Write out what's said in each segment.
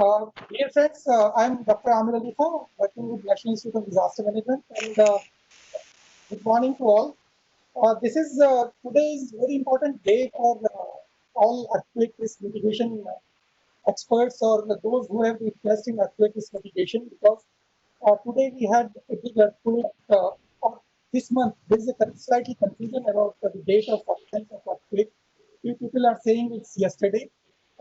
Dear friends, I'm Dr. Amir Alifa, working with National Institute of Disaster Management, and good morning to all. This is today's very important day for all earthquake risk mitigation experts or those who have interest in earthquake risk mitigation, because today we had a big earthquake. Or this month, there is a slightly confusion about the date of occurrence of earthquake. Few people are saying it's yesterday,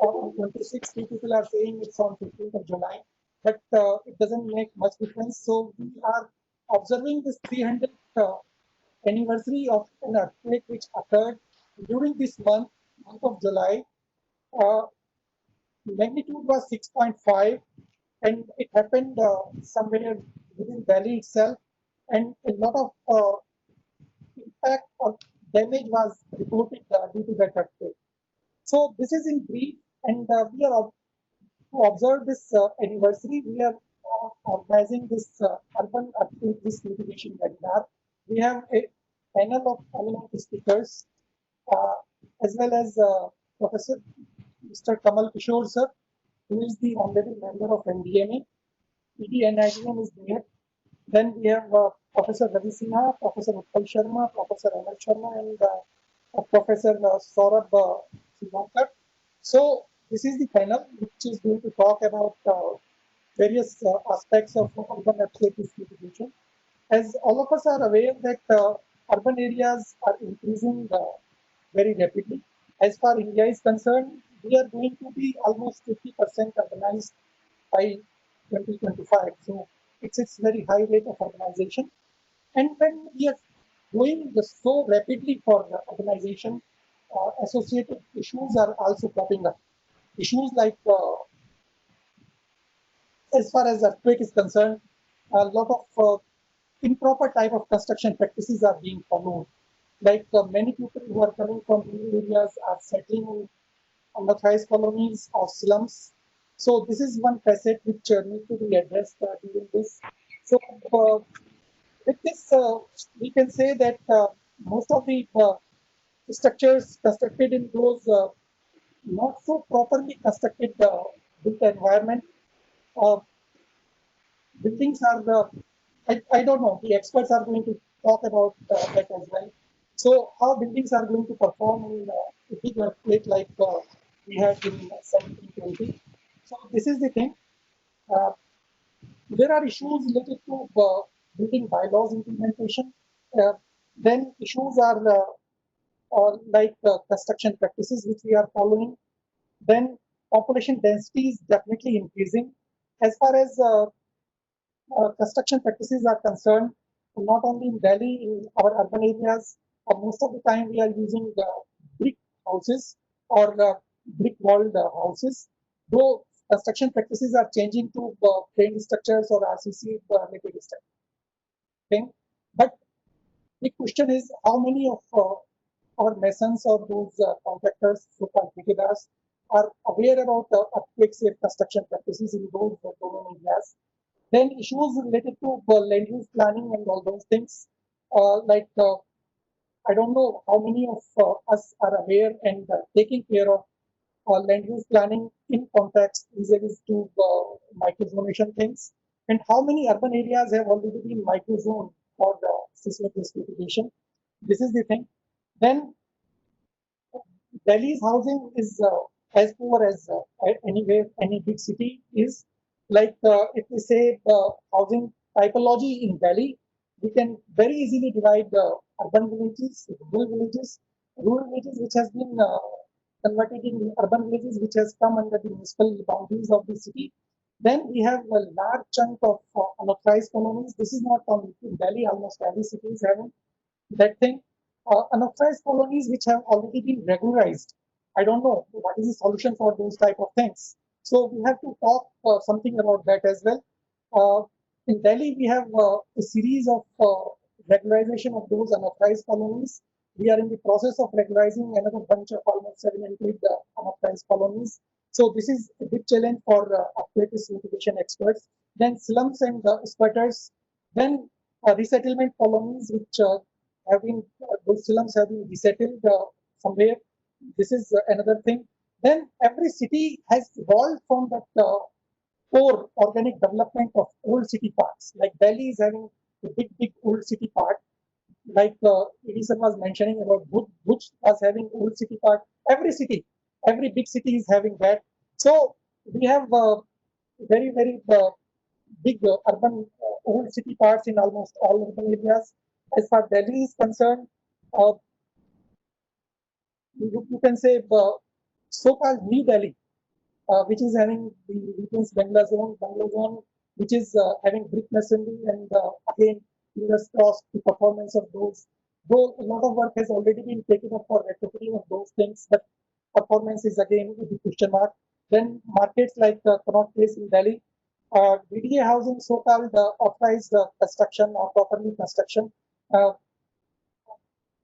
or on 26th. Few people are saying it's on 15th of July, but it doesn't make much difference. So we are observing this 300th anniversary of an earthquake which occurred during this month of July. Uh, Magnitude was 6.5, and it happened somewhere within Delhi itself, and a lot of impact or damage was reported due to that earthquake. So this is in brief, and we are to observe this anniversary. We are organizing this urban earthquake risk mitigation webinar. We have a panel of eminent speakers, uh, as well as Professor Mr. Kamal Kishore sir, who is the honorary member of NDMA. NIDM is there. Then we have Professor Ravi Sinha, Professor Utpal Sharma, Professor Amar Sharma, and Professor Saurabh Sivankar. So this is the panel which is going to talk about various aspects of urban earthquake risk mitigation. As all of us are aware that urban areas are increasing very rapidly. As far India is concerned, we are going to be almost 50% urbanized by 2025. So it's very high rate of urbanization. And when we are going so rapidly for the urbanization, associated issues are also popping up. Issues like, as far as earthquake is concerned, a lot of improper type of construction practices are being followed. Like many people who are coming from rural areas are settling in unauthorized colonies or slums. So this is one facet which need to be addressed during this. So with this, we can say that most of the structures constructed in those not so properly constructed built environment, uh, buildings are I don't know, the experts are going to talk about that as well. So how buildings are going to perform in a big earthquake like we had in 1720. So this is the thing. Uh, there are issues related to building bylaws implementation. Uh, then issues are like construction practices which we are following. Then population density is definitely increasing. As far as construction practices are concerned, not only in Delhi, in our urban areas, most of the time we are using brick houses or brick walled houses. Though construction practices are changing to frame structures or RCC related thing. But the question is how many of our masons or those contractors, so-called bricklayers, are aware about earthquake safe construction practices in those domain areas. Then issues related to land use planning and all those things, like I don't know how many of us are aware and taking care of land use planning in context vis-a-vis to microzonation things, and how many urban areas have already been microzoned for the seismic risk mitigation. This is the thing. Then Delhi's housing is as poor as anywhere, any big city is. Like if we say housing typology in Delhi, we can very easily divide urban villages, rural villages which has been converted in urban villages which has come under the municipal boundaries of the city. Then we have a large chunk of unauthorized colonies. This is not only in Delhi, almost every city is having that thing. Unauthorized colonies which have already been regularized. I don't know what is the solution for those type of things. So we have to talk something about that as well. In Delhi, we have a series of regularization of those unauthorized colonies. We are in the process of regularizing another bunch of almost 700 unauthorized colonies. So this is a big challenge for earthquake mitigation experts. Then slums and squatters. Then resettlement colonies, which have been those slums have been resettled somewhere. This is another thing. Then every city has evolved from that. core organic development of old city parks. Like Delhi is having a big old city park. Like Edison was mentioning about Bhuj was having old city park. Every city, every big city is having that. So we have very big urban old city parks in almost all urban areas. As far Delhi is concerned, uh, you can say so-called New Delhi, which is having the region's Bangla zone, which is having brick masonry and again, fingers crossed the performance of those. Though a lot of work has already been taken up for retrofitting of those things, but performance is again a big question mark. Then markets like Connaught Place in Delhi, DDA housing, so-called authorized construction or properly construction. Uh,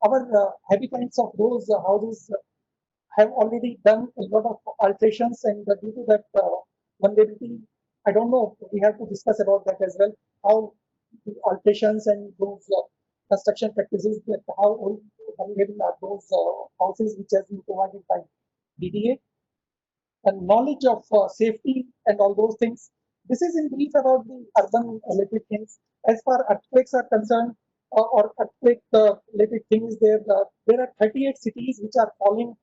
our habitants of those houses have already done a lot of alterations, and due to that vulnerability, I don't know. We have to discuss about that as well. How the alterations and those construction practices, that how vulnerable are those houses which has been provided by DDA, and knowledge of safety and all those things. This is in brief about the urban related things. As far earthquakes are concerned, or earthquake related things, there are 38 cities which are falling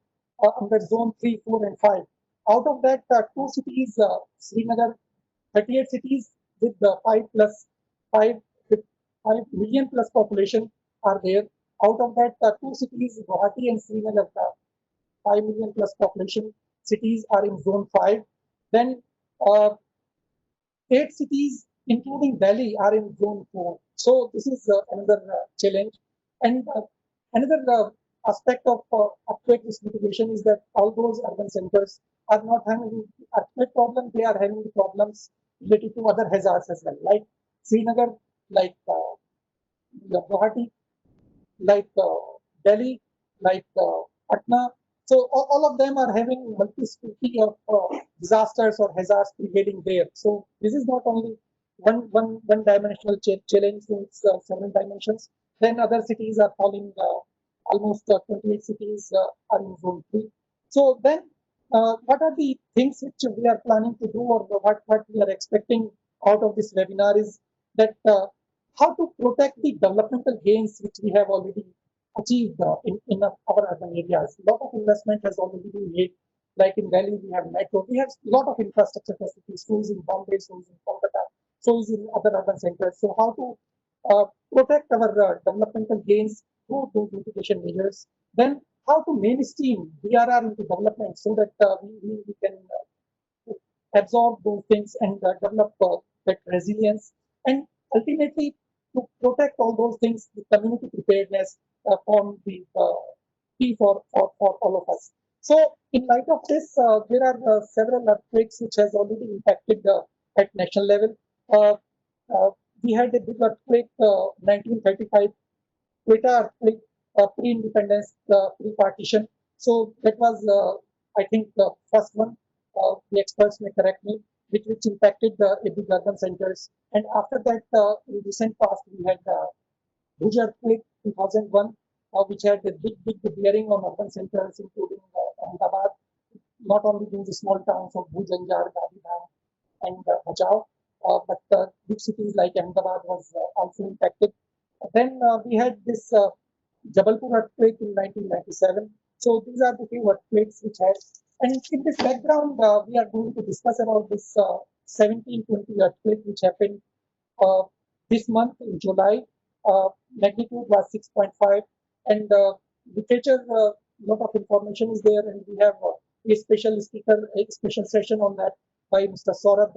under zone 3, 4, and 5. Out of that, two cities, Srinagar, 38 cities with the 5 with 5 million plus population are there. Out of that, two cities, Guwahati and Srinagar, 5 million plus population cities are in zone 5. Then uh, 8 cities, including Delhi, are in zone 4. So this is another challenge. And another aspect of earthquake risk mitigation is that all those urban centers are not having earthquake problem, they are having problems related to other hazards as well, like Srinagar, like Guwahati, like Delhi, like Patna. So all of them are having multiplicity of disasters or hazards prevailing there. So this is not only one dimensional challenge, it's several dimensions. Then other cities are falling. Almost 28 cities are in zone 3. So then, what are the things which we are planning to do, or what we are expecting out of this webinar is that how to protect the developmental gains which we have already achieved in our urban areas. A lot of investment has already been made. Like in Delhi, we have metro, we have a lot of infrastructure facilities, schools in Bombay, schools in Kolkata, schools in other urban centers. So how to protect our developmental gains through those mitigation measures. Then how to mainstream DRR into development so that we can absorb those things and develop that resilience, and ultimately to protect all those things, the community preparedness form the key for all of us. So in light of this, there are several earthquakes which has already impacted at national level. Uh, uh, we had a big earthquake, 1935 Quetta earthquake, pre-independence, pre-partition. So that was, I think, the first one. The experts may correct me, which impacted the big urban centers. And after that, in recent past, we had Bhuj earthquake 2001, which had a big bearing on urban centers, including Ahmedabad, not only in the small towns of Bhuj, Anjar, Gaziabad, and Bajau, but big cities like Ahmedabad was also impacted. Then we had this Jabalpur earthquake in 1997. So these are the few earthquakes which had. And in this background, we are going to discuss about this 1720 earthquake which happened uh, this month in July. Magnitude was 6.5, and literature, lot of information is there, and we have a special speaker, a special session on that by Mr. Saurabh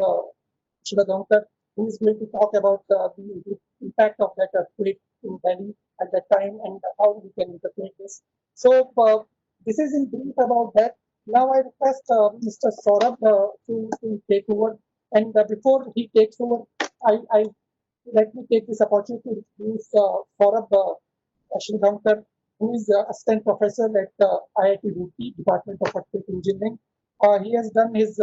Shivagaonkar, who is going to talk about the impact of that earthquake in Delhi at that time and how we can interpret this. So this is in brief about that. Now I request Mr. Saurabh to take over. And before he takes over, I let me take this opportunity to introduce Saurabh Shivagaonkar, who is assistant professor at IIT Roorkee, Department of Earthquake Engineering. He has done his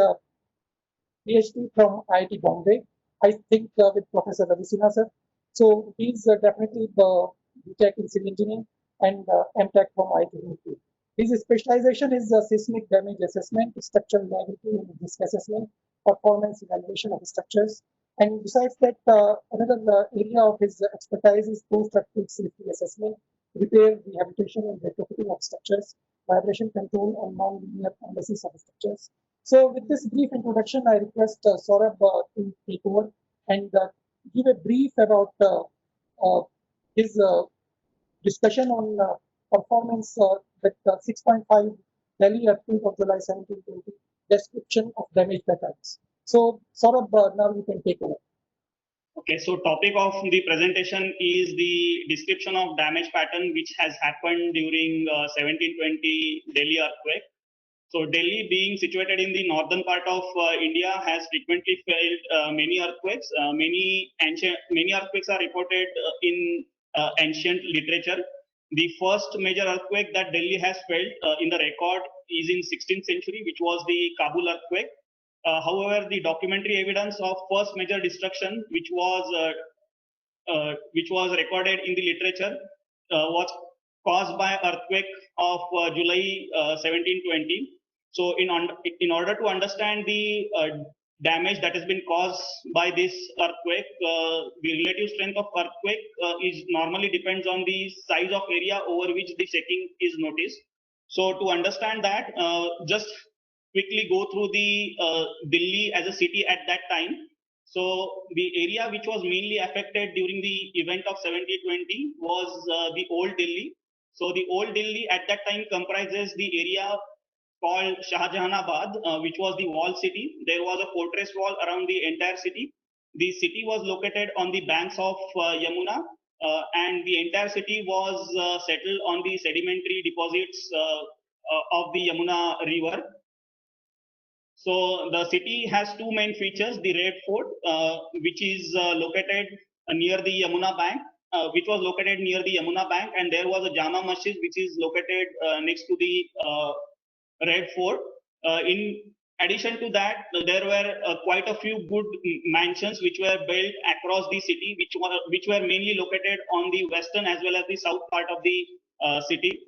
PhD from IIT Bombay, I think with Professor Ravi Sinha sir. So he's definitely the BTech in civil engineering and MTech from IIT Roorkee. His specialization is seismic damage assessment, structural liability and risk assessment. performance evaluation of structures. And besides that, another area of his expertise is post-earthquake safety assessment, repair, rehabilitation, and retrofitting of structures, vibration control, and non-linear analysis of structures. So, with this brief introduction, I request Saurabh to take over and give a brief about his discussion on performance that 6.5 Delhi earthquake of July 1720, description of damage patterns. So, Saurabh, now you can take over. Okay, so topic of the presentation is the description of damage pattern which has happened during 1720 Delhi earthquake. So Delhi, being situated in the northern part of India, has frequently felt many earthquakes. Many earthquakes are reported in ancient literature. The first major earthquake that Delhi has felt in the record is in 16th century, which was the Kabul earthquake. However, the documentary evidence of first major destruction, which was recorded in the literature, was caused by earthquake of July 1720. So, in order to understand the damage that has been caused by this earthquake, the relative strength of earthquake is normally depends on the size of area over which the shaking is noticed. So, to understand that, just quickly go through the Delhi as a city at that time. So the area which was mainly affected during the event of 1720 was the old Delhi. So the old Delhi at that time comprises the area called Shahjahanabad, which was the wall city. There was a fortress wall around the entire city. The city was located on the banks of Yamuna, and the entire city was settled on the sedimentary deposits of the Yamuna river. So the city has two main features: the Red Fort, which is located near the Yamuna bank, and there was a Jama Masjid, which is located next to the Red Fort. In addition to that, there were quite a few good mansions which were built across the city, which were mainly located on the western as well as the south part of the city.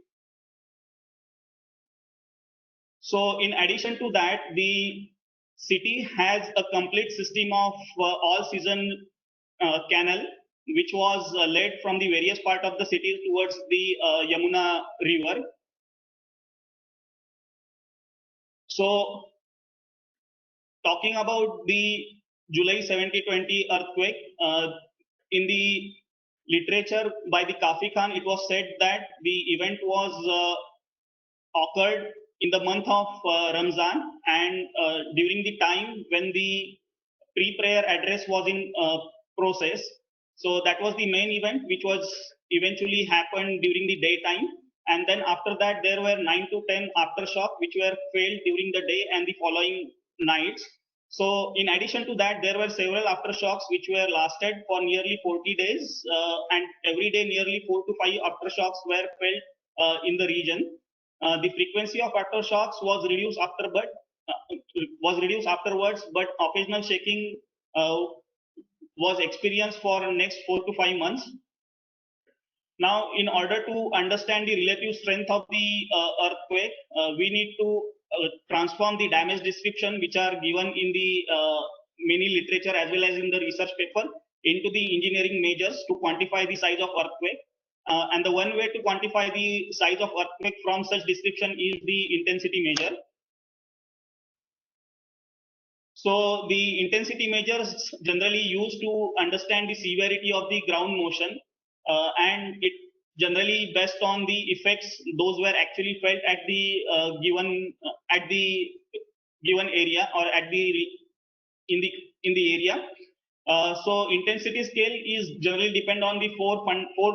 So in addition to that, the city has a complete system of all-season canal, which was led from the various part of the city towards the Yamuna river. So talking about the July 1720 earthquake, in the literature by the Kafi Khan, it was said that the event was occurred in the month of Ramzan, and during the time when the pre-prayer address was in process. So that was the main event, which was eventually happened during the daytime. And then after that, there were 9 to 10 aftershock, which were felt during the day and the following nights. So in addition to that, there were several aftershocks which were lasted for nearly 40 days, and every day nearly 4 to 5 aftershocks were felt in the region. The frequency of aftershocks was reduced afterwards, but occasional shaking was experienced for next 4 to 5 months. Now, in order to understand the relative strength of the earthquake, we need to transform the damage description which are given in the many literature as well as in the research paper into the engineering measures to quantify the size of earthquake. And the one way to quantify the size of earthquake from such description is the intensity measure. So the intensity measures generally used to understand the severity of the ground motion, and it generally based on the effects those were actually felt at the given area or at the in the area. So intensity scale is generally depend on the four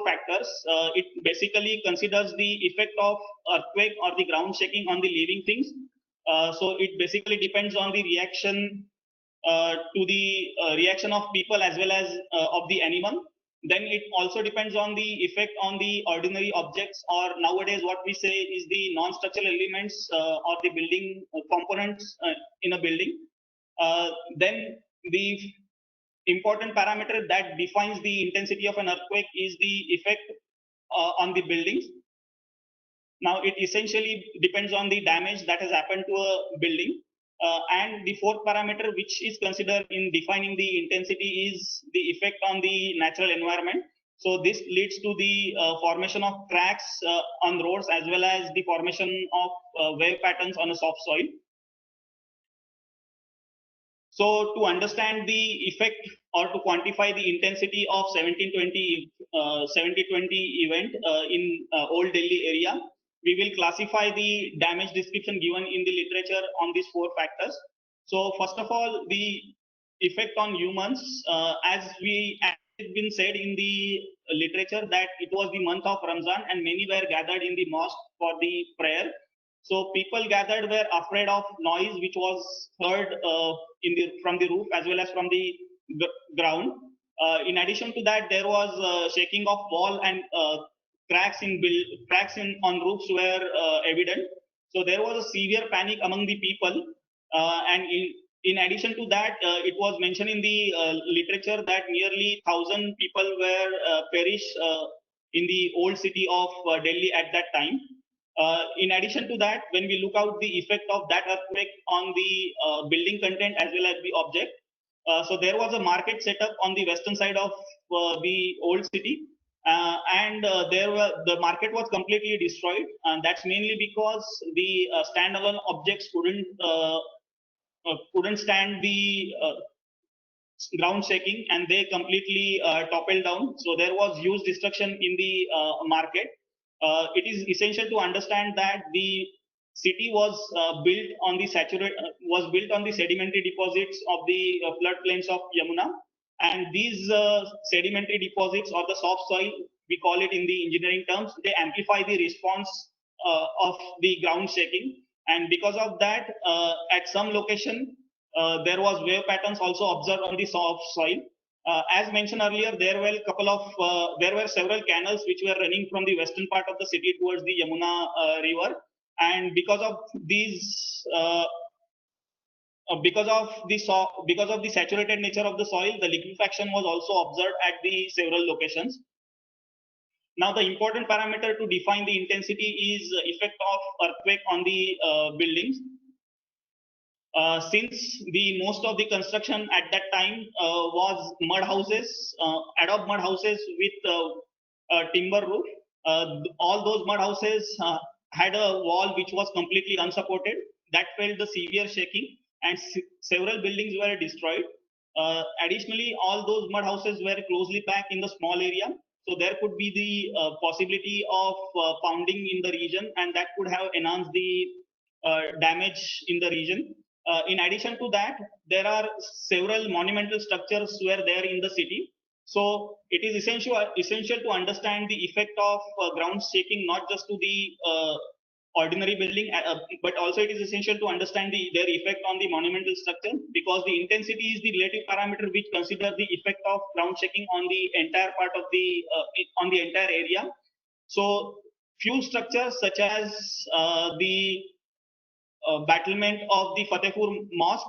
factors. It basically considers the effect of earthquake or the ground shaking on the living things. So it basically depends on the reaction to the reaction of people as well as of the animal. Then it also depends on the effect on the ordinary objects, or nowadays what we say is the non-structural elements or the building components in a building. Then the important parameter that defines the intensity of an earthquake is the effect on the buildings. Now, it essentially depends on the damage that has happened to a building. And the fourth parameter, which is considered in defining the intensity, is the effect on the natural environment. So this leads to the formation of cracks on roads, as well as the formation of wave patterns on a soft soil. So to understand the effect or to quantify the intensity of 1720 event in Old Delhi area, we will classify the damage description given in the literature on these four factors. So first of all, the effect on humans, as it's been said in the literature that it was the month of Ramzan and many were gathered in the mosque for the prayer. So people gathered were afraid of noise which was heard from the roof as well as from the ground. In addition to that, there was shaking of wall and cracks in on roofs were evident. So there was a severe panic among the people, and in addition to that, it was mentioned in the literature that nearly 1,000 people were perished in the old city of Delhi at that time. In addition to that, when we look out the effect of that earthquake on the building content as well as the object, so there was a market set up on the western side of the old city, and the market was completely destroyed, and that's mainly because the standalone objects couldn't stand the ground shaking, and they completely toppled down. So there was huge destruction in the market. It is essential to understand that the city was built on the sedimentary deposits of the floodplains of Yamuna, and these sedimentary deposits or the soft soil, we call it in the engineering terms, they amplify the response of the ground shaking, and because of that, at some location there was wave patterns also observed on the soft soil. As mentioned earlier, there were several canals which were running from the western part of the city towards the Yamuna river, and because of the saturated nature of the soil, the liquefaction was also observed at the several locations. Now, the important parameter to define the intensity is the effect of earthquake on the buildings. Since the most of the construction at that time was mud houses, adobe mud houses with timber roof, all those mud houses had a wall which was completely unsupported. That felt the severe shaking, and several buildings were destroyed. Additionally, all those mud houses were closely packed in the small area, so there could be the possibility of pounding in the region, and that could have enhanced the damage in the region. In addition to that, there are several monumental structures were there in the city. So it is essential to understand the effect of ground shaking, not just to the ordinary building, but also it is essential to understand their effect on the monumental structure, because the intensity is the relative parameter which considers the effect of ground shaking on the entire part of the on the entire area. So few structures such as the battlement of the Fatehpur Mosque,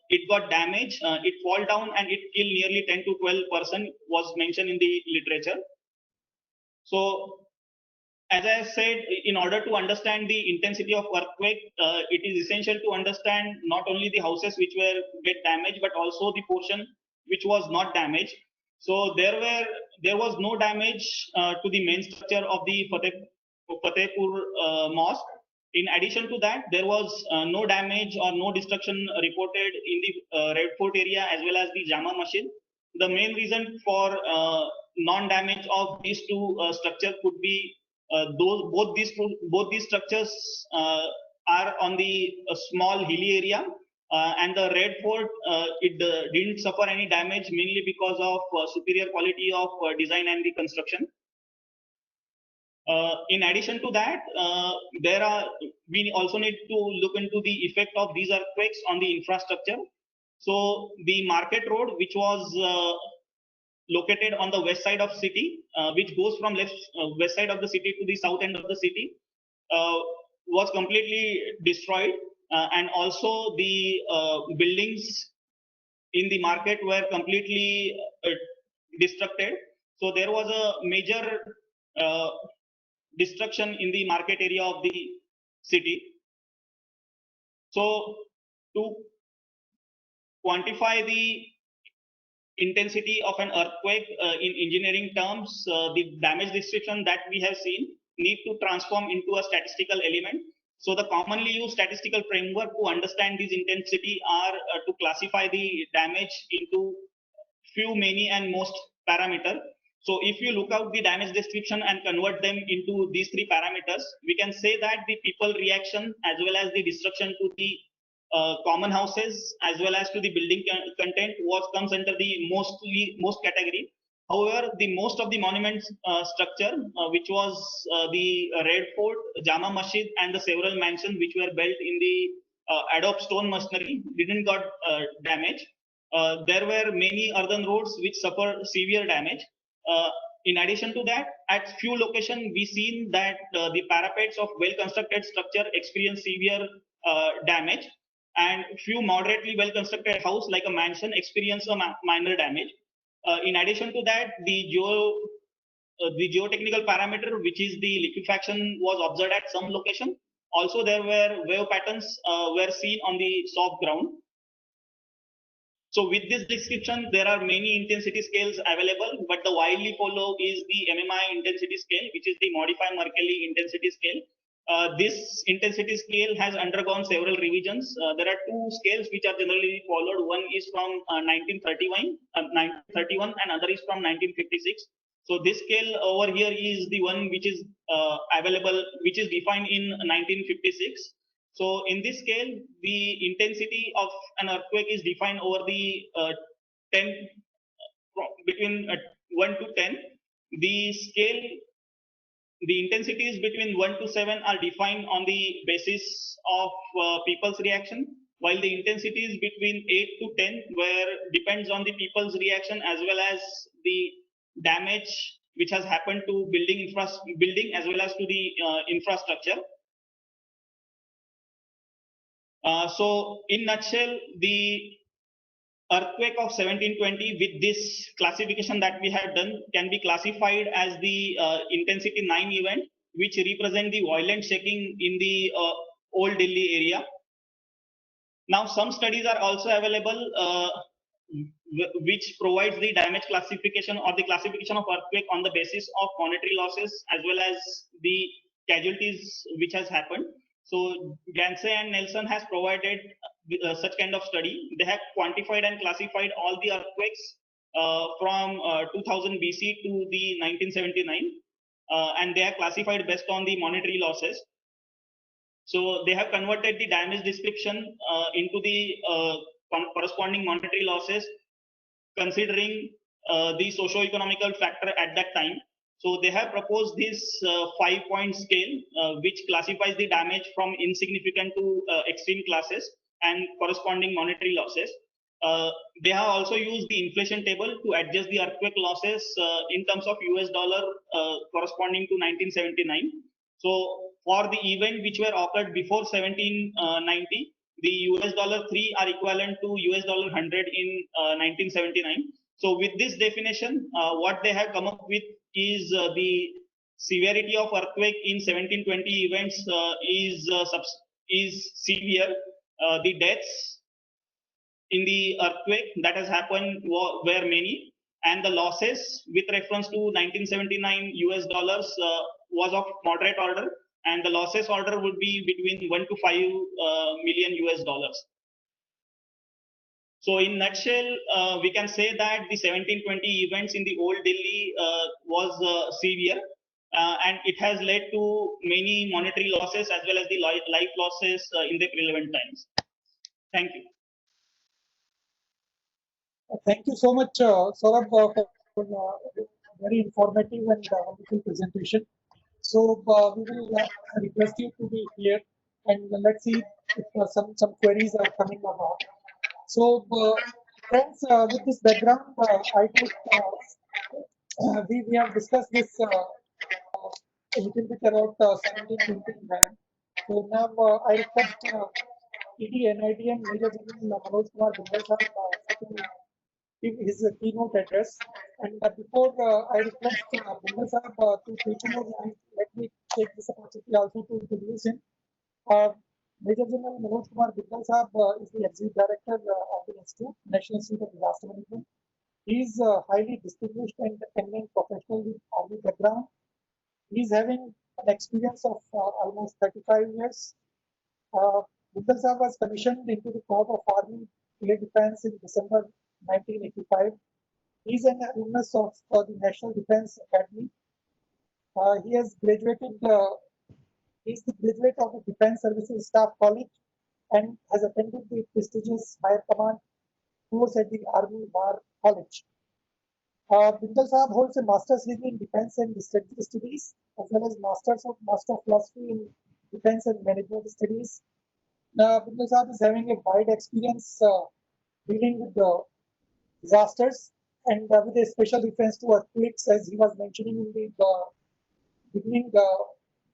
it got damaged, it fall down and it killed nearly 10 to 12% was mentioned in the literature. So as I said, in order to understand the intensity of earthquake, it is essential to understand not only the houses which were get damaged, but also the portion which was not damaged. So there was no damage to the main structure of the Fatehpur Mosque. In addition to that, there was no damage or no destruction reported in the Red Fort area as well as the Jama Masjid. The main reason for non-damage of these two structures could be both these structures are on the small hilly area, and the Red Fort it didn't suffer any damage, mainly because of superior quality of design and the construction. In addition to that, we also need to look into the effect of these earthquakes on the infrastructure. So the Market Road, which was located on the west side of city, which goes from west side of the city to the south end of the city, was completely destroyed, and also the buildings in the market were completely destructed. So there was a major destruction in the market area of the city. So to quantify the intensity of an earthquake in engineering terms, the damage description that we have seen need to transform into a statistical element. So the commonly used statistical framework to understand this intensity are to classify the damage into few, many, and most parameter. So if you look out the damage description and convert them into these three parameters, we can say that the people reaction as well as the destruction to the common houses as well as to the building content was comes under the most category. However, the most of the monuments structure, which was the Red Fort, Jama Masjid, and the several mansions which were built in the adobe stone masonry, didn't got damage. There were many earthen roads which suffered severe damage. In addition to that, at few locations, we seen that the parapets of well-constructed structure experienced severe damage, and few moderately well-constructed house like a mansion experienced a minor damage. In addition to that, the geotechnical parameter, which is the liquefaction, was observed at some location. Also, there were wave patterns were seen on the soft ground. So with this description, there are many intensity scales available, but the widely followed is the MMI intensity scale, which is the modified Mercury intensity scale. This intensity scale has undergone several revisions. There are two scales which are generally followed. One is from 1931, and other is from 1956. So this scale over here is the one which is available, which is defined in 1956. So in this scale, the intensity of an earthquake is defined over the 10 between 1 to 10. The scale, the intensities between 1 to 7 are defined on the basis of people's reaction, while the intensities between 8 to 10 where depends on the people's reaction as well as the damage which has happened to building as well as to the infrastructure. So in nutshell, the earthquake of 1720 with this classification that we have done can be classified as the intensity 9 event, which represent the violent shaking in the old Delhi area. Now some studies are also available which provides the damage classification or the classification of earthquake on the basis of monetary losses as well as the casualties which has happened. So Gansey and Nelson has provided such kind of study. They have quantified and classified all the earthquakes from 2000 BC to the 1979, and they are classified based on the monetary losses. So they have converted the damage description into the corresponding monetary losses, considering the socio-economical factor at that time. So they have proposed this 5-point scale, which classifies the damage from insignificant to extreme classes and corresponding monetary losses. They have also used the inflation table to adjust the earthquake losses in terms of US dollar corresponding to 1979. So for the event which were occurred before 1790, the US dollar 3 are equivalent to US dollar 100 in 1979. So with this definition, what they have come up with is the severity of earthquake in 1720 events is severe. The deaths in the earthquake that has happened were many, and the losses with reference to 1979 US dollars was of moderate order, and the losses order would be between 1 to 5 million US dollars. So in nutshell, we can say that the 1720 events in the old Delhi was severe, and it has led to many monetary losses as well as the life losses in the relevant times. Thank you. Thank you so much, Saurabh, for very informative and wonderful presentation. So we will request you to be here, and let's see if some queries are coming about. So friends, with this background, I think we have discussed this a little bit about 1729. So now I request ED NIDM Major General Manoj Kumar Bindal sir to give his keynote address. And before I request Bindal sir to take over, let me take this opportunity also to introduce him. Uh, Major General Manoj Kumar Bittal Saab is the Executive Director of the Institute, National Institute of Disaster Management. He is highly distinguished and eminent professional with army background. He is having an experience of almost 35 years. Bittal Saab was commissioned into the Corps of Army Air Defense in December 1985. He is an alumnus of the National Defense Academy. He has graduated. He is the graduate of the Defense Services Staff College and has attended the prestigious Higher Command course at the Army War College. Bindal Saab holds a master's degree in Defense and Strategic Studies, as well as Master of Philosophy in Defense and Management Studies. Bindal Saab is having a wide experience dealing with the disasters and with a special reference to earthquakes, as he was mentioning in the beginning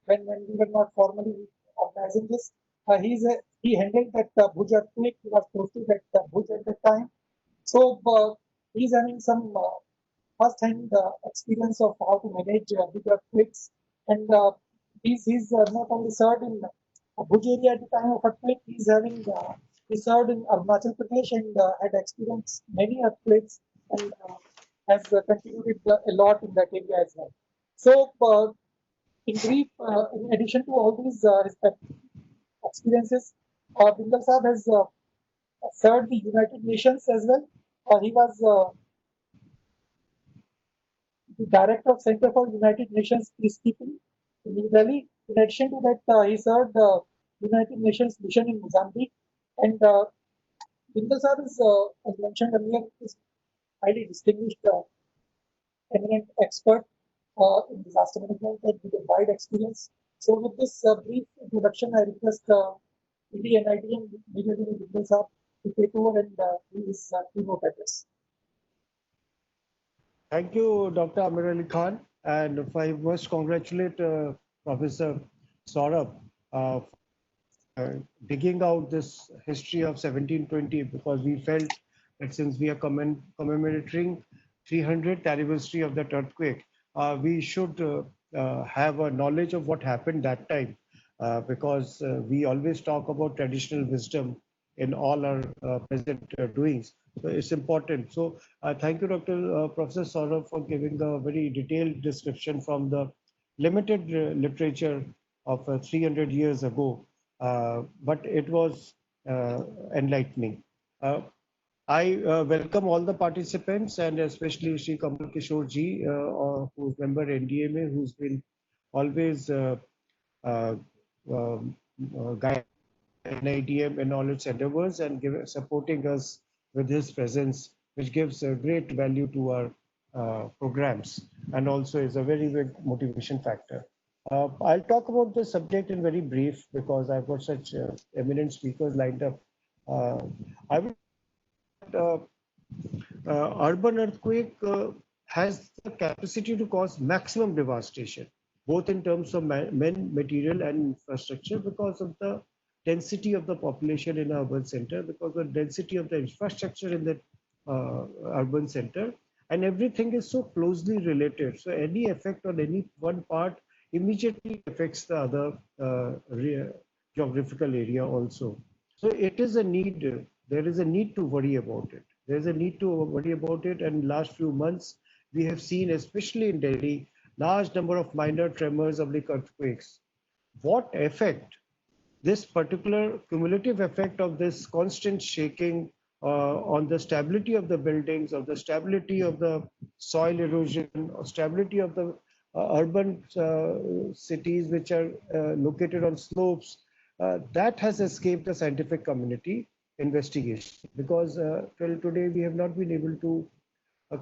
when we were not formally organizing this. He handled that Bhuj earthquake. He was posted at Bhuj at that time. So he's having some first-hand experience of how to manage big earthquakes. And he's not only served in Bhuj area at the time of earthquake, he served in Arunachal Pradesh and had experienced many earthquakes and has contributed a lot in that area as well. So in brief, in addition to all these experiences, Bindal Saab has served the United Nations as well. He was the director of Center for United Nations Peacekeeping in New Delhi. In addition to that, he served the United Nations mission in Mozambique. And Bindal Saab is, as mentioned earlier, is highly distinguished, eminent expert in disaster management and with a wide experience. So with this brief introduction, I request ED and NIDM Major General Bindal Saab to take over and his keynote address. Thank you, Dr. Amir Ali Khan. And I must congratulate Professor Saurabh for digging out this history of 1720, because we felt that since we are commemorating 300th anniversary of that earthquake, we should have a knowledge of what happened that time, because we always talk about traditional wisdom in all our present doings. So it's important. So thank you, Professor Saurabh, for giving a very detailed description from the limited literature of 300 years ago, but it was enlightening. I welcome all the participants, and especially Shri Kamal Kishore ji, who's member NDMA, who's been always guiding NIDM in all its endeavors and supporting us with his presence, which gives a great value to our programs and also is a very big motivation factor. I'll talk about the subject in very brief because I've got such eminent speakers lined up. I will urban earthquake has the capacity to cause maximum devastation, both in terms of men, material, and infrastructure, because of the density of the population in an urban center, because of the density of the infrastructure in the urban center, and everything is so closely related. So any effect on any one part immediately affects the other geographical area also. So it is a need. There is a need to worry about it. There's a need to worry about it. And last few months, we have seen, especially in Delhi, large number of minor tremors of the earthquakes. What effect this particular cumulative effect of this constant shaking on the stability of the buildings, of the stability of the soil erosion, or stability of the urban cities which are located on slopes, that has escaped the scientific community investigation, because till today we have not been able to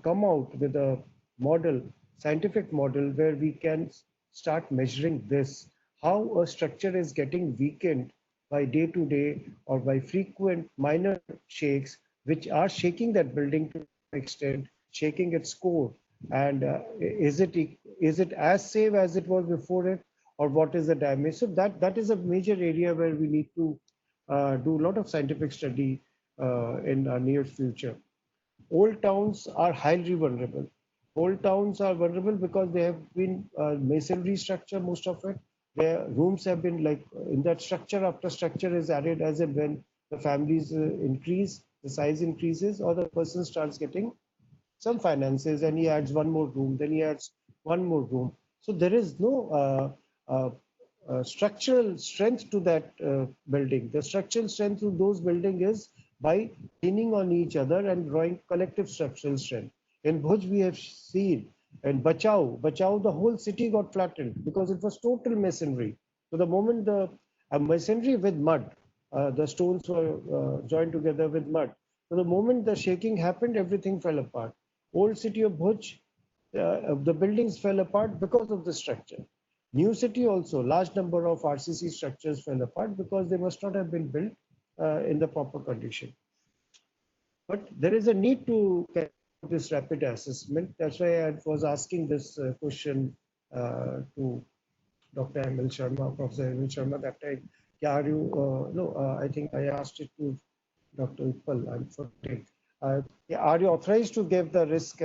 come out with a model, scientific model, where we can start measuring this, how a structure is getting weakened by day to day or by frequent minor shakes, which are shaking that building to an extent, shaking its core. And is it as safe as it was before it, or what is the damage? So that is a major area where we need to do a lot of scientific study in our near future. Old towns are highly vulnerable. Old towns are vulnerable because they have been masonry structure, most of it, Their rooms have been like in that structure after structure is added as and when the families increase, the size increases, or the person starts getting some finances and he adds one more room, then he adds one more room. So there is no structural strength to that building. The structural strength to those buildings is by leaning on each other and drawing collective structural strength. In Bhuj, we have seen, in Bachau, the whole city got flattened because it was total masonry. So the moment the masonry with mud, the stones were joined together with mud. So the moment the shaking happened, everything fell apart. Old city of Bhuj, the buildings fell apart because of the structure. New city also, large number of RCC structures fell apart because they must not have been built in the proper condition. But there is a need to carry out this rapid assessment. That's why I was asking this question to Dr. M.L. Sharma, Professor M.L. Sharma that time. Are you, no, I think I asked it to Dr. Uppal, I'm forgetting. Are you authorized to give the risk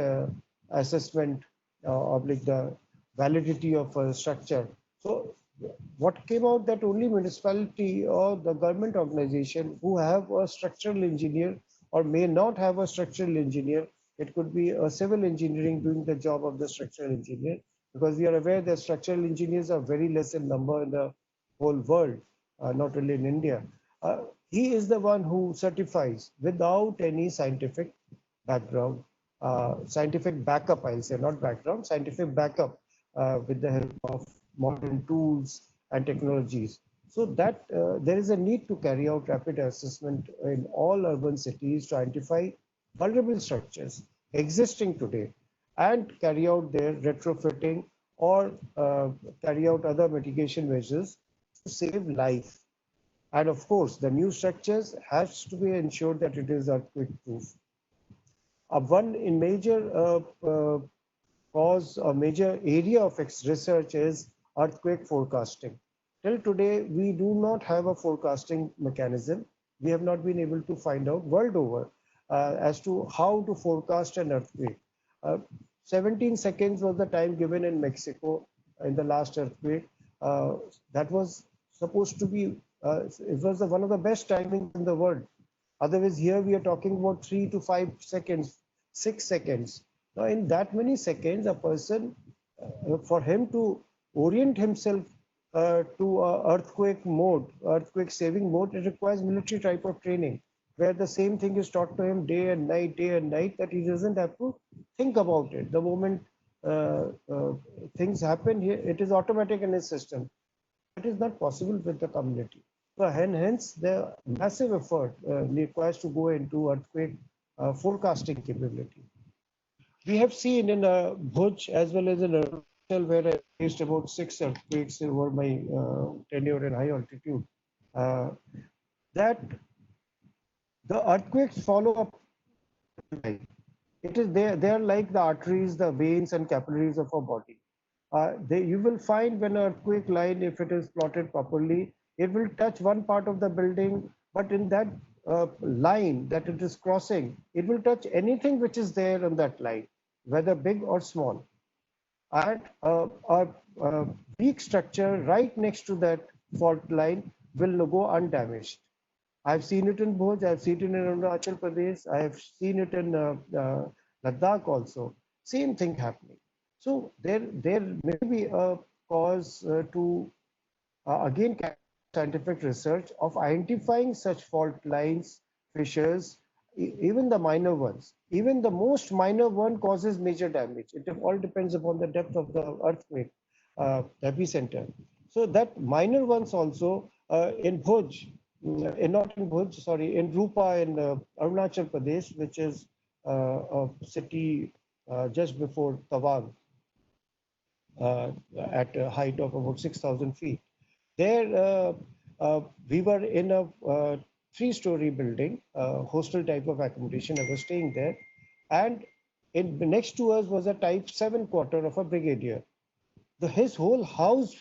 assessment of like the validity of a structure? So what came out that only municipality or the government organization who have a structural engineer or may not have a structural engineer, it could be a civil engineering doing the job of the structural engineer, because we are aware that structural engineers are very less in number in the whole world, not only in India. He is the one who certifies without any scientific background, scientific backup, I'll say, not background, scientific backup with the help of modern tools and technologies. So that there is a need to carry out rapid assessment in all urban cities to identify vulnerable structures existing today and carry out their retrofitting or carry out other mitigation measures to save life. And of course, the new structures has to be ensured that it is earthquake proof. One in major cause or major area of research is earthquake forecasting. Till today, we do not have a forecasting mechanism. We have not been able to find out world over as to how to forecast an earthquake. 17 seconds was the time given in Mexico in the last earthquake. That was supposed to be, it was one of the best timings in the world. Otherwise, here we are talking about 3 to 5 seconds, 6 seconds. Now, in that many seconds, a person, for him to orient himself to earthquake mode, earthquake saving mode, it requires military type of training, where the same thing is taught to him day and night, that he doesn't have to think about it. The moment things happen, it is automatic in his system. It is not possible with the community. So hence the massive effort requires to go into earthquake forecasting capability. We have seen in Bhuj as well as in Arunachal, where I faced about 6 earthquakes over my tenure in high altitude, that the earthquakes follow up. It is they are like the arteries, the veins and capillaries of our body. You will find when an earthquake line, if it is plotted properly, it will touch one part of the building, but in that line that it is crossing, it will touch anything which is there on that line, whether big or small. And a weak structure right next to that fault line will go undamaged. I've seen it in Bhuj, I've seen it in Arunachal Pradesh, I've seen it in Ladakh also. Same thing happening. So there may be a cause to again scientific research of identifying such fault lines, fissures, even the minor ones. Even the most minor one causes major damage. It all depends upon the depth of the earthquake epicenter. So that minor ones also in Bhuj, not in Bhuj, sorry, in Rupa in Arunachal Pradesh, which is a city just before Tawang, at a height of about 6,000 feet. There, we were in a 3-story building, hostel type of accommodation. I was staying there, and next to us was a type 7 quarter of a brigadier. His whole house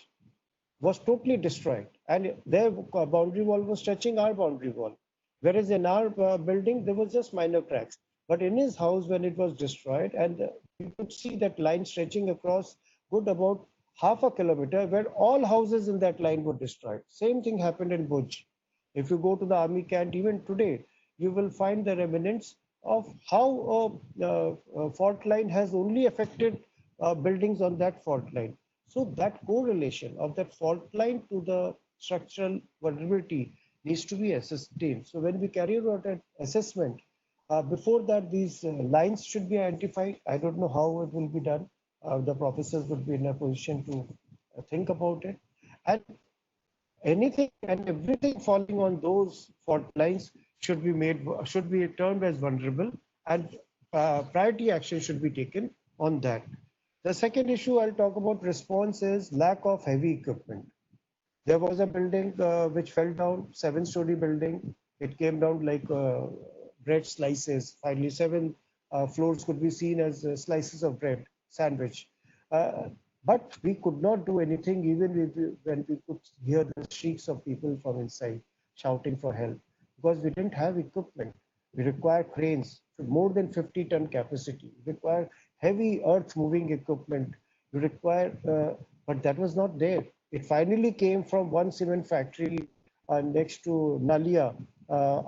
was totally destroyed, and their boundary wall was touching our boundary wall, whereas in our building there was just minor cracks. But in his house, when it was destroyed, and you could see that line stretching across good about half a kilometer where all houses in that line were destroyed. Same thing happened in Bhuj. If you go to the army camp even today, you will find the remnants of how a fault line has only affected buildings on that fault line. So that correlation of that fault line to the structural vulnerability needs to be ascertained. So when we carry out an assessment, before that, these lines should be identified. I don't know how it will be done. The professors would be in a position to think about it. And anything and everything falling on those fault lines should be termed as vulnerable, and priority action should be taken on that. The second issue I'll talk about response is lack of heavy equipment. There was a building which fell down, 7-story building. It came down like bread slices. Finally, 7 floors could be seen as slices of bread sandwich. Uh, but we could not do anything even when we could hear the shrieks of people from inside shouting for help, because we didn't have equipment. We require cranes to more than 50-ton capacity. We require heavy earth moving equipment. We require, but that was not there. It finally came from one cement factory next to Nalia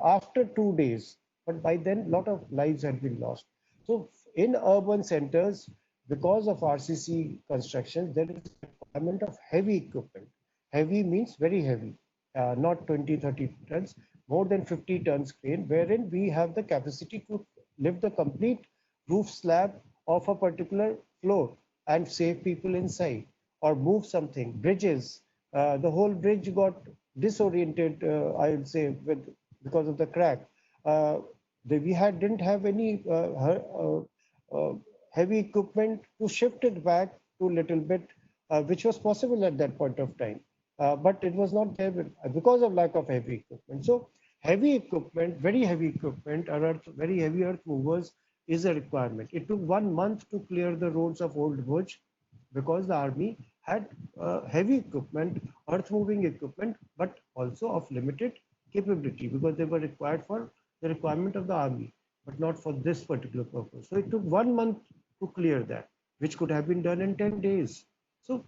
after 2 days. But by then, a lot of lives had been lost. So in urban centers, because of RCC construction, there is a requirement of heavy equipment. Heavy means very heavy, not 20, 30 tons, more than 50 tons crane, wherein we have the capacity to lift the complete roof slab of a particular floor and save people inside, or move something. Bridges, the whole bridge got disoriented, I would say, because of the crack. We didn't have any heavy equipment to shift it back to a little bit, which was possible at that point of time. But it was not there because of lack of heavy equipment. So heavy equipment, very heavy equipment, or very heavy earth movers is a requirement. It took 1 month to clear the roads of Old Bhuj because the army had heavy equipment, earth moving equipment, but also of limited capability because they were required for the requirement of the army, but not for this particular purpose. So it took 1 month to clear that, which could have been done in 10 days. So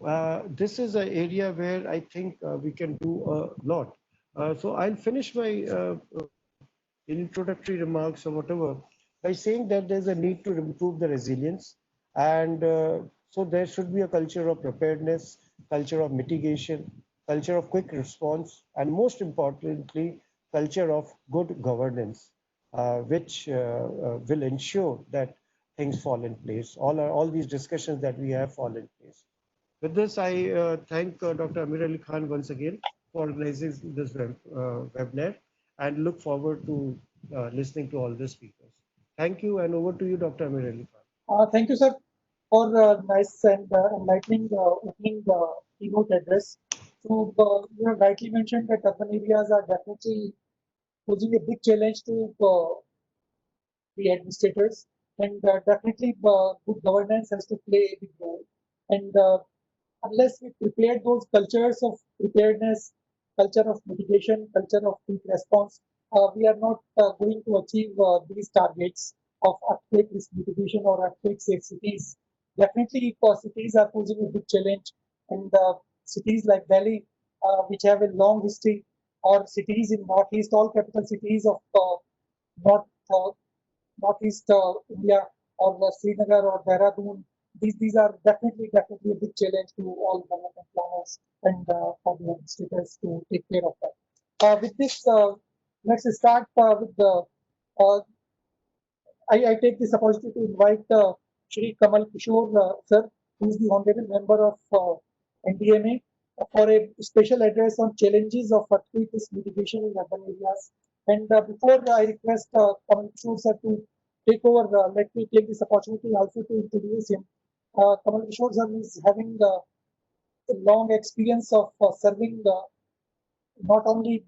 this is an area where I think we can do a lot. So I'll finish my introductory remarks or whatever by saying that there's a need to improve the resilience, and so there should be a culture of preparedness, culture of mitigation, culture of quick response, and most importantly, culture of good governance, which will ensure that things fall in place. All these discussions that we have fall in place. With this, I thank Dr. Amir Ali Khan once again for organizing this webinar, and look forward to listening to all the speakers. Thank you, and over to you, Dr. Amir Ali Khan. Thank you, sir, for nice and enlightening opening keynote address. So, you have rightly mentioned that urban areas are definitely posing a big challenge to the administrators, and definitely good governance has to play a big role. And unless we prepare those cultures of preparedness, culture of mitigation, culture of quick response, we are not going to achieve these targets of earthquake risk mitigation or earthquake safe cities. Definitely, cities are posing a big challenge, and cities like Delhi, which have a long history, or cities in Northeast, all capital cities of North Northeast India, or Srinagar or Dehradun. These are definitely a big challenge to all government planners and for the administrators to take care of that. With this, let's start with the. I take this opportunity to invite Shri Kamal Kishore sir, who is the honorable member of NDMA, for a special address on challenges of earthquake risk mitigation in urban areas. And before I request Kamal Kishore sir to take over, let me take this opportunity also to introduce him. Kamal Kishore sir is having a long experience of serving not only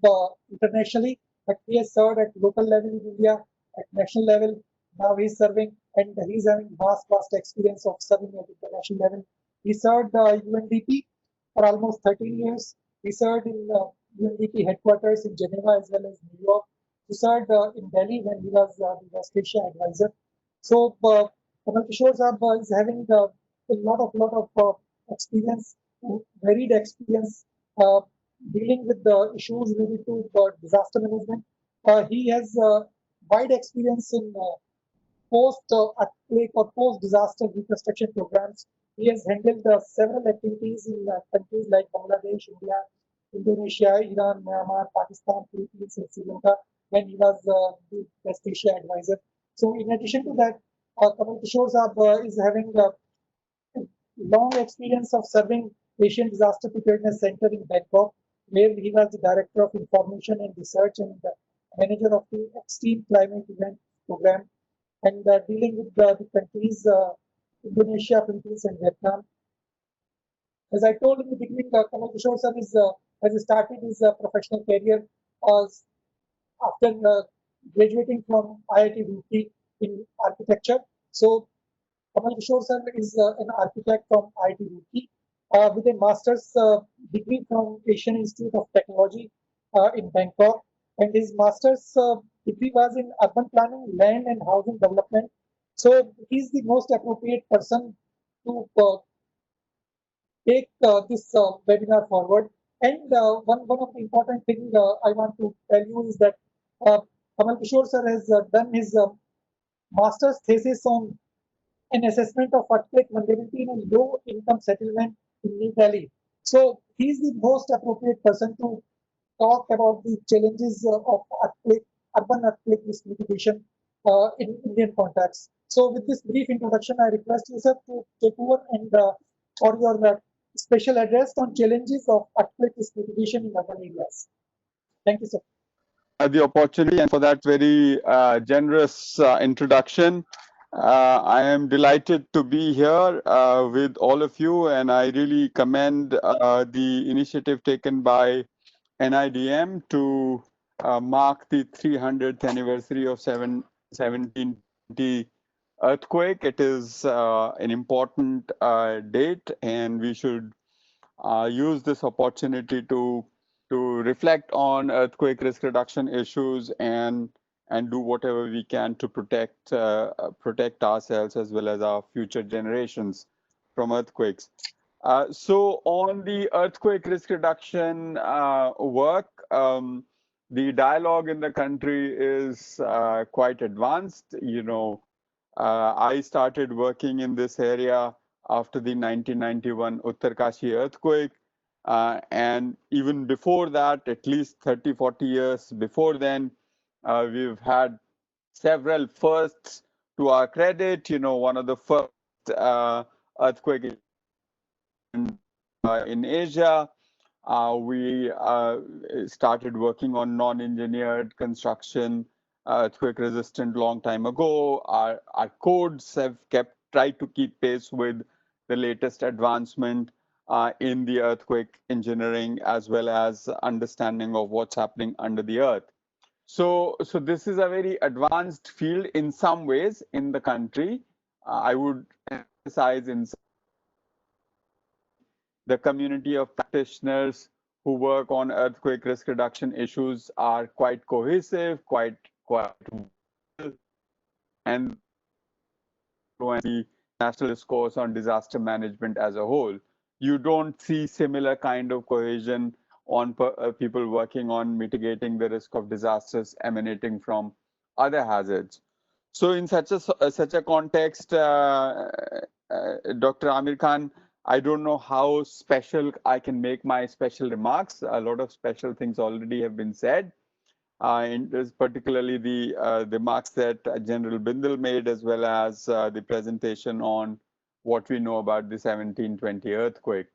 internationally, but he has served at local level in India, at national level. Now he's serving, and he's having vast experience of serving at international level. He served UNDP for almost 13 years. He served in UNDP headquarters in Geneva as well as New York. He served in Delhi when he was the West Asia advisor. So Kamal Kishore Saab is having a lot of experience varied experience dealing with the issues related to disaster management. He has wide experience in post-earthquake or post-disaster reconstruction programs. He has handled several activities in countries like Bangladesh, India, Indonesia, Iran, Myanmar, Pakistan, Philippines, and Sri Lanka when he was the West Asia advisor. So, in addition to that, Kamal Kishore Saab is having long experience of serving Asian Disaster Preparedness Center in Bangkok, where he was the Director of Information and Research and the manager of the Extreme Climate Event Program, and dealing with the countries Indonesia, Philippines, and Vietnam. As I told in the beginning, Kamal Kishore sir has started his professional career uh, after graduating from IIT Roorkee in architecture. So Kamal Kishore sir is an architect from IIT Roorkee with a master's degree from Asian Institute of Technology in Bangkok, and his master's degree was in urban planning, land and housing development. So he's the most appropriate person to take this webinar forward. And one of the important things I want to tell you is that uh, Kamal Kishore sir has done his master's thesis on an assessment of earthquake vulnerability in a low income settlement in New Delhi. So he's the most appropriate person to talk about the challenges of urban earthquake risk mitigation in Indian context. So with this brief introduction, I request you, sir, to take over and for your special address on challenges of earthquake risk mitigation in urban areas. Thank you, sir. The opportunity and for that very generous introduction. I am delighted to be here with all of you, and I really commend the initiative taken by NIDM to mark the 300th anniversary of 1720 earthquake. It is an important date, and we should use this opportunity to reflect on earthquake risk reduction issues and do whatever we can to protect ourselves as well as our future generations from earthquakes. So on the earthquake risk reduction work, the dialogue in the country is quite advanced. I started working in this area after the 1991 Uttarkashi earthquake. And even before that, at least 30, 40 years before then, we've had several firsts to our credit. One of the first earthquake in Asia. We started working on non-engineered construction, earthquake resistant long time ago. Our codes have tried to keep pace with the latest advancement in the earthquake engineering as well as understanding of what's happening under the earth. So this is a very advanced field in some ways in the country. I would emphasize in the community of practitioners who work on earthquake risk reduction issues are quite cohesive, quite and the national discourse on disaster management as a whole. You don't see similar kind of cohesion on people working on mitigating the risk of disasters emanating from other hazards. So in such a context, Dr. Amir Khan, I don't know how special I can make my special remarks. A lot of special things already have been said. And particularly the remarks that General Bindal made, as well as the presentation on what we know about the 1720 earthquake.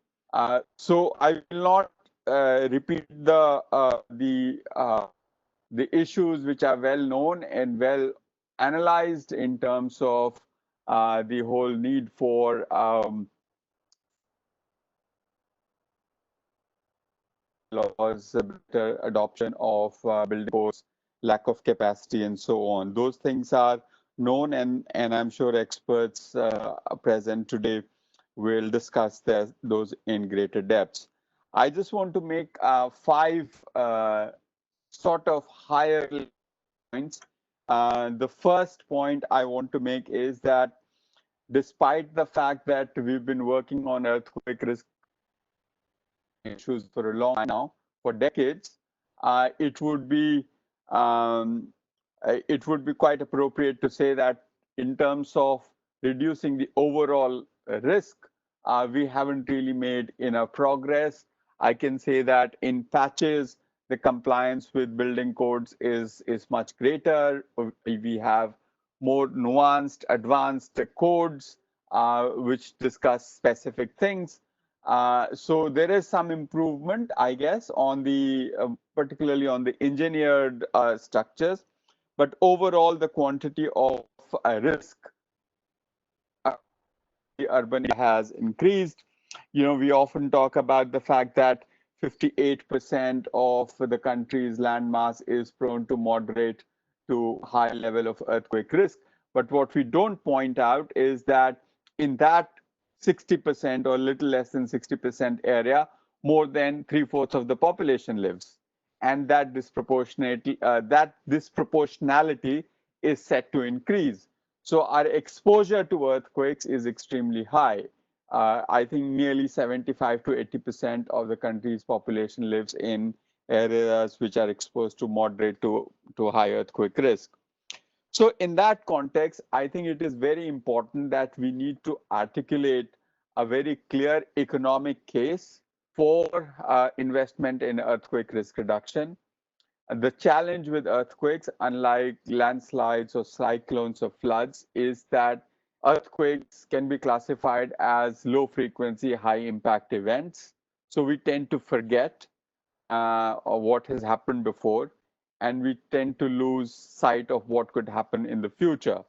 So I will not repeat the issues which are well known and well analyzed in terms of the whole need for laws, better adoption of building codes, lack of capacity, and so on. Those things are known, and I'm sure experts present today will discuss those in greater depth. I just want to make five sort of higher points. The first point I want to make is that despite the fact that we've been working on earthquake risk issues for a long time now, for decades, uh, it would be um, it would be quite appropriate to say that in terms of reducing the overall risk, we haven't really made enough progress. I can say that in patches, the compliance with building codes is much greater. We have more nuanced, advanced codes which discuss specific things. So there is some improvement, I guess, on the particularly on the engineered structures, but overall the quantity of risk the urban has increased. You know, we often talk about the fact that 58% of the country's landmass is prone to moderate to high level of earthquake risk. But what we don't point out is that in that 60% or little less than 60% area, more than three-fourths of the population lives. And that disproportionality is set to increase. So our exposure to earthquakes is extremely high. I think nearly 75 to 80% of the country's population lives in areas which are exposed to moderate to high earthquake risk. So in that context, I think it is very important that we need to articulate a very clear economic case for investment in earthquake risk reduction. The challenge with earthquakes, unlike landslides or cyclones or floods, is that earthquakes can be classified as low frequency, high impact events. So we tend to forget what has happened before, and we tend to lose sight of what could happen in the future.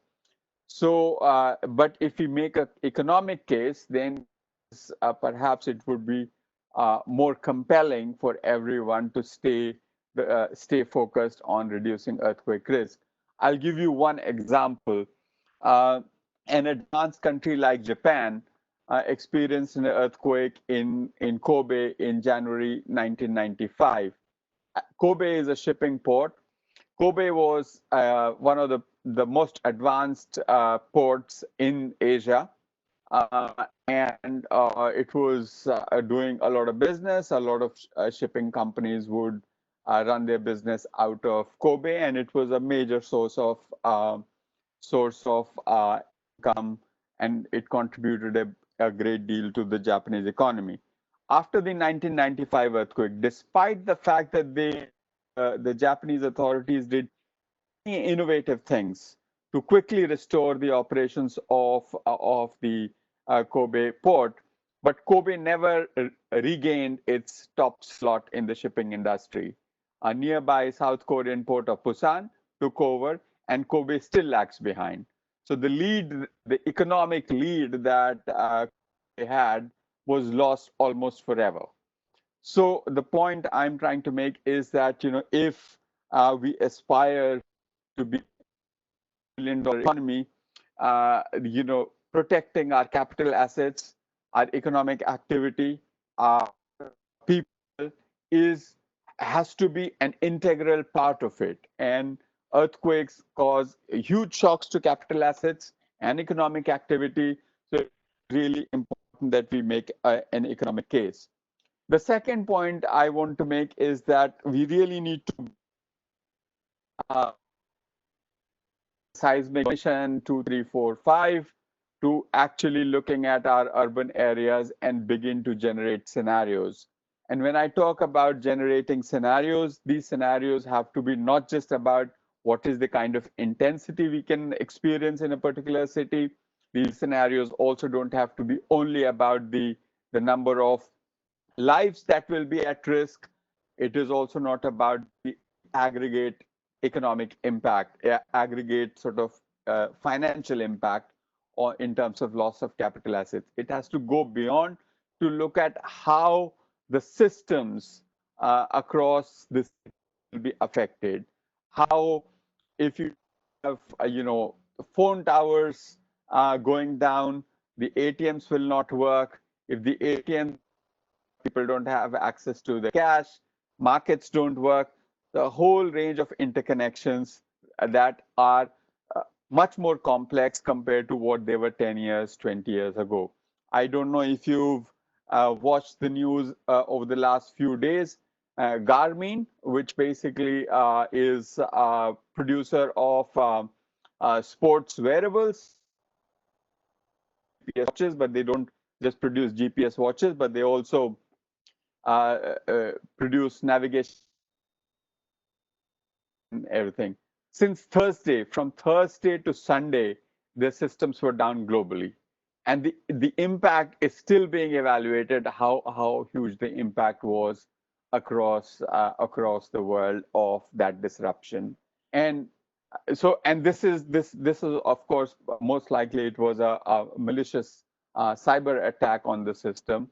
So, but if we make an economic case, then perhaps it would be more compelling for everyone to stay focused on reducing earthquake risk. I'll give you one example. Uh, an advanced country like Japan experienced an earthquake in Kobe in January 1995. Kobe is a shipping port. Kobe was one of the most advanced ports in Asia. And it was doing a lot of business. A lot of shipping companies would run their business out of Kobe, and it was a major source of income, and it contributed a great deal to the Japanese economy. After the 1995 earthquake, despite the fact that the Japanese authorities did innovative things to quickly restore the operations of the Kobe port, but Kobe never regained its top slot in the shipping industry. A nearby South Korean port of Busan took over, and Kobe still lags behind. So the economic lead that Kobe had was lost almost forever. So the point I'm trying to make is that if we aspire to be $1 billion economy, protecting our capital assets, our economic activity, our people is has to be an integral part of it. And earthquakes cause huge shocks to capital assets and economic activity. So it's really important that we make an economic case. The second point I want to make is that we really need to uh, seismic mission 2, 3, 4, 5 to actually looking at our urban areas and begin to generate scenarios. And when I talk about generating scenarios, these scenarios have to be not just about what is the kind of intensity we can experience in a particular city. These scenarios also don't have to be only about the number of lives that will be at risk. It is also not about the aggregate economic impact, aggregate sort of financial impact, or in terms of loss of capital assets. It has to go beyond to look at how the systems across this will be affected. How, if you have, phone towers going down, the ATMs will not work. If the ATM people don't have access to the cash, markets don't work, the whole range of interconnections that are much more complex compared to what they were 10 years, 20 years ago. I don't know if you've watched the news over the last few days. Garmin, which basically is a producer of sports wearables, GPS watches, but they don't just produce GPS watches, but they also produce navigation, everything. Since Thursday, from Thursday to Sunday, their systems were down globally. And the impact is still being evaluated, how huge the impact was across the world of that disruption. And and this is of course most likely it was a malicious cyber attack on the system,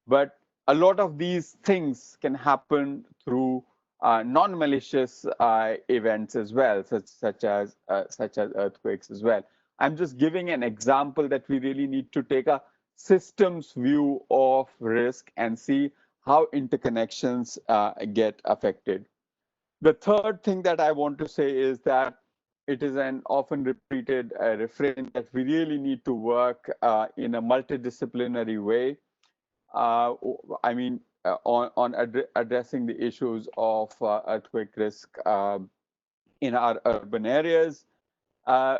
but a lot of these things can happen through non-malicious events as well, such as earthquakes as well. I'm just giving an example that we really need to take a systems view of risk and see how interconnections get affected. The third thing that I want to say is that it is an often repeated refrain that we really need to work in a multidisciplinary way. uh, I mean, on addressing the issues of earthquake risk in our urban areas. Uh,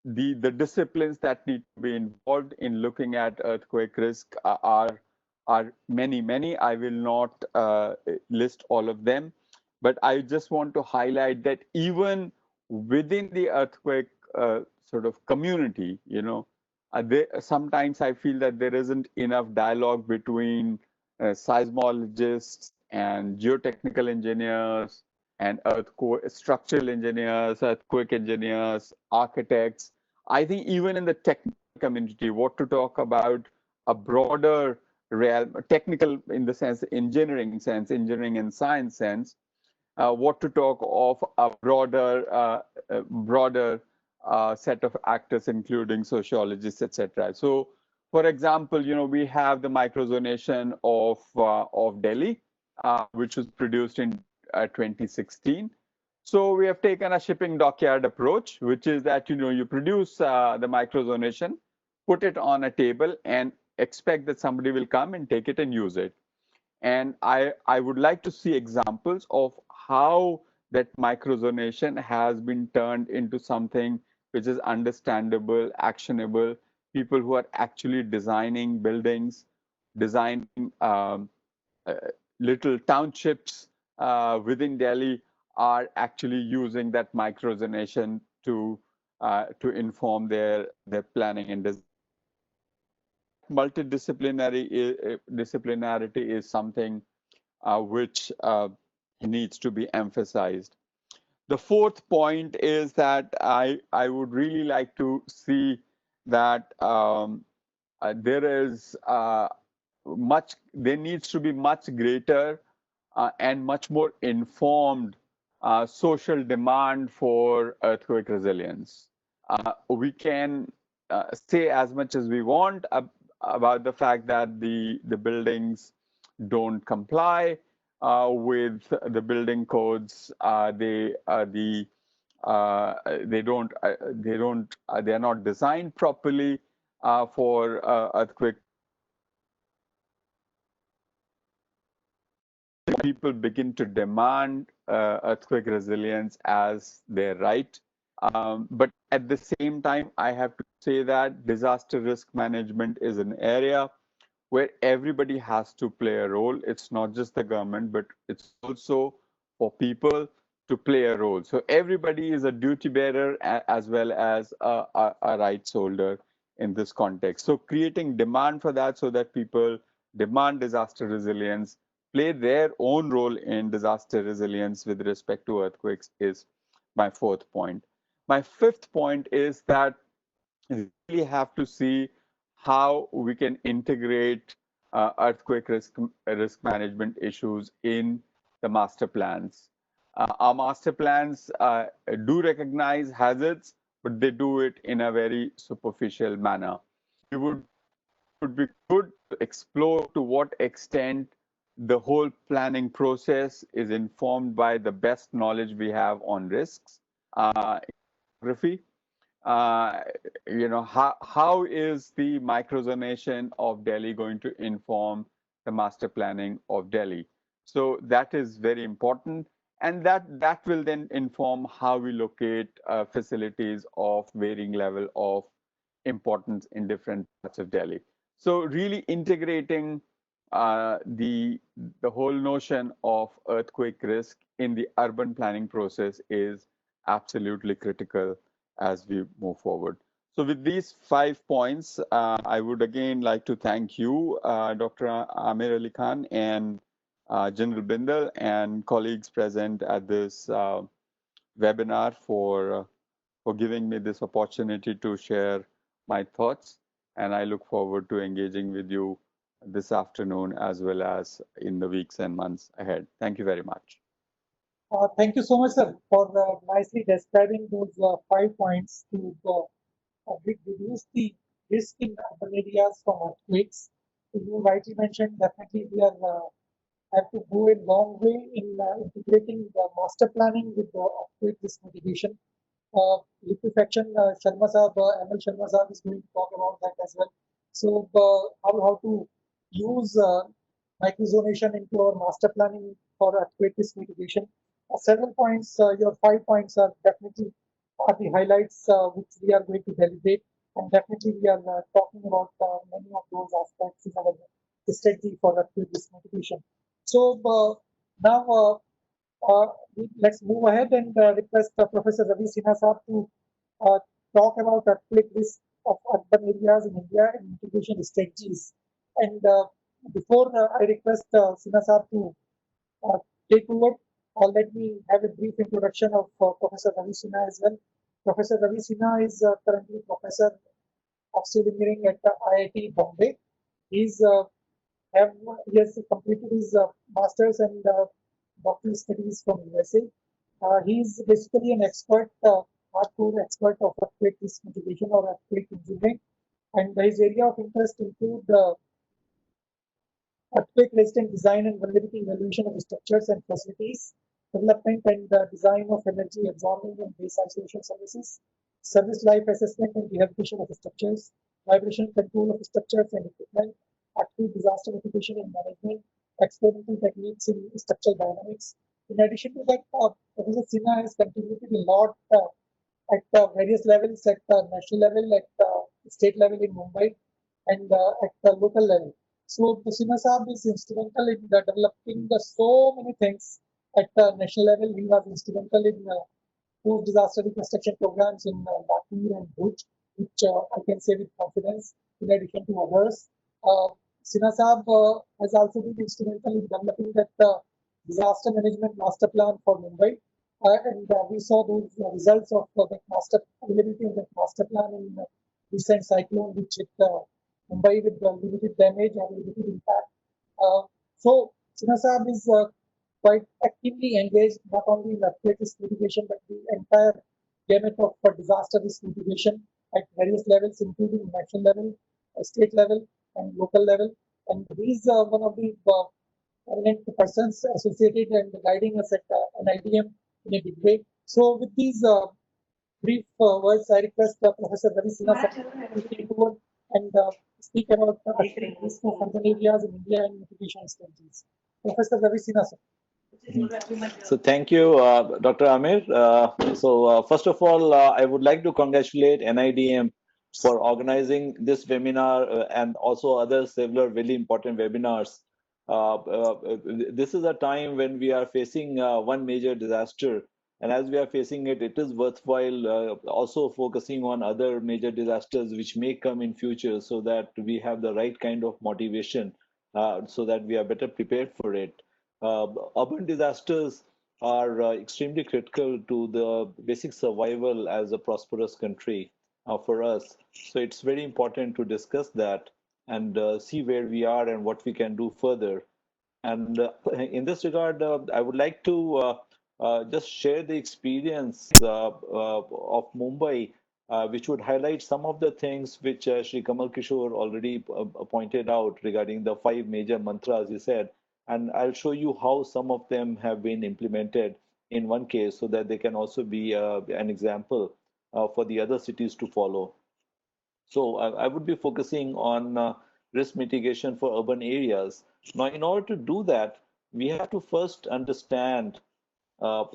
the disciplines that need to be involved in looking at earthquake risk are many. I will not list all of them, but I just want to highlight that even within the earthquake sort of community, sometimes I feel that there isn't enough dialogue between seismologists and geotechnical engineers and earthquake structural engineers, earthquake engineers, architects. I think even in the technical community, what to talk about a broader realm, technical in the sense, engineering and science sense, what to talk of a broader set of actors, including sociologists, etc. So, for example, we have the microzonation of Delhi, which was produced in 2016. So we have taken a shipping dockyard approach, which is that you produce the microzonation, put it on a table, and expect that somebody will come and take it and use it. And I would like to see examples of how that microzonation has been turned into something which is understandable, actionable. People who are actually designing buildings, designing uh, little townships within Delhi are actually using that microzonation to inform their planning and design. Disciplinarity is something which needs to be emphasized. The fourth point is that I would really like to see that there is there needs to be much greater and much more informed social demand for earthquake resilience. We can say as much as we want about the fact that the buildings don't comply with the building codes. They are not designed properly for earthquake. People begin to demand earthquake resilience as their right. But at the same time, I have to say that disaster risk management is an area where everybody has to play a role. It's not just the government, but it's also for people to play a role. So everybody is a duty bearer as well as a rights holder in this context. So creating demand for that so that people demand disaster resilience, play their own role in disaster resilience with respect to earthquakes is my fourth point. My fifth point is that we really have to see how we can integrate earthquake risk management issues in the master plans. Our master plans do recognize hazards, but they do it in a very superficial manner. It would be good to explore to what extent the whole planning process is informed by the best knowledge we have on risks, geography, uh, how is the microzonation of Delhi going to inform the master planning of Delhi? So that is very important, and that will then inform how we locate facilities of varying level of importance in different parts of Delhi. So really integrating the whole notion of earthquake risk in the urban planning process is absolutely critical as we move forward. So with these 5 points, I would again like to thank you, Dr. Amir Ali Khan and General Bindal and colleagues present at this webinar for giving me this opportunity to share my thoughts. And I look forward to engaging with you this afternoon as well as in the weeks and months ahead. Thank you very much. Thank you so much, sir, for nicely describing those 5 points to reduce the risk in urban areas from earthquakes. You rightly mentioned, definitely we are have to go a long way in integrating the master planning with the earthquake risk mitigation. Liquefaction, Sharma Saab, ML Sharma Saab is going to talk about that as well. So, how to use microzonation into our master planning for earthquake risk mitigation. Several points, your 5 points are definitely are the highlights which we are going to deliberate, and definitely we are talking about many of those aspects in our strategy for earthquake risk mitigation. So now let's move ahead and request Professor Ravi Sinha Saab to uh, talk about earthquake risk of urban areas in India and mitigation strategies. And before I request Sinha Saab to uh, take over, let me have a brief introduction of Professor Ravi Sinha as well. Professor Ravi Sinha is currently Professor of Civil Engineering at IIT Bombay. He's have he has completed his masters and doctoral studies from USA. He's basically an expert, hardcore expert of earthquake risk mitigation or earthquake engineering, and his area of interest include earthquake resistant design and vulnerability evaluation of structures and facilities, development and design of energy absorbing and base isolation services, service life assessment and rehabilitation of structures, vibration control of structures and equipment, active disaster mitigation and management, experimental techniques in structural dynamics. In addition to that, Professor Sinha has contributed a lot at various levels, at national level, at state level in Mumbai, and at the local level. So Sinha Saab is instrumental in developing so many things at the national level. He was instrumental in post-disaster reconstruction programs in Latur and Bhuj, which I can say with confidence, in addition to others. Sinha Saab has also been instrumental in developing that disaster management master plan for Mumbai. And we saw those results of that master availability of that master plan in recent cyclone, which hit Mumbai with limited damage and limited impact. So Sinha Saab is quite actively engaged not only in earthquake risk mitigation but the entire gamut of disaster risk mitigation at various levels, including national level, state level, and local level. And he is one of the prominent persons associated and guiding us at NIDM in a big way. So, with these brief words, I request Professor Ravi Sinha to take over and speak about the risk of urban areas in India and mitigation strategies. Professor Ravi Sinha, sir. So thank you, Dr. Amir. First of all, I would like to congratulate NIDM for organizing this webinar and also other several really important webinars. This is a time when we are facing one major disaster, and as we are facing it, it is worthwhile also focusing on other major disasters which may come in future, so that we have the right kind of motivation, so that we are better prepared for it. Urban disasters are extremely critical to the basic survival as a prosperous country for us. So it's very important to discuss that and see where we are and what we can do further. And in this regard, I would like to just share the experience of Mumbai, which would highlight some of the things which Sri Kamal Kishore already pointed out regarding the 5 major mantras he said. And I'll show you how some of them have been implemented in one case so that they can also be an example for the other cities to follow. So I would be focusing on risk mitigation for urban areas. Now, in order to do that, we have to first understand uh,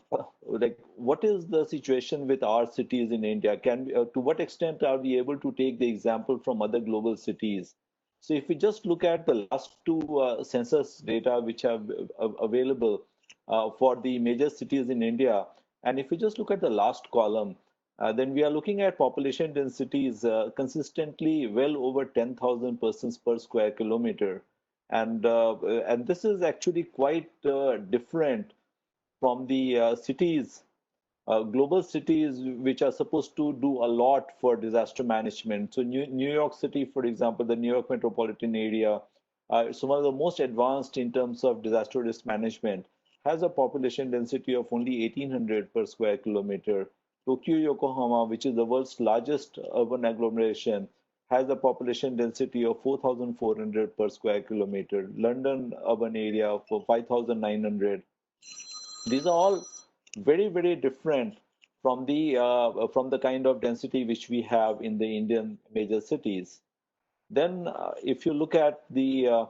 like what is the situation with our cities in India? Can we, to what extent are we able to take the example from other global cities? So if we just look at the last two census data which are available for the major cities in India, and if we just look at the last column, then we are looking at population densities consistently well over 10,000 persons per square kilometer. And this is actually quite different from the cities, global cities, which are supposed to do a lot for disaster management. So New York City, for example, the New York metropolitan area, is one of the most advanced in terms of disaster risk management, has a population density of only 1,800 per square kilometer. Tokyo, Yokohama, which is the world's largest urban agglomeration, has a population density of 4,400 per square kilometer. London urban area for 5,900. These are all very different from the kind of density which we have in the Indian major cities. Then, if you look at the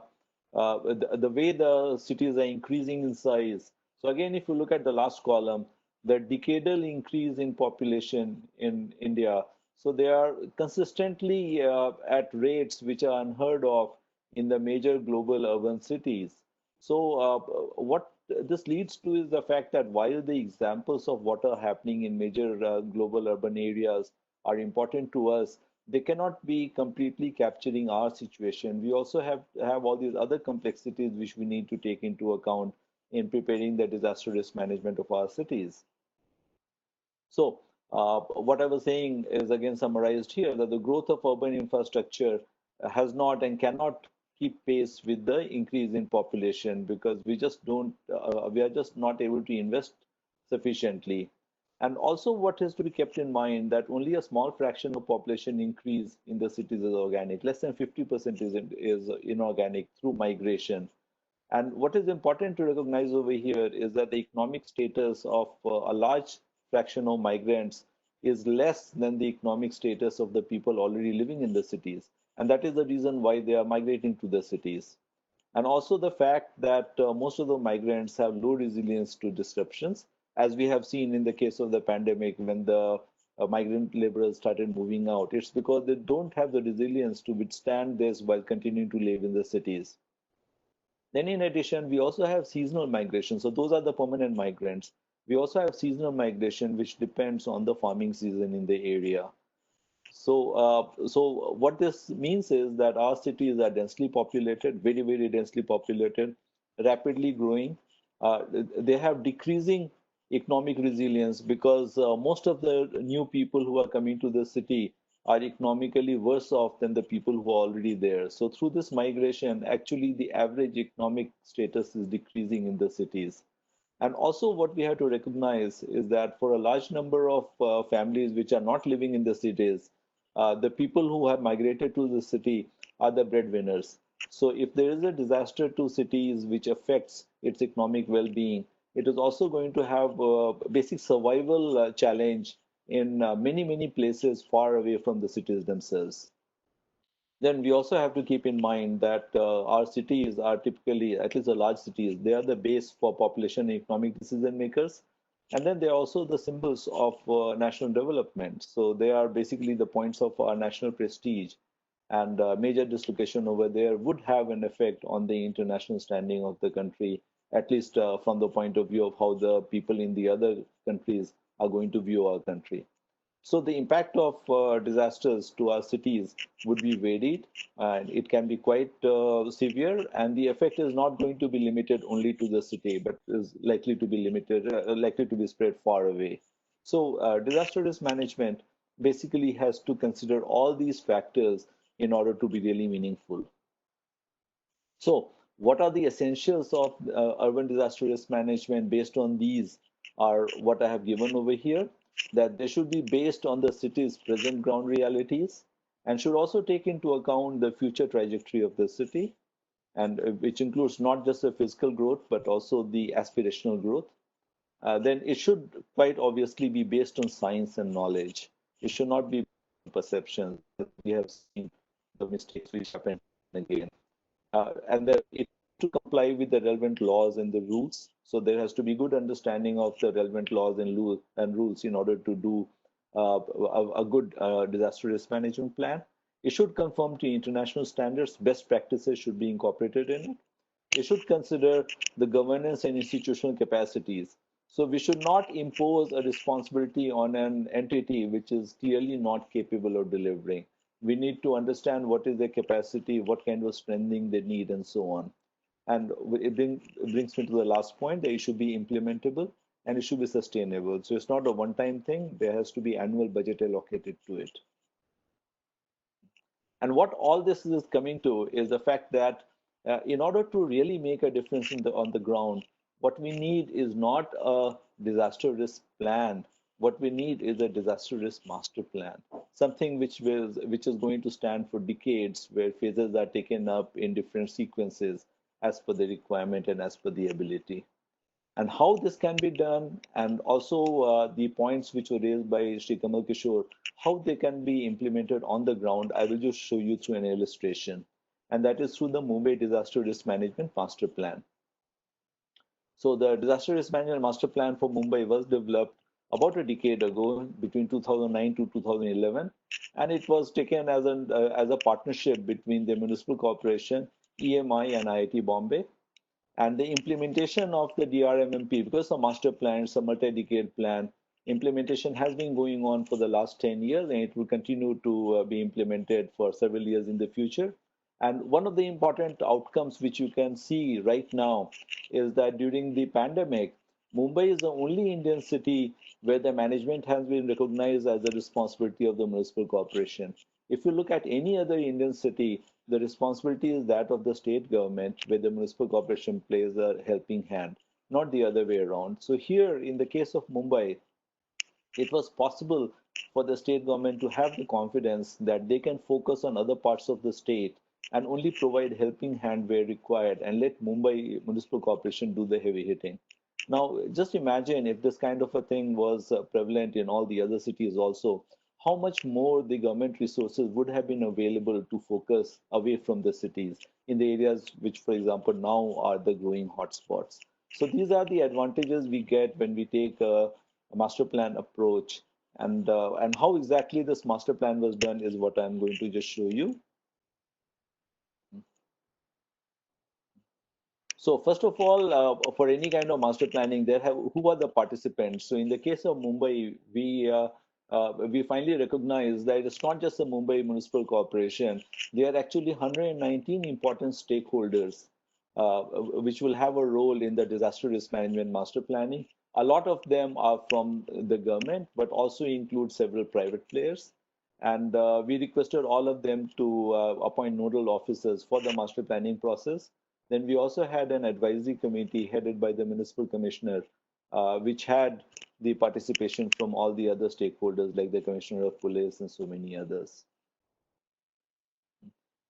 way the cities are increasing in size, so again, if you look at the last column, the decadal increase in population in India, so they are consistently at rates which are unheard of in the major global urban cities. So, what this leads to is the fact that while the examples of what are happening in major global urban areas are important to us, they cannot be completely capturing our situation. We also have all these other complexities which we need to take into account in preparing the disaster risk management of our cities. So, what I was saying is again summarized here that the growth of urban infrastructure has not and cannot keep pace with the increase in population because we are just not able to invest sufficiently. And also, what has to be kept in mind that only a small fraction of population increase in the cities is organic. Less than 50% is inorganic through migration. And what is important to recognize over here is that the economic status of a large fraction of migrants is less than the economic status of the people already living in the cities. And that is the reason why they are migrating to the cities. And also the fact that most of the migrants have low resilience to disruptions, as we have seen in the case of the pandemic when the migrant laborers started moving out. It's because they don't have the resilience to withstand this while continuing to live in the cities. Then, in addition, we also have seasonal migration. So, those are the permanent migrants. We also have seasonal migration, which depends on the farming season in the area. So what this means is that our cities are densely populated, very densely populated, rapidly growing. They have decreasing economic resilience because most of the new people who are coming to the city are economically worse off than the people who are already there. So through this migration, actually the average economic status is decreasing in the cities. And also, what we have to recognize is that for a large number of families which are not living in the cities, the people who have migrated to the city are the breadwinners. So, if there is a disaster to cities which affects its economic well-being, it is also going to have a basic survival challenge in many places far away from the cities themselves. Then we also have to keep in mind that our cities are typically, at least the large cities, they are the base for population and economic decision makers. And then they are also the symbols of national development. So they are basically the points of our national prestige. And major dislocation over there would have an effect on the international standing of the country, at least from the point of view of how the people in the other countries are going to view our country. So the impact of disasters to our cities would be varied, and it can be quite severe. And the effect is not going to be limited only to the city, but is likely to be likely to be spread far away. So disaster risk management basically has to consider all these factors in order to be really meaningful. So, what are the essentials of urban disaster risk management based on these are what I have given over here, that they should be based on the city's present ground realities and should also take into account the future trajectory of the city, and which includes not just the physical growth, but also the aspirational growth. Then it should quite obviously be based on science and knowledge. It should not be perception. We have seen the mistakes which happen again. And it to comply with the relevant laws and the rules. So there has to be good understanding of the relevant laws and rules in order to do a good disaster risk management plan. It should conform to international standards. Best practices should be incorporated in it. It should consider the governance and institutional capacities. So we should not impose a responsibility on an entity which is clearly not capable of delivering. We need to understand what is their capacity, what kind of strengthening they need, and so on. And it brings me to the last point, that it should be implementable and it should be sustainable. So it's not a one-time thing. There has to be annual budget allocated to it. And what all this is coming to is the fact that in order to really make a difference on the ground, what we need is not a disaster risk plan. What we need is a disaster risk master plan, something which is going to stand for decades, where phases are taken up in different sequences as per the requirement and as per the ability. And how this can be done, and also the points which were raised by Sri Kamal Kishore, how they can be implemented on the ground, I will just show you through an illustration. And that is through the Mumbai Disaster Risk Management Master Plan. So the Disaster Risk Management Master Plan for Mumbai was developed about a decade ago, between 2009 to 2011, and it was taken as a partnership between the municipal corporation, EMI, and IIT Bombay. And the implementation of the DRMMP, because the master plan, it's a multi-decade plan, implementation has been going on for the last 10 years, and it will continue to be implemented for several years in the future. And one of the important outcomes which you can see right now is that during the pandemic, Mumbai is the only Indian city where the management has been recognized as the responsibility of the municipal corporation. If you look at any other Indian city, the responsibility is that of the state government, where the municipal corporation plays a helping hand, not the other way around. So here, in the case of Mumbai, it was possible for the state government to have the confidence that they can focus on other parts of the state and only provide helping hand where required and let Mumbai Municipal Corporation do the heavy hitting. Now, just imagine if this kind of a thing was prevalent in all the other cities also, how much more the government resources would have been available to focus away from the cities in the areas which, for example, now are the growing hotspots. So these are the advantages we get when we take a master plan approach. And how exactly this master plan was done is what I'm going to just show you. So first of all, for any kind of master planning, who are the participants? So in the case of Mumbai, we finally recognize that it's not just the Mumbai Municipal Corporation. There are actually 119 important stakeholders which will have a role in the disaster risk management master planning. A lot of them are from the government, but also include several private players. And we requested all of them to appoint nodal officers for the master planning process. Then we also had an advisory committee headed by the municipal commissioner, which had the participation from all the other stakeholders like the commissioner of police and so many others.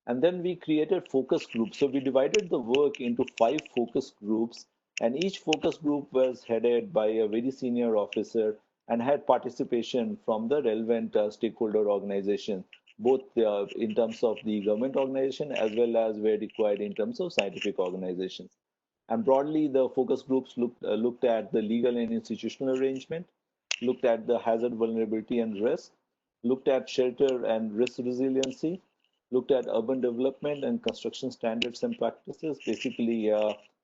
And then we created focus groups. So we divided the work into 5 focus groups, and each focus group was headed by a very senior officer and had participation from the relevant stakeholder organization, both in terms of the government organization as well as where required in terms of scientific organizations. And broadly, the focus groups looked at the legal and institutional arrangement, looked at the hazard vulnerability and risk, looked at shelter and risk resiliency, looked at urban development and construction standards and practices, basically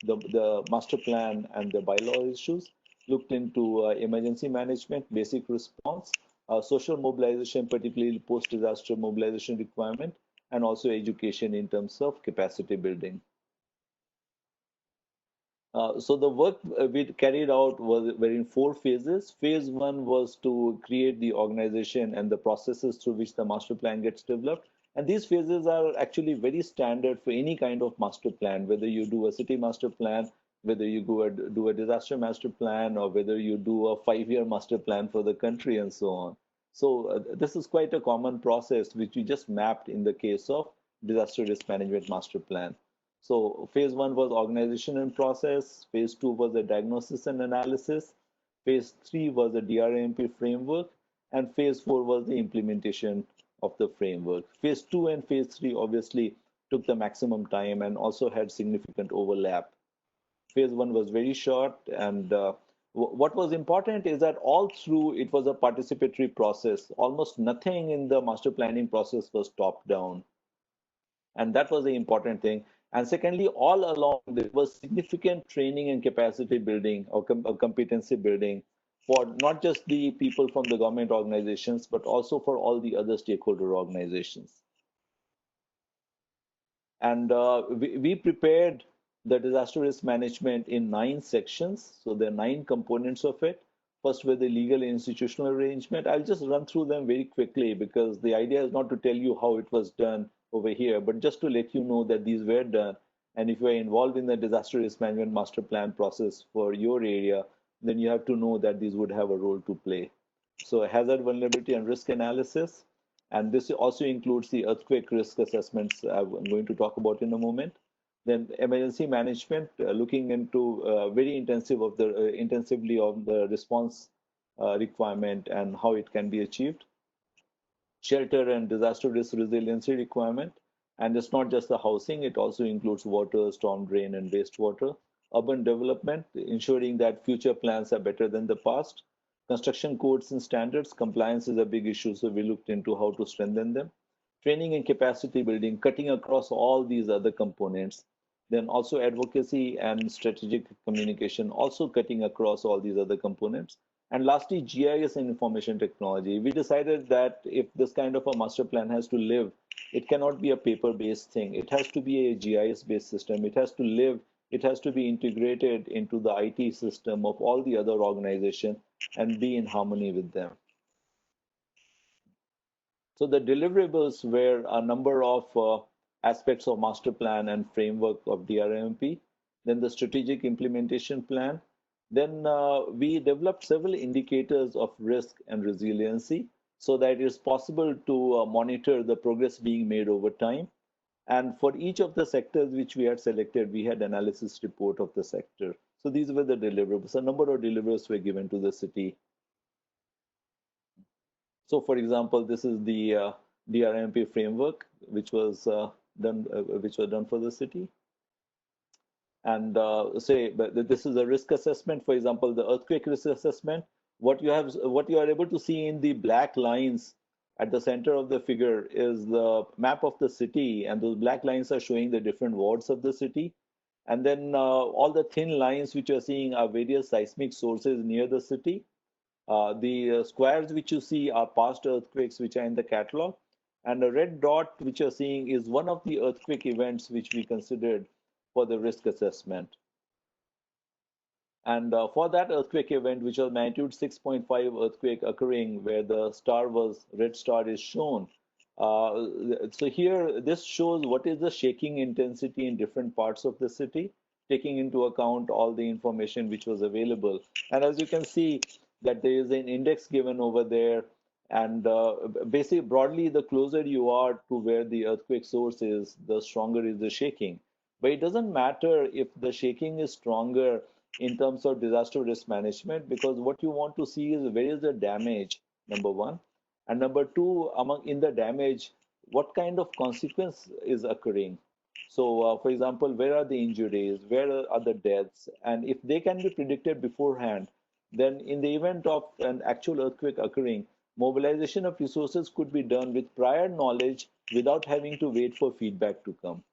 the master plan and the bylaw issues, looked into emergency management, basic response, social mobilization, particularly post-disaster mobilization requirement, and also education in terms of capacity building. So the work we carried out were in 4 phases. Phase 1 was to create the organization and the processes through which the master plan gets developed. And these phases are actually very standard for any kind of master plan, whether you do a city master plan, whether you do a disaster master plan, or whether you do a 5-year master plan for the country and so on. So this is quite a common process which we just mapped in the case of disaster risk management master plan. So phase 1 was organization and process. Phase 2 was the diagnosis and analysis. Phase 3 was the DRMP framework. and phase 4 was the implementation of the framework. Phase 2 and phase 3 obviously took the maximum time and also had significant overlap. Phase 1 was very short, and what was important is that all through it was a participatory process. Almost nothing in the master planning process was top down, and that was the important thing. And secondly, all along there was significant training and capacity building or competency building for not just the people from the government organizations, but also for all the other stakeholder organizations. And we prepared the disaster risk management in 9 sections. So there are 9 components of it. First were the legal and institutional arrangement. I'll just run through them very quickly because the idea is not to tell you how it was done over here, but just to let you know that these were done. And if you are involved in the disaster risk management master plan process for your area, then you have to know that these would have a role to play. So hazard, vulnerability, and risk analysis. And this also includes the earthquake risk assessments I'm going to talk about in a moment. Then emergency management, looking into very intensively on the response requirement and how it can be achieved. Shelter and disaster risk resiliency requirement. And it's not just the housing, it also includes water, storm drain, and wastewater. Urban development, ensuring that future plans are better than the past. Construction codes and standards, compliance is a big issue, so we looked into how to strengthen them. Training and capacity building, cutting across all these other components. Then also advocacy and strategic communication, also cutting across all these other components. And lastly, GIS and information technology. We decided that if this kind of a master plan has to live, it cannot be a paper-based thing. It has to be a GIS-based system. It has to live. It has to be integrated into the IT system of all the other organizations and be in harmony with them. So the deliverables were a number of aspects of master plan and framework of DRMP. Then the strategic implementation plan. Then we developed several indicators of risk and resiliency so that it is possible to monitor the progress being made over time. And for each of the sectors which we had selected, we had analysis report of the sector. So these were the deliverables. A number of deliverables were given to the city. So for example, this is the DRMP framework, which was done for the city. And but this is a risk assessment. For example, the earthquake risk assessment. What you are able to see in the black lines at the center of the figure is the map of the city, and those black lines are showing the different wards of the city. And then all the thin lines which you are seeing are various seismic sources near the city. The squares which you see are past earthquakes which are in the catalog. And the red dot which you're seeing is one of the earthquake events which we considered for the risk assessment. And for that earthquake event, which was magnitude 6.5 earthquake occurring, where the red star is shown. So here, this shows what is the shaking intensity in different parts of the city, taking into account all the information which was available. And as you can see, that there is an index given over there. And basically, broadly, the closer you are to where the earthquake source is, the stronger is the shaking. But it doesn't matter if the shaking is stronger in terms of disaster risk management, because what you want to see is where is the damage, number one. And number two, in the damage, what kind of consequence is occurring? So, for example, where are the injuries? Where are the deaths? And if they can be predicted beforehand, then in the event of an actual earthquake occurring, mobilization of resources could be done with prior knowledge without having to wait for feedback to come.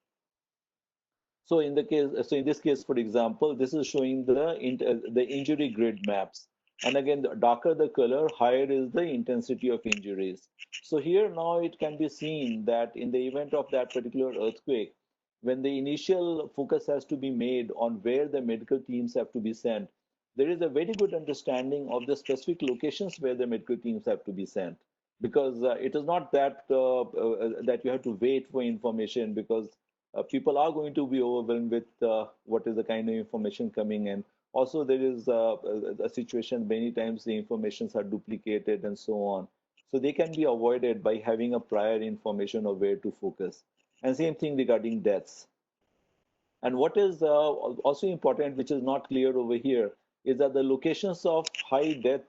So in this case, for example, this is showing the injury grid maps. And again, the darker the color, higher is the intensity of injuries. So here now it can be seen that in the event of that particular earthquake, when the initial focus has to be made on where the medical teams have to be sent, there is a very good understanding of the specific locations where the medical teams have to be sent. Because it is not that that you have to wait for information, because people are going to be overwhelmed with what is the kind of information coming in. Also, there is a situation many times the informations are duplicated and so on. So they can be avoided by having a prior information of where to focus. And same thing regarding deaths. And what is also important, which is not clear over here, is that the locations of high death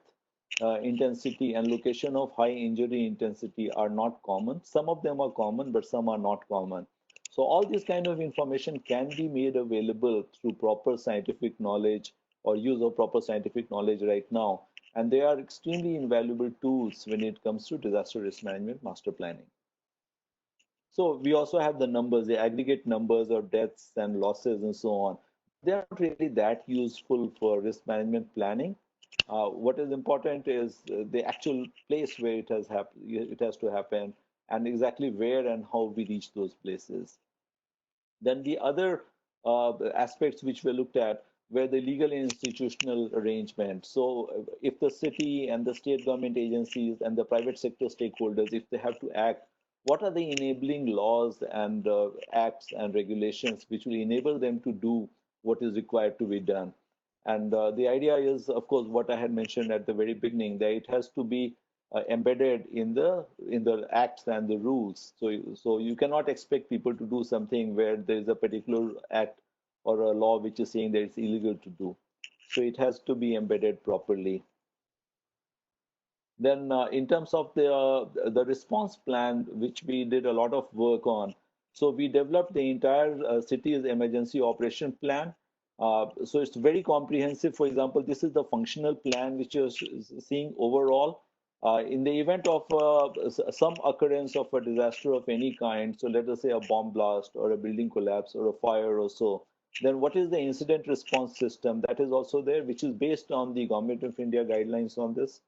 intensity and location of high injury intensity are not common. Some of them are common, but some are not common. So all this kind of information can be made available through proper scientific knowledge or use of proper scientific knowledge right now. And they are extremely invaluable tools when it comes to disaster risk management master planning. So we also have the numbers, the aggregate numbers of deaths and losses and so on. They are not really that useful for risk management planning. What is important is the actual place where it has to happen, and exactly where and how we reach those places. Then the other aspects which were looked at were the legal and institutional arrangement. So if the city and the state government agencies and the private sector stakeholders, if they have to act, what are the enabling laws and acts and regulations which will enable them to do what is required to be done? And the idea is, of course, what I had mentioned at the very beginning, that it has to be embedded in the acts and the rules. So you cannot expect people to do something where there is a particular act or a law which is saying that it's illegal to do. So it has to be embedded properly. Then in terms of the response plan, which we did a lot of work on, so we developed the entire city's emergency operation plan. So it's very comprehensive. For example, this is the functional plan which you're seeing overall. In the event of some occurrence of a disaster of any kind, so let us say a bomb blast or a building collapse or a fire or so, then what is the incident response system that is also there, which is based on the Government of India guidelines on this.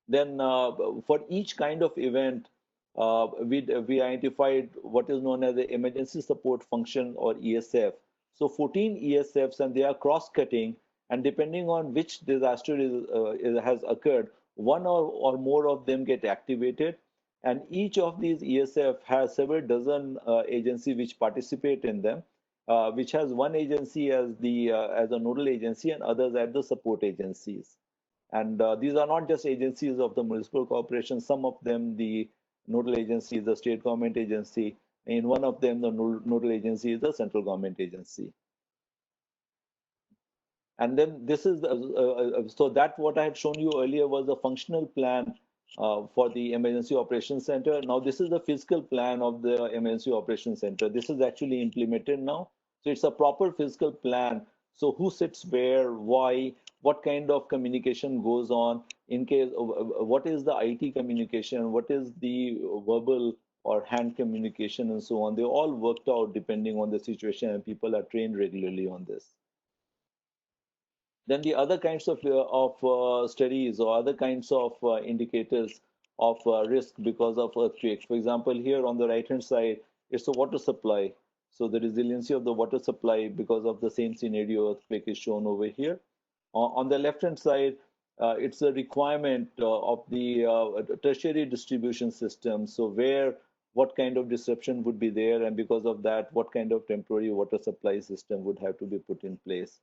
Then for each kind of event, we identified what is known as the emergency support function or ESF. So 14 ESFs, and they are cross-cutting, and depending on which disaster has occurred, one or more of them get activated. And each of these ESF has several dozen agencies which participate in them, which has one agency as a nodal agency and others as the support agencies. And these are not just agencies of the municipal corporation. Some of them, the nodal agency is the state government agency. In one of them, the nodal agency is the central government agency. And then this is, so that what I had shown you earlier was the functional plan for the Emergency Operations Center. Now this is the physical plan of the Emergency Operations Center. This is actually implemented now. So it's a proper physical plan. So who sits where, why, what kind of communication goes on, in case, what is the IT communication, what is the verbal or hand communication and so on. They all worked out depending on the situation, and people are trained regularly on this. Then the other kinds of studies or other kinds of indicators of risk because of earthquakes. For example, here on the right-hand side, it's the water supply. So the resiliency of the water supply because of the same scenario earthquake is shown over here. On the left-hand side, it's a requirement of the tertiary distribution system. So what kind of disruption would be there, and because of that, what kind of temporary water supply system would have to be put in place.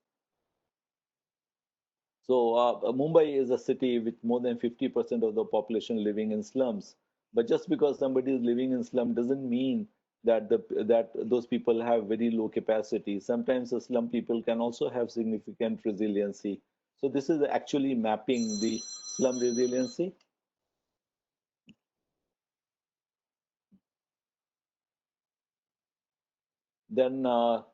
So Mumbai is a city with more than 50% of the population living in slums. But just because somebody is living in slum doesn't mean that those people have very low capacity. Sometimes the slum people can also have significant resiliency. So this is actually mapping the slum resiliency. Then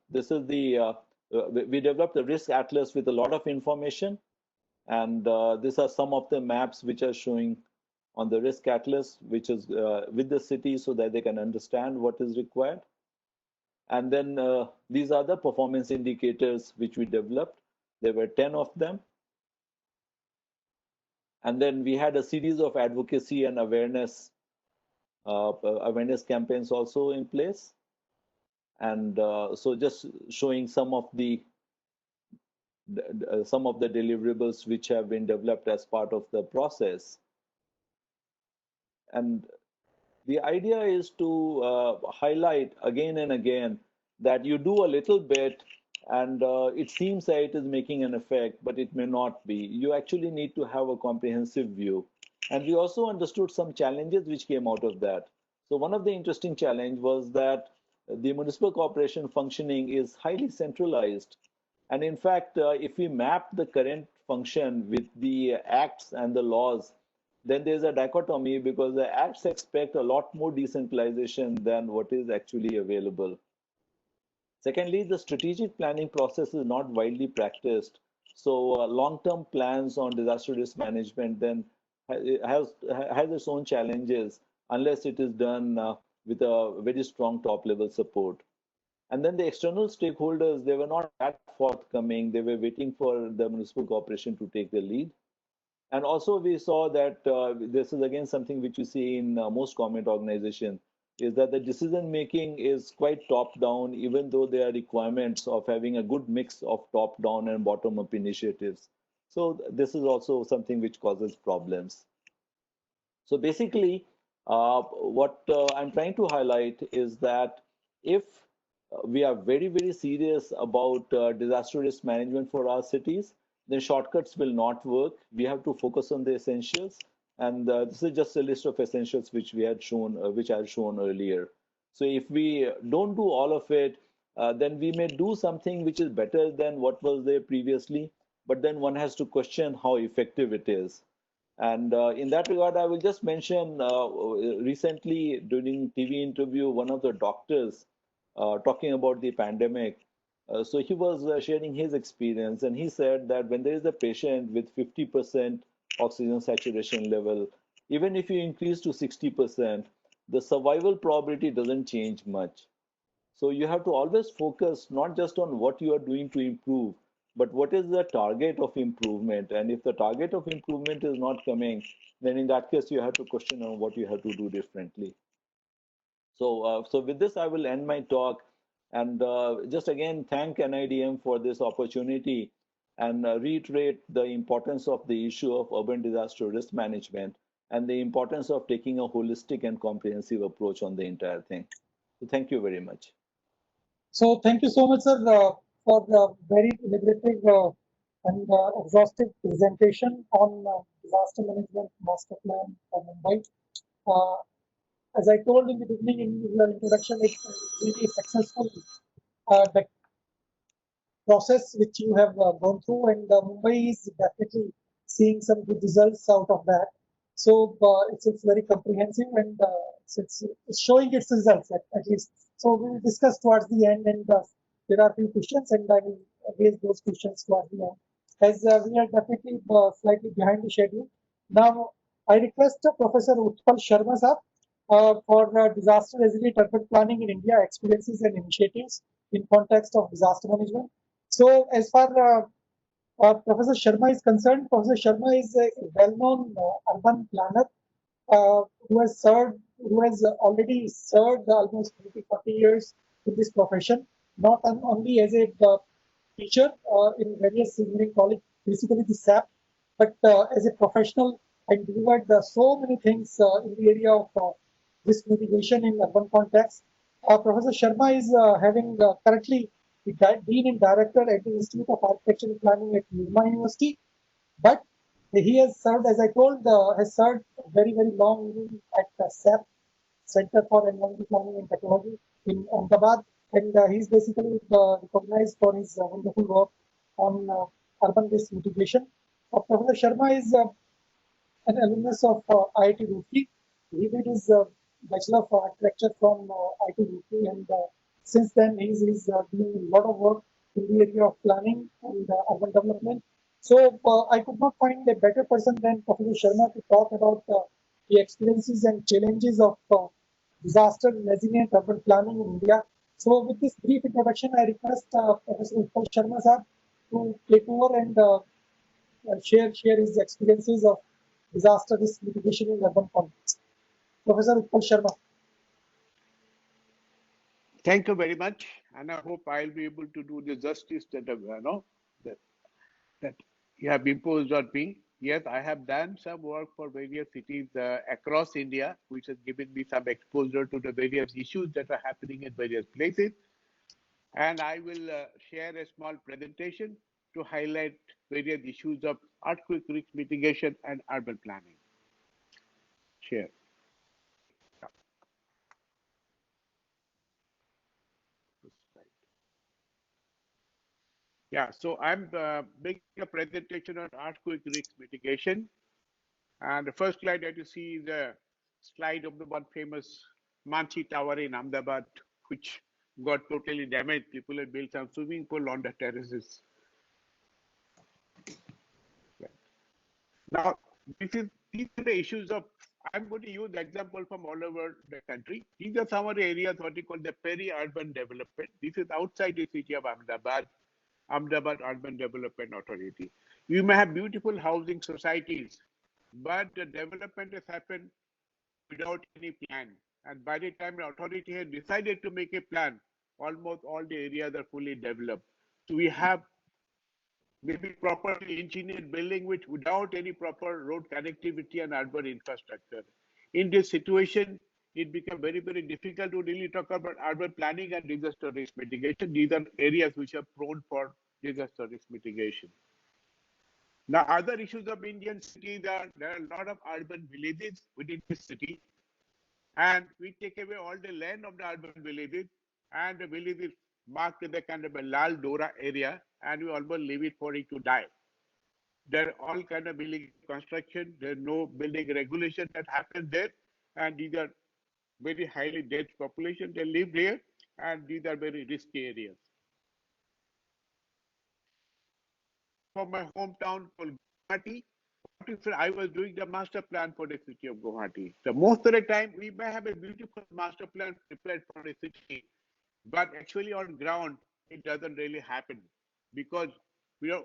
this is we developed the risk atlas with a lot of information. And these are some of the maps which are showing on the risk atlas, which is with the city so that they can understand what is required. And then these are the performance indicators which we developed. There were 10 of them. And then we had a series of advocacy and awareness campaigns also in place. And so just showing some of the deliverables which have been developed as part of the process. And the idea is to highlight again and again that you do a little bit and it seems that it is making an effect, but it may not be. You actually need to have a comprehensive view. And we also understood some challenges which came out of that. So one of the interesting challenge was that the municipal corporation functioning is highly centralized. And in fact, if we map the current function with the acts and the laws, then there's a dichotomy because the acts expect a lot more decentralization than what is actually available. Secondly, the strategic planning process is not widely practiced. So long-term plans on disaster risk management then has its own challenges unless it is done with a very strong top-level support. And then the external stakeholders, they were not that forthcoming. They were waiting for the municipal corporation to take the lead. And also we saw that this is again something which you see in most government organizations, is that the decision making is quite top down, even though there are requirements of having a good mix of top down and bottom up initiatives. So this is also something which causes problems. So basically, what I'm trying to highlight is that if we are very, very serious about disaster risk management for our cities, then shortcuts will not work. We have to focus on the essentials. And this is just a list of essentials which we had shown, which I had shown earlier. So if we don't do all of it, then we may do something which is better than what was there previously, but then one has to question how effective it is. And in that regard, I will just mention recently during TV interview, one of the doctors talking about the pandemic. So he was sharing his experience, and he said that when there is a patient with 50% oxygen saturation level, even if you increase to 60%, the survival probability doesn't change much. So you have to always focus not just on what you are doing to improve, but what is the target of improvement. And if the target of improvement is not coming, then in that case, you have to question on what you have to do differently. So with this, I will end my talk and just again thank NIDM for this opportunity and reiterate the importance of the issue of urban disaster risk management and the importance of taking a holistic and comprehensive approach on the entire thing. So thank you very much. So thank you so much, sir, for the very deliberative and exhaustive presentation on disaster management master plan for Mumbai. Uh, as I told in the beginning in your introduction, it's really successful the process which you have gone through, and Mumbai is definitely seeing some good results out of that. So it's very comprehensive and it's showing its results at least. So we will discuss towards the end, and there are a few questions, and I will raise those questions towards the end. As we are definitely slightly behind the schedule. Now, I request Professor Utpal Sharma sir, for disaster resilient urban planning in India, experiences and initiatives in context of disaster management. So, as far Professor Sharma is concerned, Professor Sharma is a well-known urban planner who has already served almost 30, 40 years in this profession, not only as a teacher in various engineering college, basically the SAP, but as a professional and delivered so many things in the area of risk mitigation in urban context. Professor Sharma is having currently the Dean and Director at the Institute of Architecture and Planning at Mumbai University, but he has served, as I told, has served very, very long at SAP, Center for Environmental Planning and Technology in Ahmedabad, and he's basically recognized for his wonderful work on urban risk mitigation. Professor Sharma is an alumnus of IIT Roorkee. He did his Bachelor of Architecture from IIT Roorkee, and since then he's doing a lot of work in the area of planning and urban development. So I could not find a better person than Professor Sharma to talk about the experiences and challenges of disaster resilient urban planning in India. So with this brief introduction, I request Professor Utpal Sharma sir to take over and share his experiences of disaster risk mitigation in urban context. Professor Utpal Sharma. Thank you very much, and I hope I'll be able to do the justice that that you have imposed on me. Yes, I have done some work for various cities across India, which has given me some exposure to the various issues that are happening in various places. And I will share a small presentation to highlight various issues of earthquake risk mitigation and urban planning. Share. Yeah, so I'm making a presentation on earthquake risk mitigation. And the first slide that you see is a slide of the one famous Manchi Tower in Ahmedabad, which got totally damaged. People had built some swimming pool on the terraces. Now, these are the issues of, I'm going to use the example from all over the country. These are some of the areas what we call the peri-urban development. This is outside the city of Ahmedabad, Ahmedabad Urban Development Authority. You may have beautiful housing societies, but the development has happened without any plan. And by the time the authority has decided to make a plan, almost all the areas are fully developed. So we have maybe properly engineered building which without any proper road connectivity and urban infrastructure. In this situation, it became very, very difficult to really talk about urban planning and disaster risk mitigation. These are areas which are prone for disaster risk mitigation. Now, other issues of Indian cities are there are a lot of urban villages within the city, and we take away all the land of the urban villages, and the village is marked as a kind of a Lal Dora area, and we almost leave it for it to die. There are all kind of building construction. There's no building regulation that happens there, and these are very highly dense population. They live there, and these are very risky areas. For my hometown called Guwahati, what if I was doing the master plan for the city of Guwahati? So most of the time, we may have a beautiful master plan prepared for the city, but actually on ground, it doesn't really happen because we are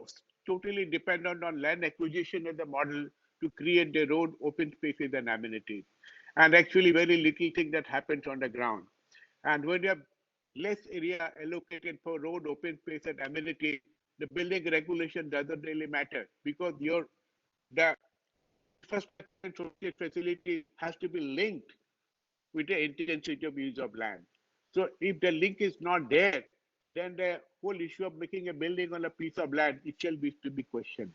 totally dependent on land acquisition as a model to create the road, open spaces, and amenities. And actually, very little thing that happens on the ground. And when you have less area allocated for road, open space, and amenities, the building regulation doesn't really matter because the infrastructure and social facility has to be linked with the intensity of use of land. So if the link is not there, then the whole issue of making a building on a piece of land itself is to be questioned.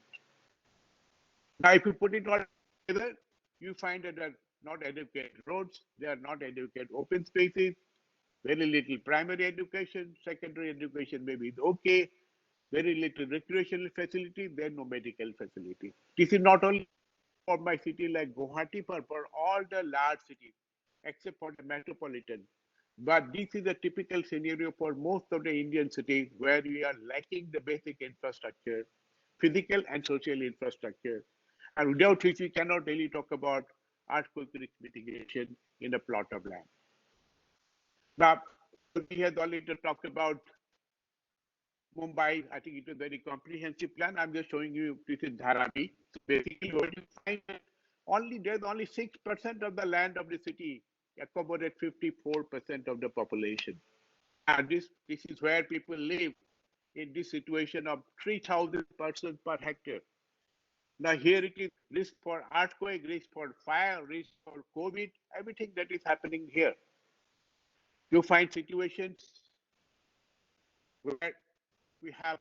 Now, if you put it all together, you find that there are not adequate roads, there are not adequate open spaces, very little primary education, secondary education maybe is okay, very little recreational facility, then no medical facility. This is not only for my city like Guwahati, but for all the large cities, except for the metropolitan. But this is a typical scenario for most of the Indian cities where we are lacking the basic infrastructure, physical and social infrastructure, and without which we cannot really talk about earthquake risk mitigation in a plot of land. Now, we have already talked about Mumbai. I think it was a very comprehensive plan. I'm just showing you this is Dharavi. So basically, what you find that there's only 6% of the land of the city accommodate 54% of the population. And this is where people live in this situation of 3,000 persons per hectare. Now here it is risk for earthquake, risk for fire, risk for COVID, everything that is happening here. You find situations where we have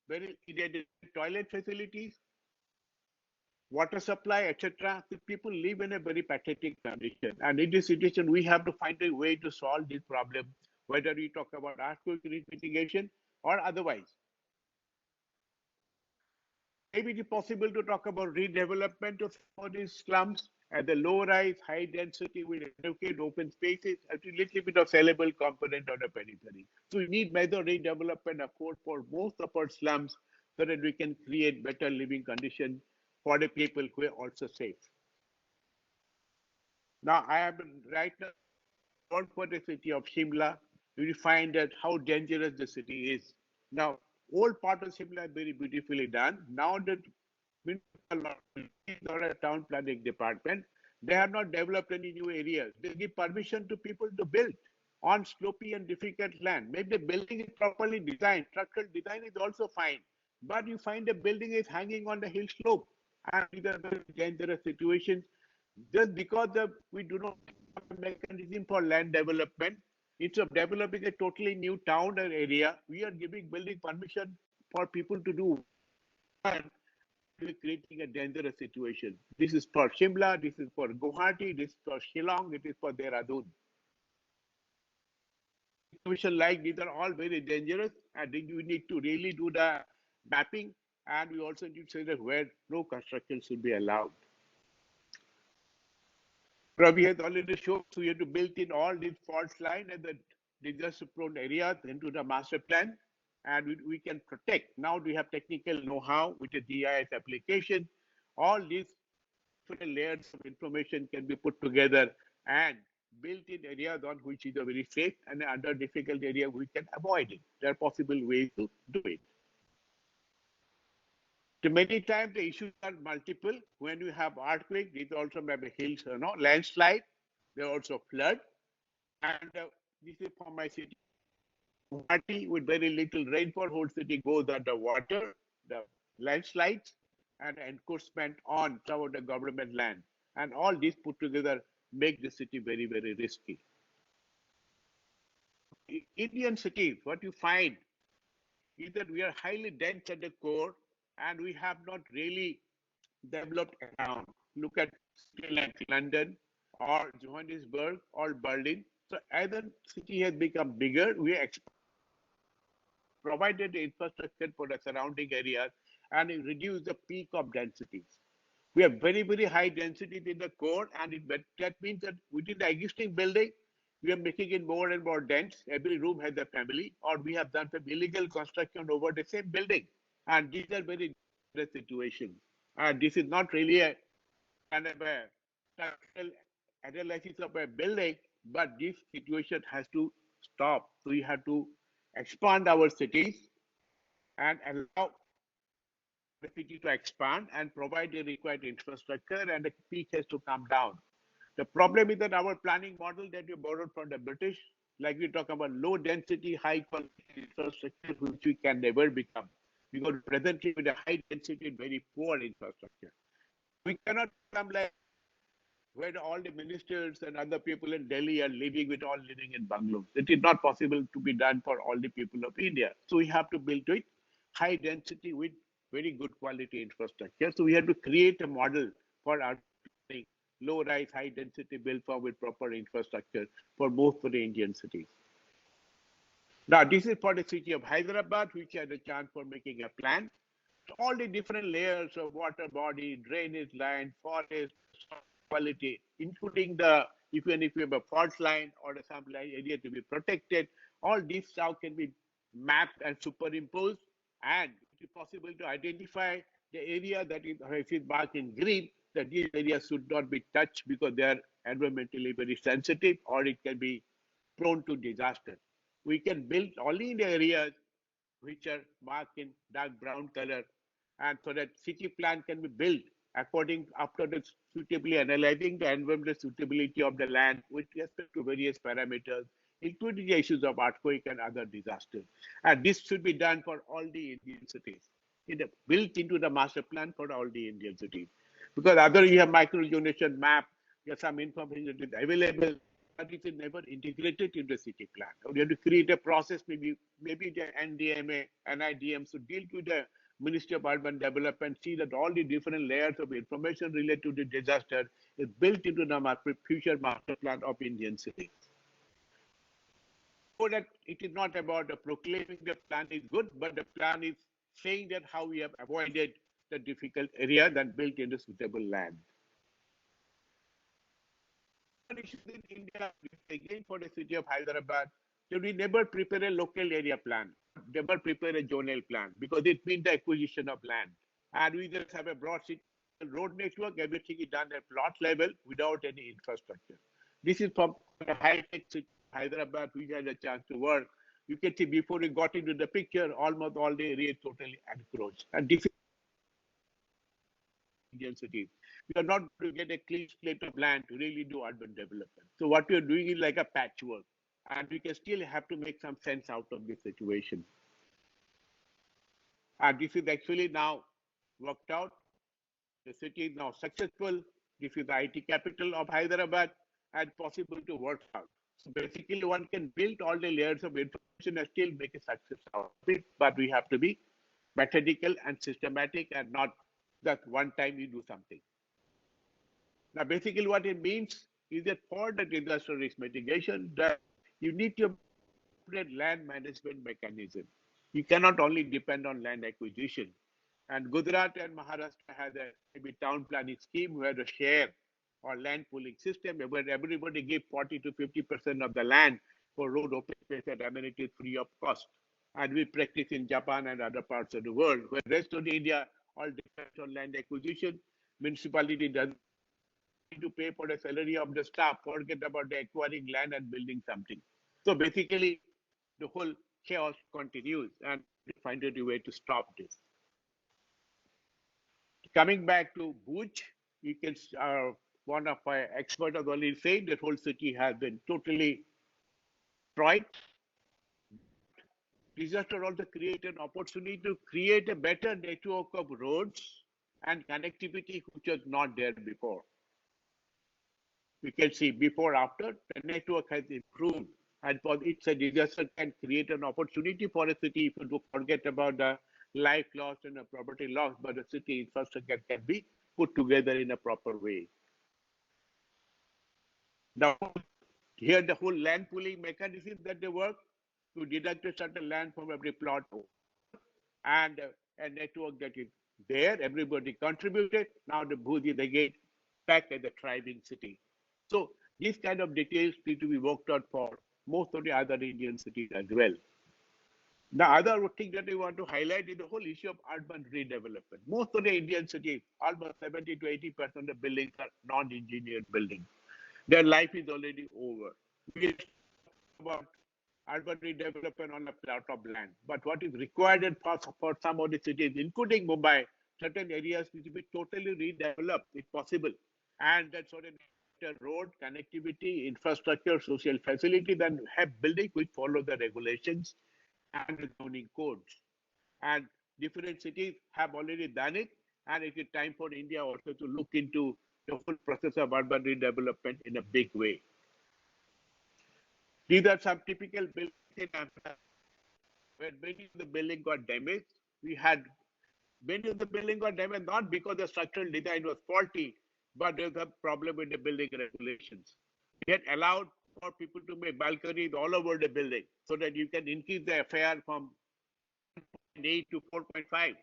very inadequate toilet facilities, water supply, etc. The people live in a very pathetic condition. And in this situation, we have to find a way to solve this problem, whether we talk about earthquake risk mitigation or otherwise. Maybe it is possible to talk about redevelopment of some of these slums at the low rise, high density with adequate open spaces, and a little bit of sellable component on the periphery. So we need major redevelopment effort for most of our slums so that we can create better living conditions for the people who are also safe. Now I have right now worked for the city of Shimla. You will find that how dangerous the city is. Now, old part of Shimla is very beautifully done. Now that or a town planning department, they have not developed any new areas. They give permission to people to build on slopey and difficult land. Maybe the building is properly designed, structural design is also fine, but you find the building is hanging on the hill slope, and these are very dangerous situations. Just because we do not have a mechanism for land development, instead of developing a totally new town or area, we are giving building permission for people to do creating a dangerous situation. This is for Shimla, this is for Guwahati, this is for Shillong, it is for Dehradun. Situation like these are all very dangerous, and we need to really do the mapping, and we also need to say that where no construction should be allowed. Ravi has already shown, so we have to build in all these fault line and the disaster-prone areas into the master plan, and we can protect. Now we have technical know-how with the GIS application. All these different layers of information can be put together and built in areas on which is a very safe, and under difficult area we can avoid it. There are possible ways to do it. So many times the issues are multiple. When you have earthquake, these also may be hills, landslide. They also flood. And this is for my city. Guwahati, with very little rainfall, whole city goes under water, the landslides, and encroachment on some of the government land. And all these put together make the city very, very risky. Indian cities, what you find is that we are highly dense at the core, and we have not really developed around. Look at cities like London or Johannesburg or Berlin. So as the city has become bigger, we provided the infrastructure for the surrounding areas and it reduced the peak of densities. We have very, very high density in the core, and that means that within the existing building, we are making it more and more dense. Every room has a family, or we have done some illegal construction over the same building. And these are very dangerous situations. And this is not really a kind of a structural analysis of a building, but this situation has to stop. So we have to expand our cities and allow the city to expand and provide the required infrastructure, and the peak has to come down. The problem is that our planning model that we borrowed from the British, like we talk about low density, high quality infrastructure, which we can never become. Because presently with a high density, very poor infrastructure. We cannot become like where all the ministers and other people in Delhi are living in bungalows. It is not possible to be done for all the people of India. So we have to build it high density with very good quality infrastructure. So we have to create a model for our low rise, high density built form with proper infrastructure for most of the Indian cities. Now, this is for the city of Hyderabad, which had a chance for making a plan. All the different layers of water body, drainage line, forest, quality, including the even if you have a fault line or some area to be protected, all these now can be mapped and superimposed, and it is possible to identify the area that is marked in green, that these areas should not be touched because they are environmentally very sensitive or it can be prone to disaster. We can build only in the areas which are marked in dark brown color, and so that city plan can be built according after the suitably analyzing the environmental suitability of the land with respect to various parameters, including the issues of earthquake and other disasters. And this should be done for all the Indian cities, built into the master plan for all the Indian cities. Because other you have micro-zonation map, you have some information that is available, but it is never integrated into the city plan. You have to create a process, maybe the NDMA, NIDM should deal with the Ministry of Urban Development, see that all the different layers of information related to the disaster is built into the future master plan of Indian cities. So that it is not about proclaiming the plan is good, but the plan is saying that how we have avoided the difficult areas and built into suitable land. Issues in India, again for the city of Hyderabad, that we never prepare a local area plan, never prepare a zonal plan, because it means the acquisition of land. And we just have a broad city road network, everything is done at plot level without any infrastructure. This is from the high-tech city of Hyderabad, we had a chance to work. You can see before we got into the picture, almost all the area is totally encroached. And this is Indian cities. We are not going to get a clean slate of land to really do urban development. So what we are doing is like a patchwork, and we can still have to make some sense out of this situation. And this is actually now worked out. The city is now successful. This is the IT capital of Hyderabad and possible to work out. So basically one can build all the layers of information and still make a success out of it, but we have to be methodical and systematic and not that one time you do something. Now, basically what it means is that for the disaster risk mitigation, that you need to have land management mechanism. You cannot only depend on land acquisition. And Gujarat and Maharashtra has a maybe town planning scheme where the share or land pooling system where everybody gives 40 to 50% of the land for road, open space, and amenities free of cost. And we practice in Japan and other parts of the world, where rest of the India all depends on land acquisition. Municipality doesn't need to pay for the salary of the staff, forget about the acquiring land and building something. So basically, the whole chaos continues, and we find a way to stop this. Coming back to Bhuj, you can one of my experts has already said the whole city has been totally destroyed. Disaster also create an opportunity to create a better network of roads and connectivity which was not there before. We can see before after the network has improved, and for it's a disaster can create an opportunity for a city if you forget about the life loss and the property loss, but the city infrastructure can be put together in a proper way. Now, here the whole land pooling mechanism that they work to deduct a certain land from every plot and a network that is there, everybody contributed. Now the Bhuj is again back as a thriving city. So these kind of details need to be worked out for most of the other Indian cities as well. The other thing that we want to highlight is the whole issue of urban redevelopment. Most of the Indian cities, almost 70 to 80% of the buildings are non-engineered buildings. Their life is already over. We talk about urban redevelopment on a plot of land. But what is required for some of the cities, including Mumbai, certain areas need to be totally redeveloped if possible. And that's sort of road, connectivity, infrastructure, social facility, then have buildings which follow the regulations and the zoning codes. And different cities have already done it. And it is time for India also to look into the whole process of urban redevelopment in a big way. These are some typical buildings in Ahmedabad where many of the building got damaged. We had many of the building got damaged not because the structural design was faulty, but there's a problem with the building regulations. We had allowed for people to make balconies all over the building so that you can increase the FAR from 8 to 4.5.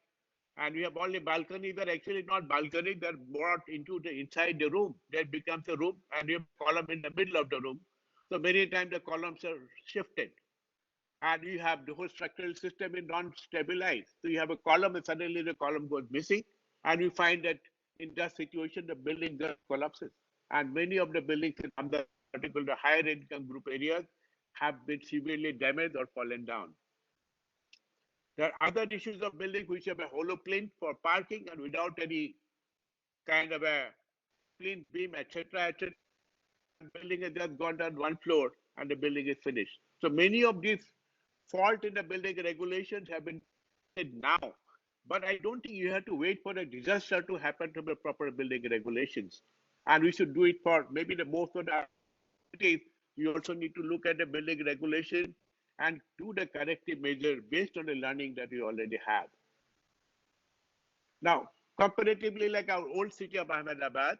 And we have only balconies that are actually not balconies, they're brought into the inside the room. That becomes a room, and you have a column in the middle of the room. So many times the columns are shifted. And you have the whole structural system is non-stabilized. So you have a column and suddenly the column goes missing. And we find that in that situation, the building just collapses. And many of the buildings in Ahmedabad, particularly the higher income group areas, have been severely damaged or fallen down. There are other issues of buildings which have a hollow plinth for parking and without any kind of a plinth beam, etc., etc. The building has just gone down one floor and the building is finished. So many of these fault in the building regulations have been now, but I don't think you have to wait for a disaster to happen to the proper building regulations. And we should do it for maybe the most of the cities. You also need to look at the building regulation and do the corrective measure based on the learning that we already have. Now, comparatively, like our old city of Ahmedabad,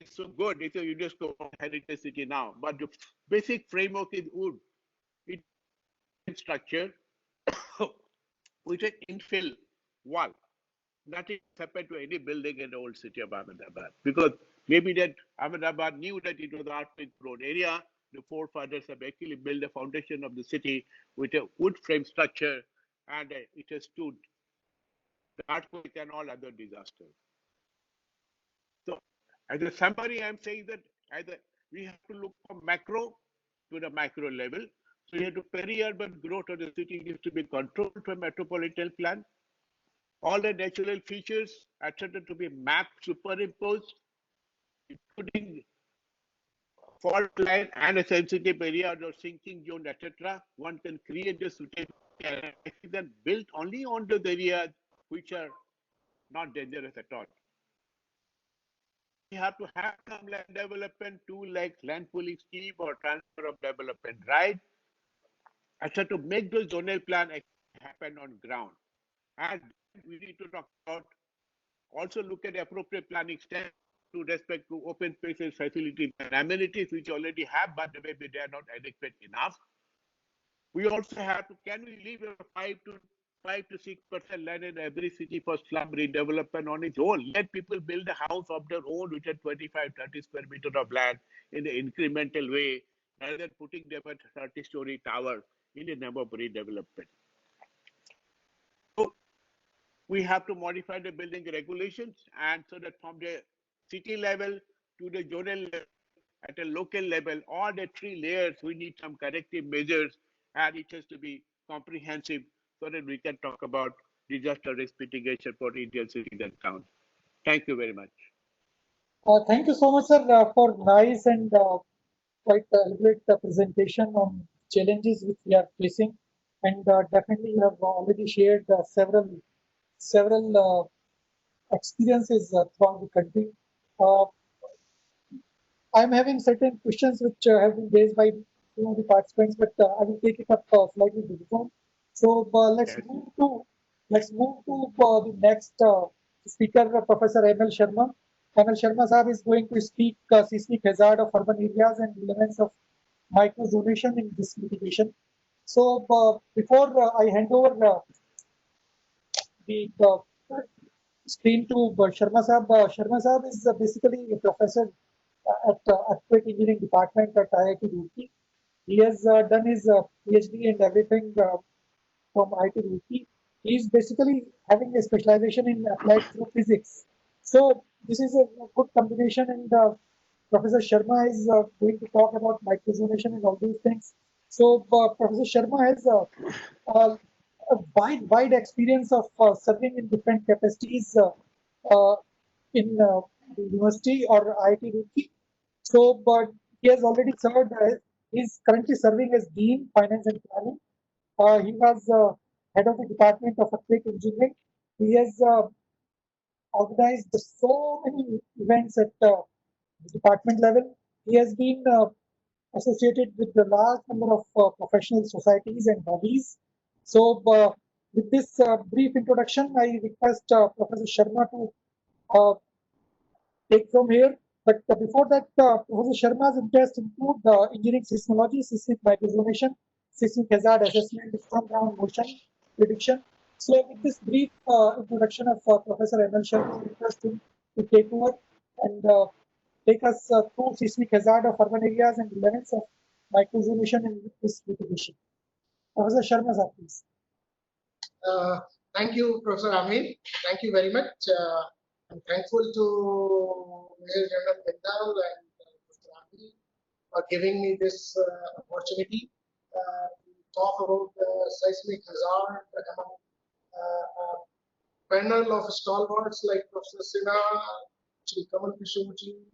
it's so good. It's a UNESCO heritage city now, but the basic framework is wood. It's structure with an infill wall. Nothing happened to any building in the old city of Ahmedabad because maybe that Ahmedabad knew that it was an earthquake-prone area. The forefathers have actually built the foundation of the city with a wood frame structure, and it has stood the earthquake and all other disasters. So, as a summary, I'm saying that we have to look from macro to the micro level. So, you have to peri-urban growth of the city needs to be controlled from metropolitan plan. All the natural features, etc., to be mapped, superimposed, including fault line and a sensitive area or sinking zone, etc. One can create the suitable then built only on the areas which are not dangerous at all. We have to have some land development tool like land pooling scheme or transfer of development right, etc. to make the zonal plan happen on ground. And we need to talk about also look at appropriate planning steps to respect to open spaces, facilities, and amenities which already have, but maybe they are not adequate enough. We also have to, can we leave a 5 to 6% land in every city for slum redevelopment on its own? Let people build a house of their own with a 25, 30 square meter of land in an incremental way, rather than putting them a 30-story tower in the name of redevelopment. So we have to modify the building regulations, and so that from the city level to the zonal level, at a local level, all the three layers, we need some corrective measures, and it has to be comprehensive so that we can talk about disaster risk mitigation for Indian cities and towns. Thank you very much. Thank you so much, sir, for nice and quite elaborate presentation on challenges which we are facing. And definitely, you have already shared several experiences throughout the country. Uh, I'm having certain questions which have been raised by the participants, but I will take it up slightly different. So Yes. let's move to the next speaker, Professor M.L. Sharma. M.L. Sharma sir is going to speak seismic hazard of urban areas and elements of microzonation in this mitigation. So before I hand over the screen to Sharma Saab. Sharma Saab is basically a professor at Earthquake Engineering Department at IIT Roorkee. He has done his PhD and everything from IIT Roorkee. He is basically having a specialization in applied through physics. So this is a good combination, and Professor Sharma is going to talk about microzonation and all these things. So Professor Sharma has uh, a wide experience of serving in different capacities uh, in the university or IIT Roorkee. So, but he has already served. He's currently serving as Dean Finance and Planning. He was head of the Department of Earthquake Engineering. He has organized so many events at the department level. He has been associated with a large number of professional societies and bodies. So, with this brief introduction, I request Professor Sharma to uh, take from here. But before that, Professor Sharma's interests include engineering seismology, seismic microzonation, seismic hazard assessment, from ground motion prediction. So, with this brief introduction of Professor M.L. Sharma, I request him to take over and take us through seismic hazard of urban areas and elements of microzonation in this mitigation. Professor Sharma, sir, please. Thank you, Professor Amir. Thank you very much. I'm thankful to Mayor General Bendal and Mr. Amir for giving me this opportunity to talk about the seismic hazard among a panel of stalwarts like Professor Sinha, Shri Kamal Kishoji,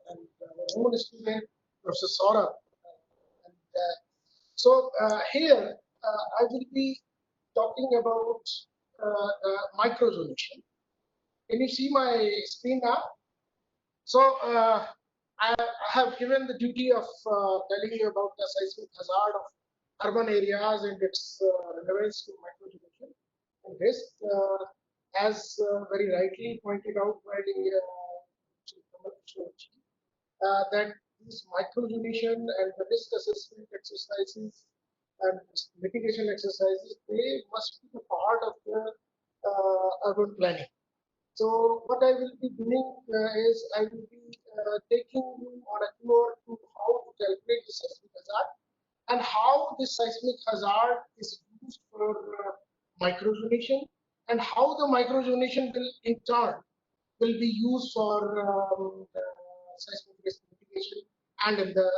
and our own student, Professor Saurabh. Here, I will be talking about microzonation. Can you see my screen now? So I have given the duty of telling you about the seismic hazard of urban areas and its relevance to microzonation and risk, as very rightly pointed out by that these microzonation and the risk assessment exercises and mitigation exercises, they must be a part of the urban planning. So what I will be doing is I will be taking you on a tour to how to calculate the seismic hazard and how this seismic hazard is used for microzonation and how the microzonation will in turn will be used for seismic risk mitigation and in the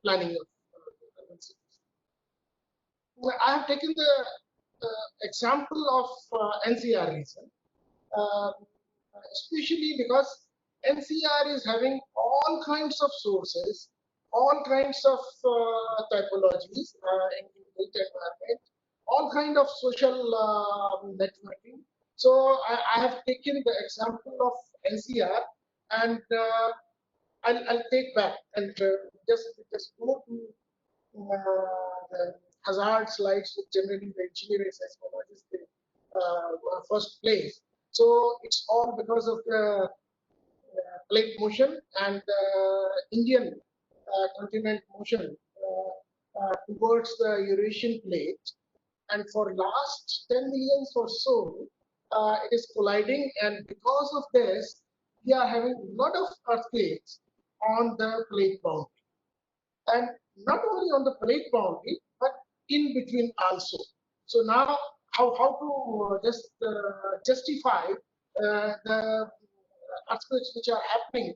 planning of urban cities. I have taken the example of NCR region, especially because NCR is having all kinds of sources, all kinds of typologies in built environment, all kind of social networking. So I have taken the example of NCR, and I'll take back and just go to the hazard slides, which generally the engineering seismologists they first place. So it's all because of the plate motion and Indian continent motion towards the Eurasian plate, and for last 10 million or so, it is colliding, and because of this, we are having a lot of earthquakes on the plate boundary, and not only on the plate boundary, but in between also. So now, how to just justify the earthquakes which are happening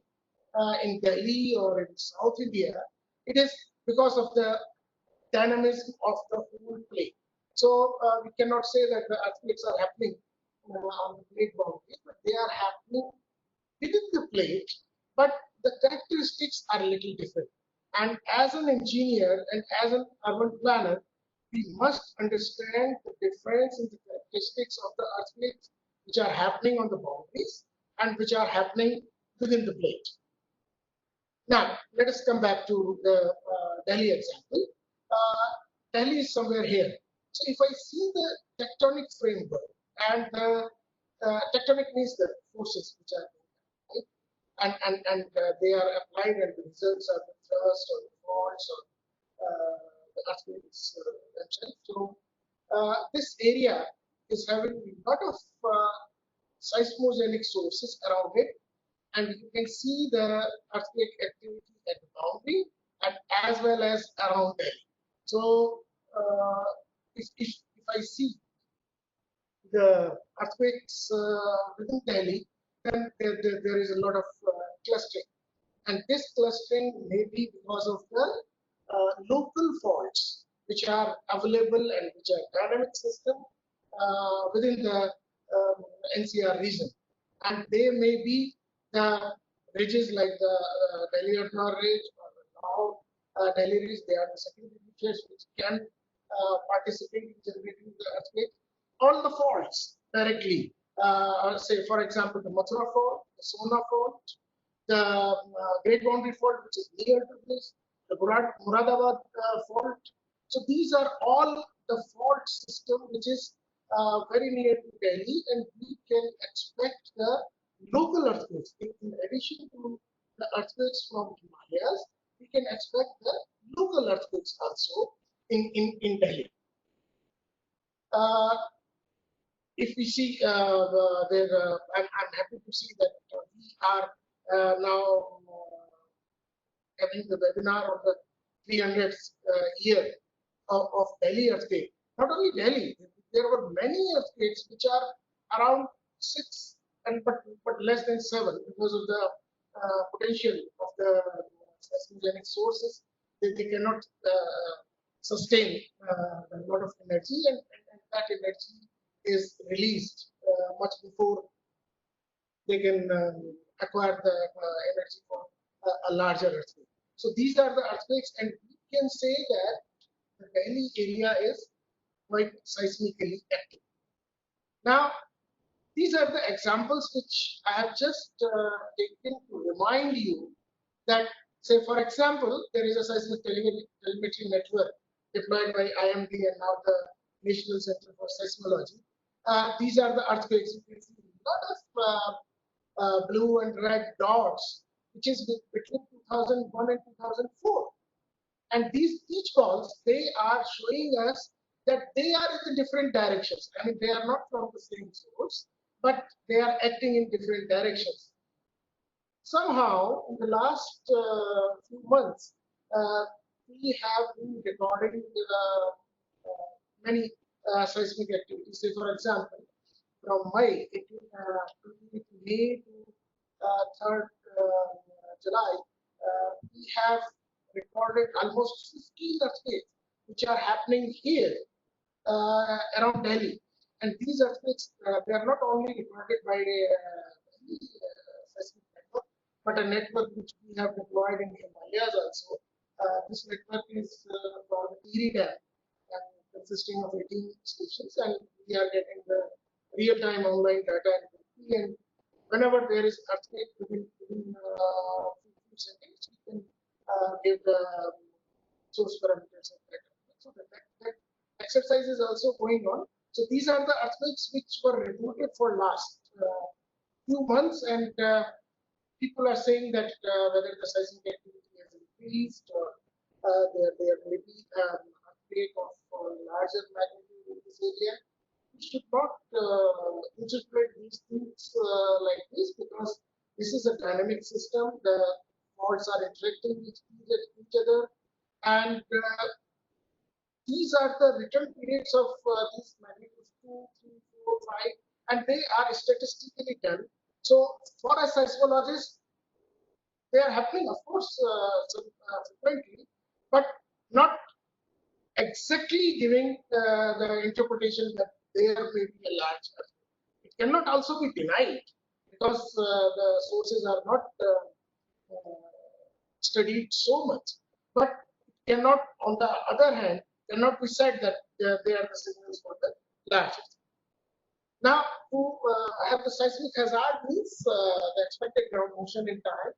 in Delhi or in South India? It is because of the dynamism of the whole plate. So we cannot say that the earthquakes are happening on the plate boundary, but they are happening within the plate, but the characteristics are a little different. And as an engineer and as an urban planner, we must understand the difference in the characteristics of the earthquakes which are happening on the boundaries and which are happening within the plate. Now, let us come back to the Delhi example. Delhi is somewhere here. So if I see the tectonic framework, and the tectonic means the forces which are and they are applied, and the results are the thrust or the faults or the earthquakes themselves. So this area is having a lot of seismogenic sources around it, and you can see the earthquake activity at the boundary and as well as around Delhi. So if I see the earthquakes within Delhi, then there is a lot of clustering. And this clustering may be because of the local faults which are available and which are dynamic system within the NCR region. And they may be the ridges like the Delhi Earthquake Ridge or the now Delhi Ridge. They are the secondary ridges which can participate in generating the earthquake. All the faults directly, say for example the Mathura fault, the Sona fault, the Great Boundary Fault, which is near to this, the Muradabad fault. So these are all the fault system which is very near to Delhi, and we can expect the local earthquakes. In addition to the earthquakes from Himalayas, we can expect the local earthquakes also in Delhi. If we see I'm happy to see that we are now having the webinar on the 300th year of Delhi earthquake. Not only Delhi, there were many earthquakes which are around 6 and but less than 7 because of the potential of the seismogenic sources. They cannot sustain a lot of energy, and that energy is released much before they can acquire the energy for a larger earthquake. So these are the earthquakes, and we can say that the Delhi area is quite seismically active. Now, these are the examples which I have just taken to remind you that, say, for example, there is a seismic telemetry network deployed by IMD and now the National Center for Seismology. These are the earthquakes. You can see a lot of blue and red dots, which is between 2001 and 2004. And these beach balls, they are showing us that they are in the different directions. I mean, they are not from the same source, but they are acting in different directions. Somehow, in the last few months, we have been recording many seismic activities. Say, for example, from May to 3rd July, we have recorded almost 15 earthquakes which are happening here around Delhi. And these earthquakes, they are not only recorded by a seismic network, but a network which we have deployed in Himalayas also. This network is called Redevelopment, consisting of 18 stations, and we are getting the real-time online data, and whenever there is earthquake within few seconds, we can give the source parameters of that. So that exercise is also going on. So these are the earthquakes which were reported for last few months, and people are saying that whether the seismic activity has increased or there may be an earthquake of larger magnitude in this area. We should not interpret these things like this, because this is a dynamic system. The faults are interacting with each other, and these are the return periods of these magnitudes 2, 3, 4, 5, and they are statistically done. So for a seismologist, they are happening, of course, frequently, but not exactly giving the interpretation that there may be a large earthquake. It cannot also be denied, because the sources are not studied so much. But it cannot, on the other hand, cannot be said that they are the signals for the large earthquake. Now, to have the seismic hazard means the expected ground motion in time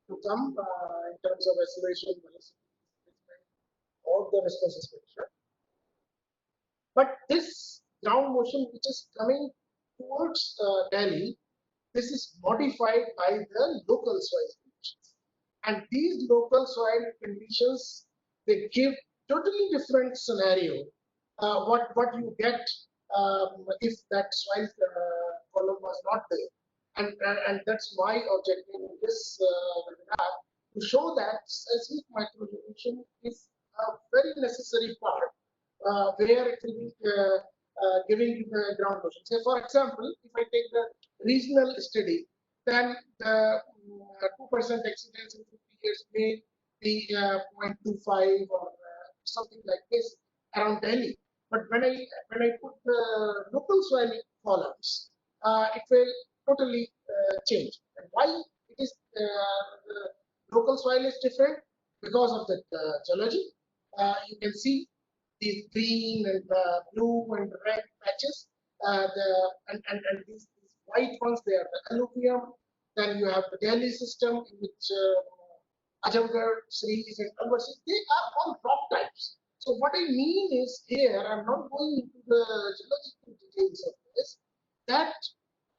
to come in terms of acceleration, velocity, or the response spectrum. But this ground motion which is coming towards Delhi, this is modified by the local soil conditions. And these local soil conditions, they give totally different scenario. What you get if that soil column was not there. And that's my objective in this webinar, to show that seismic microregulation is a very necessary part where it will be giving you the ground motion. Say, for example, if I take the regional study, then the 2% accidents in 50 years may be 0.25 or something like this around Delhi. But when I put the local soil columns, it will totally change. And why it is the local soil is different? Because of the geology. You can see these green and blue and red patches, and these white ones, they are the alluvium. Then you have the Delhi system, in which Ajamgarh, Sri, and Alwar, they are all rock types. So what I mean is here, I'm not going into the geological details of this, that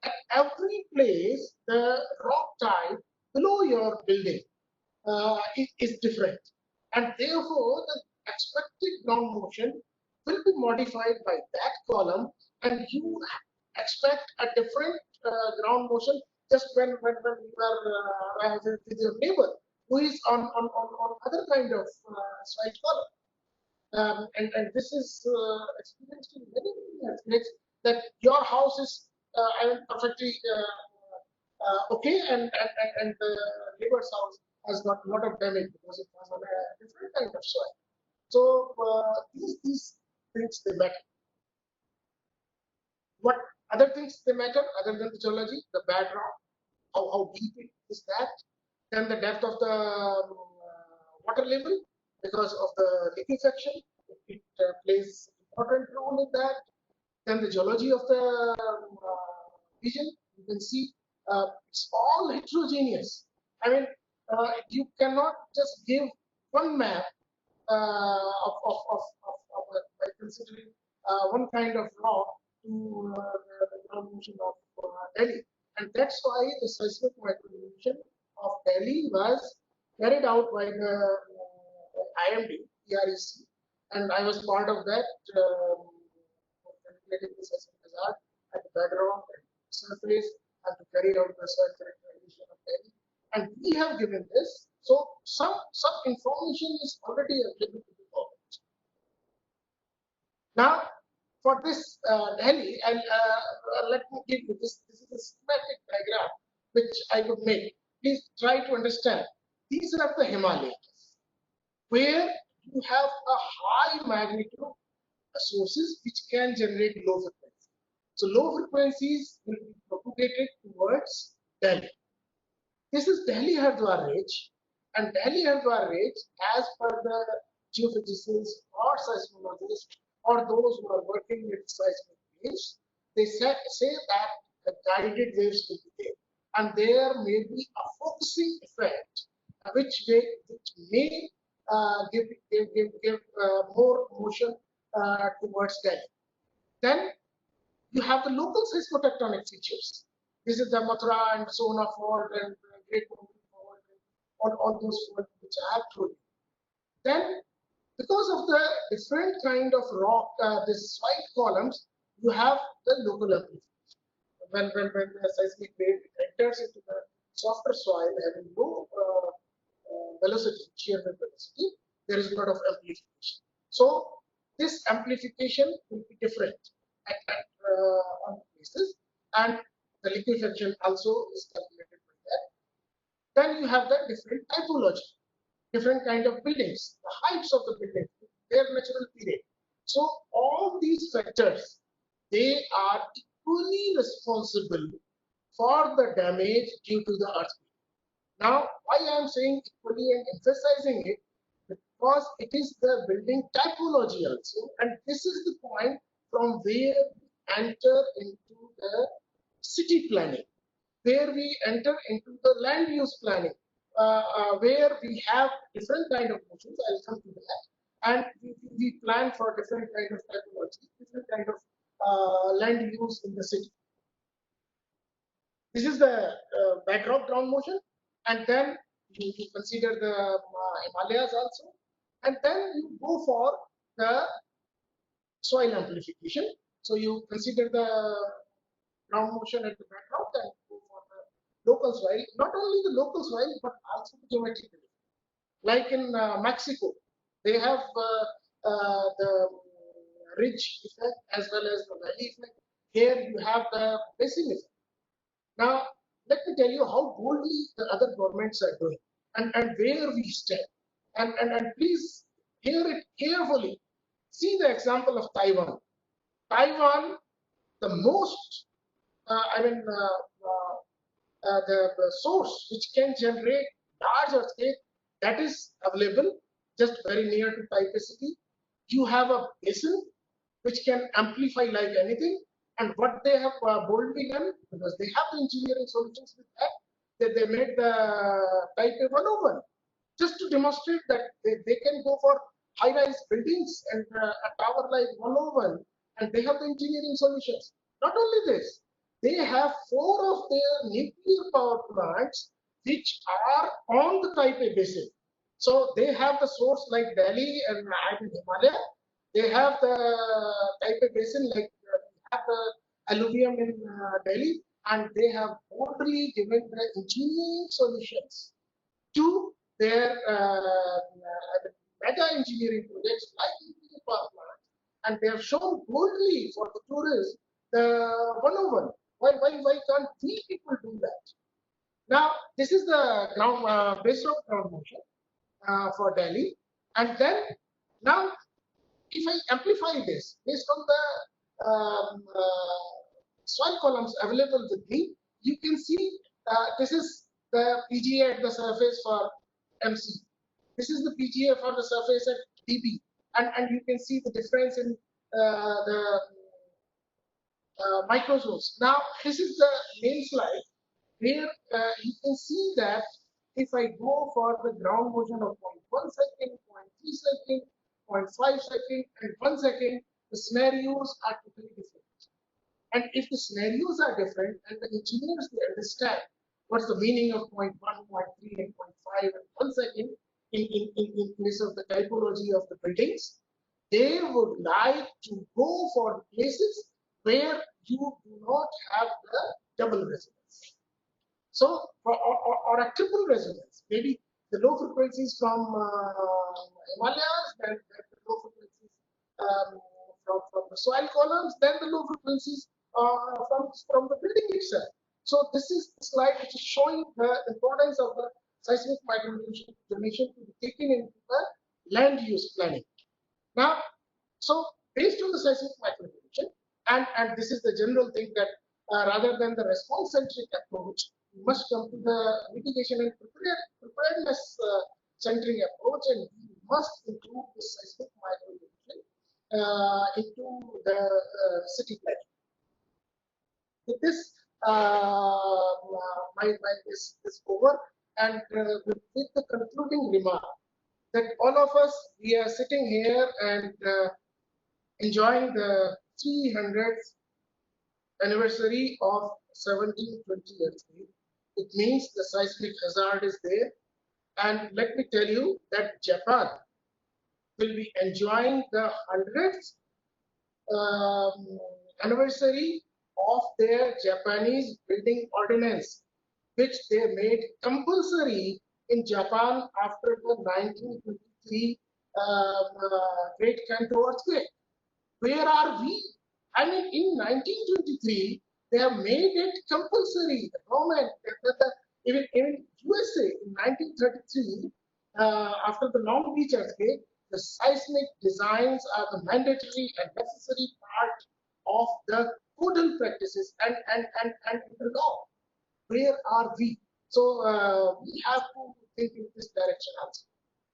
at every place, the rock type below your building is different. And therefore, the expected ground motion will be modified by that column, and you expect a different ground motion just when you are with your neighbor who is on other kind of soil column. And this is experienced in many aspects, that your house is perfectly okay, and the neighbor's house has got a lot of damage because it was on a different kind of soil. So these things, they matter. What other things they matter other than the geology? The bedrock, how deep it is that, then the depth of the water level, because of the liquefaction, it plays important role in that. Then the geology of the region, you can see it's all heterogeneous. I mean, you cannot just give one map by considering one kind of rock to the ground motion of Delhi. And that's why the seismic microregulation of Delhi was carried out by the IMD, EREC, and I was part of that, calculating the seismic hazard at the bedrock and surface, and to carry out the soil characterization of Delhi. And we have given this, so some information is already available to the public. Now, for this Delhi, and let me give you this. This is a schematic diagram which I could make. Please try to understand. These are the Himalayas, where you have a high magnitude sources which can generate low frequencies. So low frequencies will be propagated towards Delhi. This is Delhi Hardwar Ridge, and Delhi Hardwar Ridge, as per the geophysicists or seismologists or those who are working with seismic waves, they say that the guided waves will be there, and there may be a focusing effect, which may give more motion towards Delhi. Then you have the local seismotectonic features. This is the Mathura and Sona fault and Great Mumbai fault, and all those faults which I have told you. then because of the different kind of rock, the soil columns, you have the local amplification. When the seismic wave enters into the softer soil having low velocity, shear wave velocity, there is a lot of amplification. So this amplification will be different on places, and the liquefaction also is calculated by that. Then you have the different typology, different kind of buildings, the heights of the building, their natural period. So all these factors, they are equally responsible for the damage due to the earthquake. Now, why I am saying equally and emphasizing it, because it is the building typology also, and this is the point from where we enter into the city planning, where we enter into the land use planning, where we have different kind of motions. I'll come to that, and we plan for different kind of typology, different kind of land use in the city. This is the backdrop ground motion, and then you consider the Himalayas also, and then you go for the soil amplification. So you consider the ground motion at the backdrop and go for the local soil, not only the local soil, but also the geometrical. Like in Mexico, they have the ridge effect as well as the valley effect. Here you have the basin effect. Now, let me tell you how boldly the other governments are doing and where we stand. And please hear it carefully. See the example of Taiwan. Taiwan, the most, the source which can generate large earthquake, that is available just very near to Taipei city. You have a basin which can amplify like anything. And what they have boldly done, because they have the engineering solutions with that they made the Taipei 101, just to demonstrate that they can go for high-rise buildings and a tower like 101, and they have the engineering solutions. Not only this, they have 4 of their nuclear power plants which are on the Taipei basin. So they have the source like Delhi and Himalaya. They have the Taipei basin like have the alluvium in Delhi, and they have boldly given the engineering solutions to their mega engineering projects like nuclear power plants, and they have shown boldly for the tourists the 101. Why can't we people do that? Now, this is the ground base of ground motion for Delhi, and then now if I amplify this based on the soil columns available with me, you can see this is the PGA at the surface for MC. This is the PGA for the surface at DB, and you can see the difference in the microzones. Now, this is the main slide where you can see that if I go for the ground motion of 0.1 second, 0.3 second, 0.5 second, and 1 second, the scenarios are totally different. And if the scenarios are different and the engineers they understand what's the meaning of 0.1, 0.3, and 0.5 and 1 second in place of the typology of the buildings, they would like to go for places where you do not have the double resonance. So, or a triple resonance, maybe the low frequencies from Himalayas, then the low frequencies from the soil columns, then the low frequencies from the building itself. So this is the slide which is showing the importance of the seismic microdonation to be taken into the land use planning. Now, so based on the seismic microdonation, and this is the general thing that rather than the response-centric approach, we must come to the mitigation and preparedness centering approach, and we must include the seismic microdonation into the city planning. With this, is over, and with the concluding remark that all of us, we are sitting here and enjoying the 300th anniversary of 1720 earthquake. It means the seismic hazard is there. And let me tell you that Japan, will be enjoying the 100th anniversary of their Japanese building ordinance, which they made compulsory in Japan after the 1923 Great Kanto earthquake. Where are we? I mean, in 1923, they have made it compulsory. The government, even USA in 1933, after the Long Beach earthquake, the seismic designs are the mandatory and necessary part of the codal practices and the law. Where are we? So we have to think in this direction also.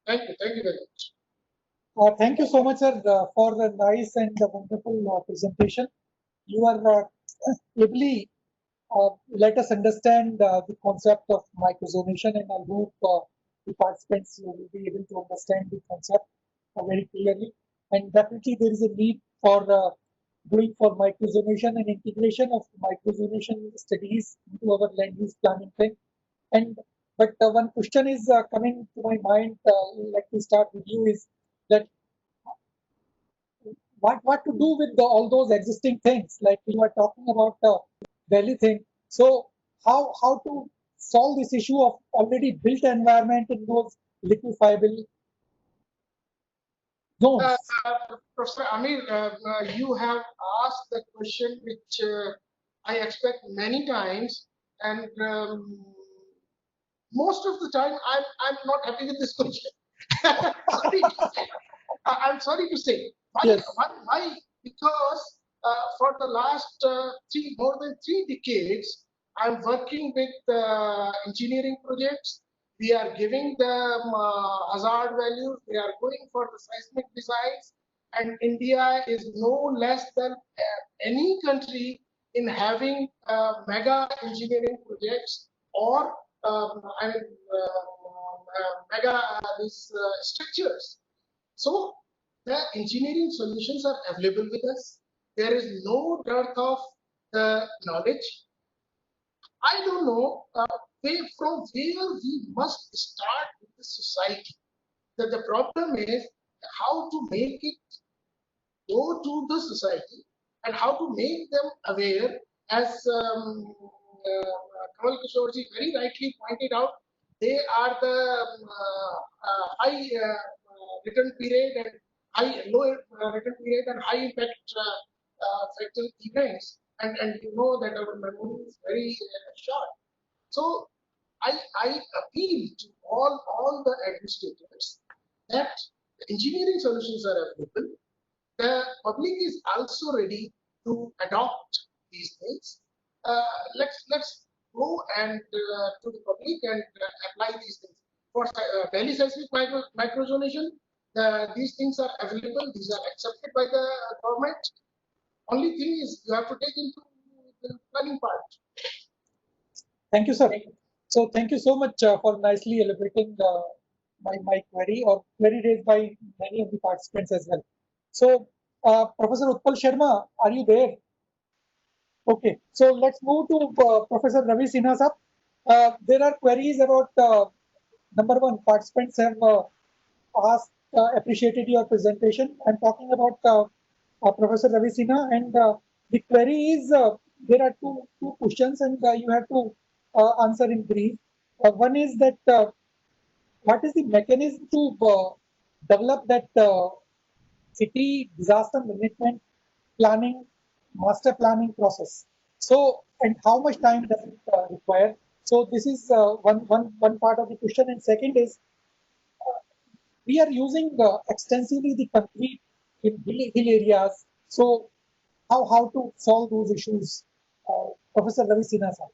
Thank you very much. Thank you so much, sir, for the nice and wonderful presentation. You are ably let us understand the concept of microzonation, and I hope the participants will be able to understand the concept very clearly. And definitely, there is a need for going for microzonation and integration of microzonation studies into our land use planning thing. And but one question is coming to my mind. Like to start with you is that what to do with all those existing things, like you are talking about the Delhi thing. So how to solve this issue of already built environment in those liquefiable zones? Professor Amir, you have asked the question which I expect many times, and most of the time I'm not happy with this question. Sorry to say. I'm sorry to say. Why? Yes. Why? Because for the last more than 3 decades, I'm working with engineering projects. We are giving them hazard values. We are going for the seismic designs. And India is no less than any country in having mega engineering projects or mega these structures. So the engineering solutions are available with us. There is no dearth of knowledge. I don't know from where we must start with the society. That the problem is how to make it go to the society and how to make them aware, as Kamal Kishorji very rightly pointed out, they are the high return period and low return period and high impact factor events, and you know that our memory is very short. So I appeal to all the administrators that engineering solutions are available. The public is also ready to adopt these things. Let's go and to the public and apply these things. For Delhi seismic microzonation, these things are available. These are accepted by the government. Only thing is you have to take into the planning part. Thank you, sir. So thank you so much for nicely elaborating my query or query raised by many of the participants as well. So Professor Utpal Sharma, are you there? Okay, so let's move to Professor Ravi Sinha sir. There are queries about number one, participants have asked, appreciated your presentation. I'm talking about Professor Ravi Sinha, and the query is there are two questions, and you have to answer in brief. One is that what is the mechanism to develop that city disaster management planning, master planning process? So, and how much time does it require? So, this is one part of the question. And second is, we are using extensively the concrete in hill areas. So, how to solve those issues? Professor Ravi Sinha sir.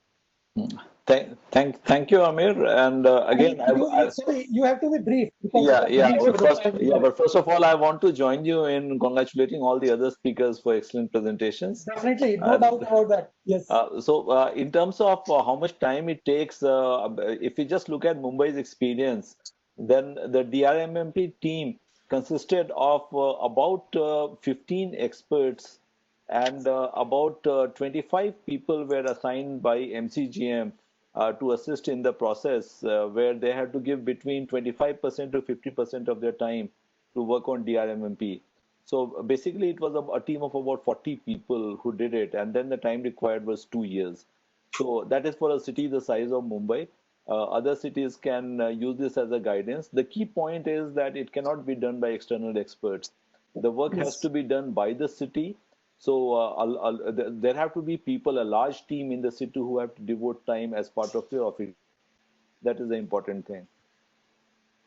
Thank you, Amir. And again, sorry, you have to be brief. Because but first of all, I want to join you in congratulating all the other speakers for excellent presentations. Definitely, no doubt about that. Yes. So, in terms of how much time it takes, if you just look at Mumbai's experience, then the DRMMP team consisted of about 15 experts, and about 25 people were assigned by MCGM to assist in the process, where they had to give between 25% to 50% of their time to work on DRMMP. So basically, it was a team of about 40 people who did it, and then the time required was 2 years. So that is for a city the size of Mumbai. Other cities can use this as a guidance. The key point is that it cannot be done by external experts. The work has to Yes. be done by the city. So there have to be people, a large team in the city who have to devote time as part of the office. That is the important thing.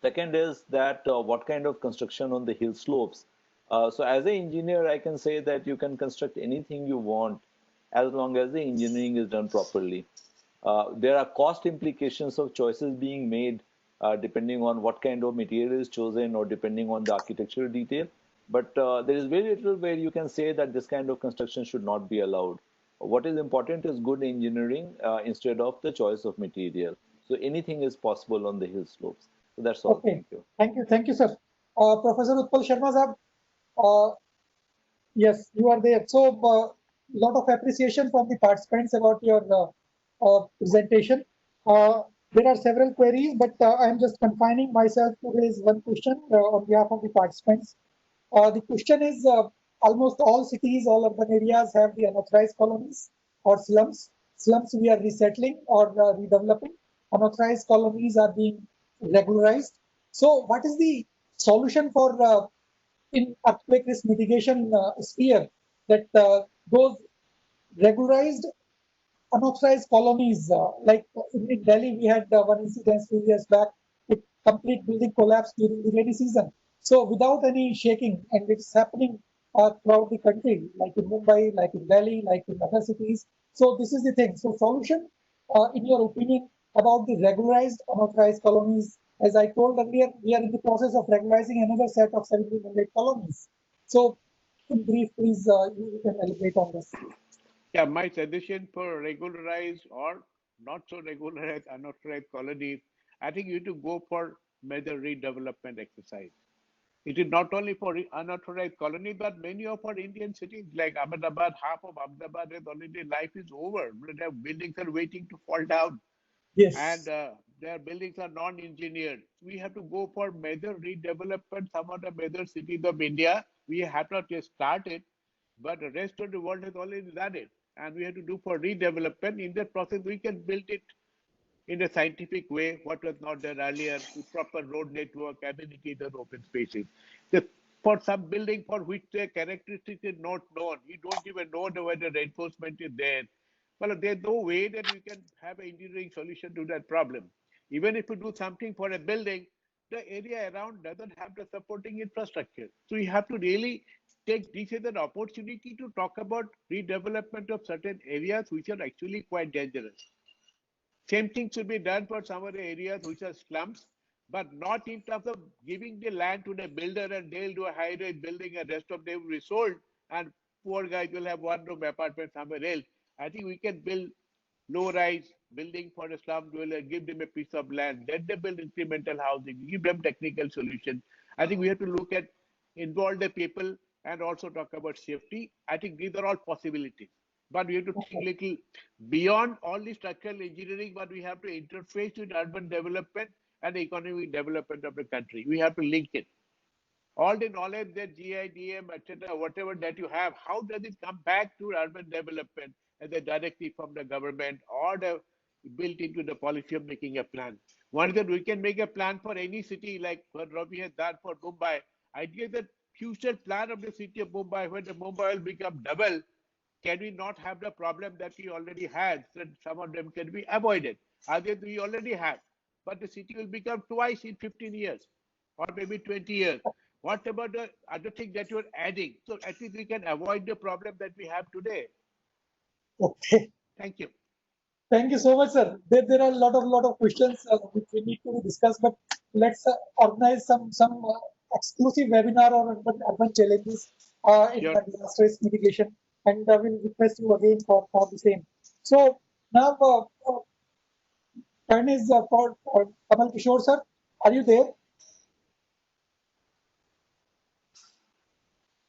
Second is that what kind of construction on the hill slopes. So as an engineer, I can say that you can construct anything you want as long as the engineering is done properly. There are cost implications of choices being made depending on what kind of material is chosen or depending on the architectural detail. But there is very little where you can say that this kind of construction should not be allowed. What is important is good engineering instead of the choice of material. So anything is possible on the hill slopes. So that's all. Okay. Thank you. Thank you, sir. Professor Utpal Sharma sir, yes, you are there. So, lot of appreciation from the participants about your presentation. There are several queries, but I am just confining myself to raise one question on behalf of the participants. The question is, almost all cities, all urban areas have the unauthorized colonies or slums. Slums we are resettling or redeveloping. Unauthorized colonies are being regularized. So, what is the solution for in earthquake risk mitigation sphere that those regularized unauthorized colonies, like in Delhi, we had one incident few years back. It complete building collapsed during the rainy season. So without any shaking, and it's happening throughout the country, like in Mumbai, like in Delhi, like in other cities. So this is the thing. So solution, in your opinion, about the regularized unauthorized colonies. As I told earlier, we are in the process of regularizing another set of 1,700 colonies. So, in brief, please, you can elaborate on this. Yeah, my suggestion for regularized or not so regularized unauthorized colonies, I think you need to go for major redevelopment exercise. It is not only for unauthorized colonies, but many of our Indian cities like Ahmedabad, half of Ahmedabad is already life is over. Their buildings are waiting to fall down, and Yes. their buildings are non-engineered. We have to go for major redevelopment. Some of the major cities of India, we have not yet started, but the rest of the world has already done it, and we have to do for redevelopment. In that process, we can build it in a scientific way, what was not there earlier, with proper road network, amenities, and open spaces. The, for some building for which the characteristics is not known, you don't even know whether reinforcement is there. Well, there's no way that we can have an engineering solution to that problem. Even if you do something for a building, the area around doesn't have the supporting infrastructure. So you have to really take this as an opportunity to talk about redevelopment of certain areas which are actually quite dangerous. Same thing should be done for some of the areas which are slums, but not in terms of giving the land to the builder and they'll do a high-rise building and rest of them will be sold and poor guys will have one-room apartment somewhere else. I think we can build low-rise building for the slum dweller, give them a piece of land, let them build incremental housing, give them technical solutions. I think we have to look at involve the people and also talk about safety. I think these are all possibilities. But we have to think little beyond all the structural engineering, but we have to interface with urban development and economic development of the country. We have to link it. All the knowledge that GIDM, etc., whatever that you have, how does it come back to urban development as a directive from the government or the built into the policy of making a plan? One is that we can make a plan for any city like what Ravi has done for Mumbai. Idea that future plan of the city of Mumbai, when the Mumbai will become double, can we not have the problem that we already had? So some of them can be avoided. Others we already have. But the city will become twice in 15 years or maybe 20 years. What about the other thing that you're adding? So at least we can avoid the problem that we have today. Okay. Thank you. Thank you so much, sir. There are a lot of questions which we need to discuss, but let's organize some exclusive webinar on urban challenges in Sure. the disaster risk mitigation, and we'll request you again for the same. So now, turn is for Kamal Kishore, sir. Are you there?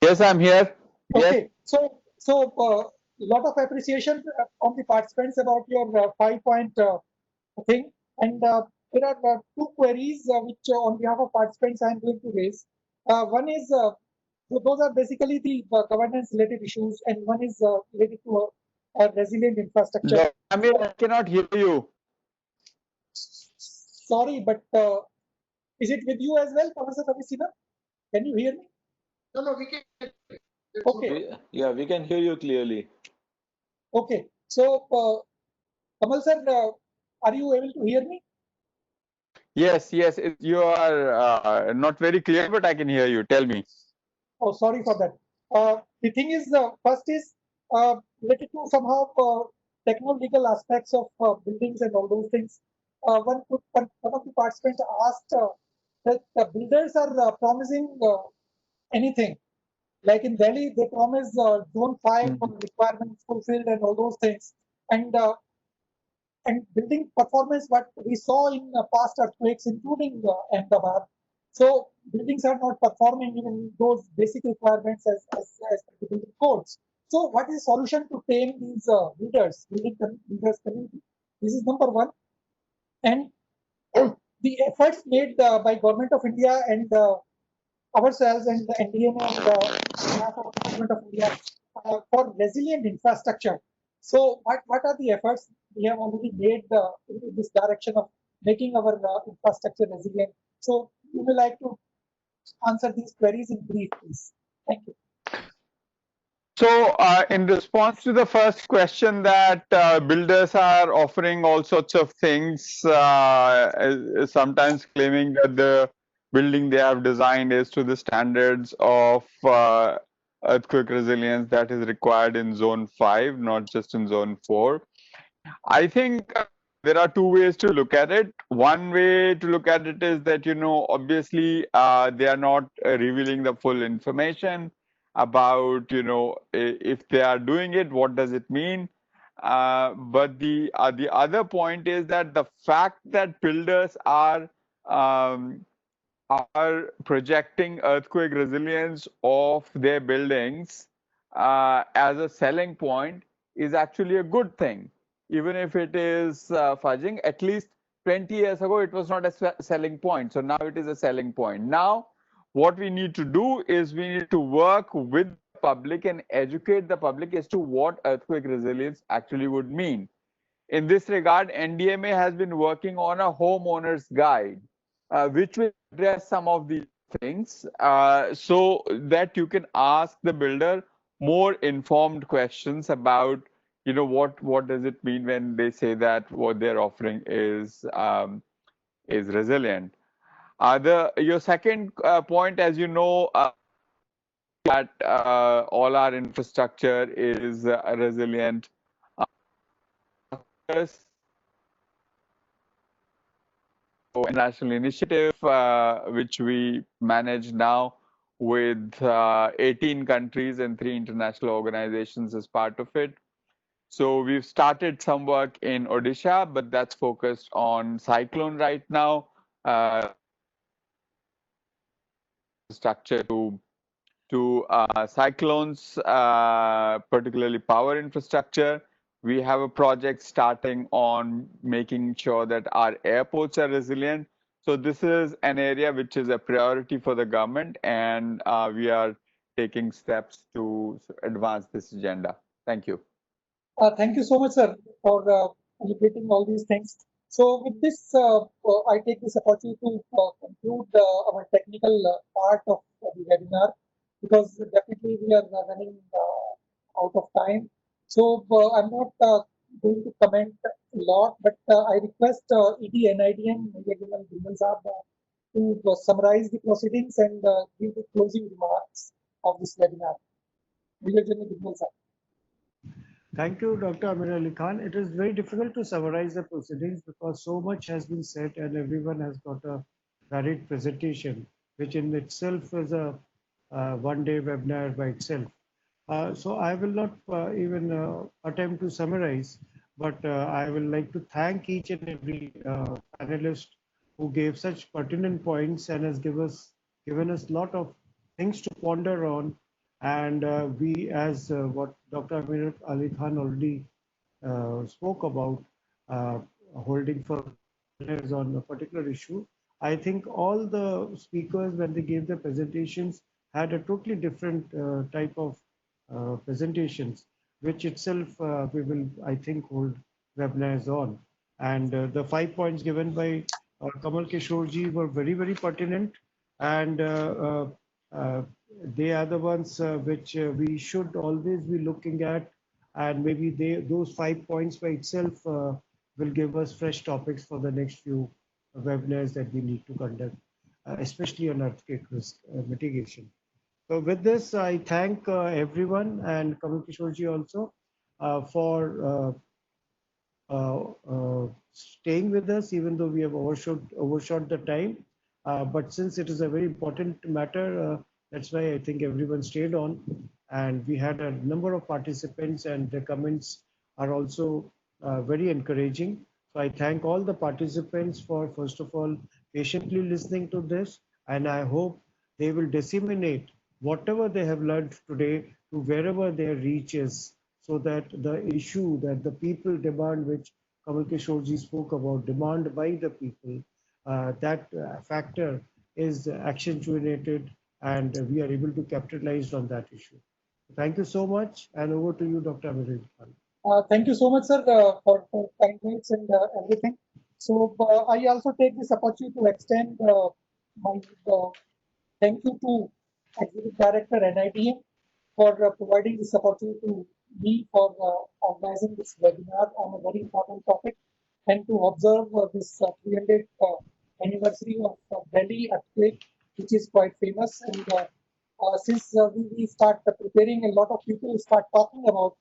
Yes, I'm here. Yes. Okay, so lot of appreciation from the participants about your 5 point thing, and there are two queries which on behalf of participants I am going to raise. One is, so those are basically the governance related issues, and one is related to a resilient infrastructure. Dr. Amir, I cannot hear you. Sorry, but is it with you as well, Professor Ravi Sinha? Can you hear me? No, we can. Okay. Yeah, we can hear you clearly. Okay. So, Kamal sir, are you able to hear me? Yes, you are not very clear, but I can hear you. Tell me. Oh, sorry for that. The thing is, first is related to somehow techno-legal aspects of buildings and all those things. One of the participants asked that the builders are promising anything. Like in Delhi, they promise Zone 5 requirements fulfilled and all those things. And building performance, what we saw in past earthquakes, including Ahmedabad. So buildings are not performing even those basic requirements as per the building codes. So what is the solution to tame these builders community? This is number one. And the efforts made by Government of India and ourselves and the NDM and behalf of Government of India for resilient infrastructure. So, what are the efforts we have already made in this direction of making our infrastructure resilient? So, you would like to answer these queries in brief, please. Thank you. So, in response to the first question, that builders are offering all sorts of things, sometimes claiming that the building they have designed is to the standards of earthquake resilience that is required in Zone 5, not just in Zone 4. I think there are two ways to look at it. One way to look at it is that, obviously they are not revealing the full information about, if they are doing it, what does it mean? But the other point is that the fact that builders um, are projecting earthquake resilience of their buildings as a selling point is actually a good thing. Even if it is fudging, at least 20 years ago, it was not a selling point. So now it is a selling point. Now, what we need to do is we need to work with the public and educate the public as to what earthquake resilience actually would mean. In this regard, NDMA has been working on a homeowner's guide, which will address some of these things so that you can ask the builder more informed questions about, what does it mean when they say that what they're offering is resilient. Your second point, as you know, that all our infrastructure is resilient. International initiative, which we manage now with 18 countries and 3 international organizations as part of it. So we've started some work in Odisha, but that's focused on cyclone right now. Structure to cyclones, particularly power infrastructure. We have a project starting on making sure that our airports are resilient. So this is an area which is a priority for the government, and we are taking steps to advance this agenda. Thank you. Thank you so much, sir, for celebrating all these things. So with this, I take this opportunity to conclude our technical part of the webinar, because definitely we are running out of time. So I'm not going to comment a lot, but I request ED, NIDM, to summarize the proceedings and give the closing remarks of this webinar. Thank you, Dr. Amir Ali Khan. It is very difficult to summarize the proceedings because so much has been said and everyone has got a varied presentation, which in itself is a one-day webinar by itself. So I will not even attempt to summarize, but I will like to thank each and every panelist who gave such pertinent points and has given us a lot of things to ponder on. And we, as what Dr. Amir Ali Khan already spoke about, holding for on a particular issue, I think all the speakers, when they gave their presentations, had a totally different type of presentations, which itself we will, I think, hold webinars on. And the 5 points given by Kamal Kishorji were very, very pertinent. And uh, they are the ones which we should always be looking at. And maybe those 5 points by itself will give us fresh topics for the next few webinars that we need to conduct, especially on earthquake risk mitigation. So with this, I thank everyone and Kamal Kishorji also for staying with us, even though we have overshot the time. But since it is a very important matter, that's why I think everyone stayed on. And we had a number of participants, and the comments are also very encouraging. So I thank all the participants for, first of all, patiently listening to this. And I hope they will disseminate whatever they have learned today to wherever their reach is, so that the issue that the people demand, which Kamal Kishorji spoke about, demand by the people, that factor is accentuated, and we are able to capitalize on that issue. Thank you so much, and over to you, Dr. Amirul Khan. Thank you so much, sir, for kind words and everything. So I also take this opportunity to extend my thank you to Executive Director NIDM for providing this opportunity to me for organizing this webinar on a very important topic, and to observe this 300th anniversary of Delhi earthquake, which is quite famous. And since we start preparing, a lot of people start talking about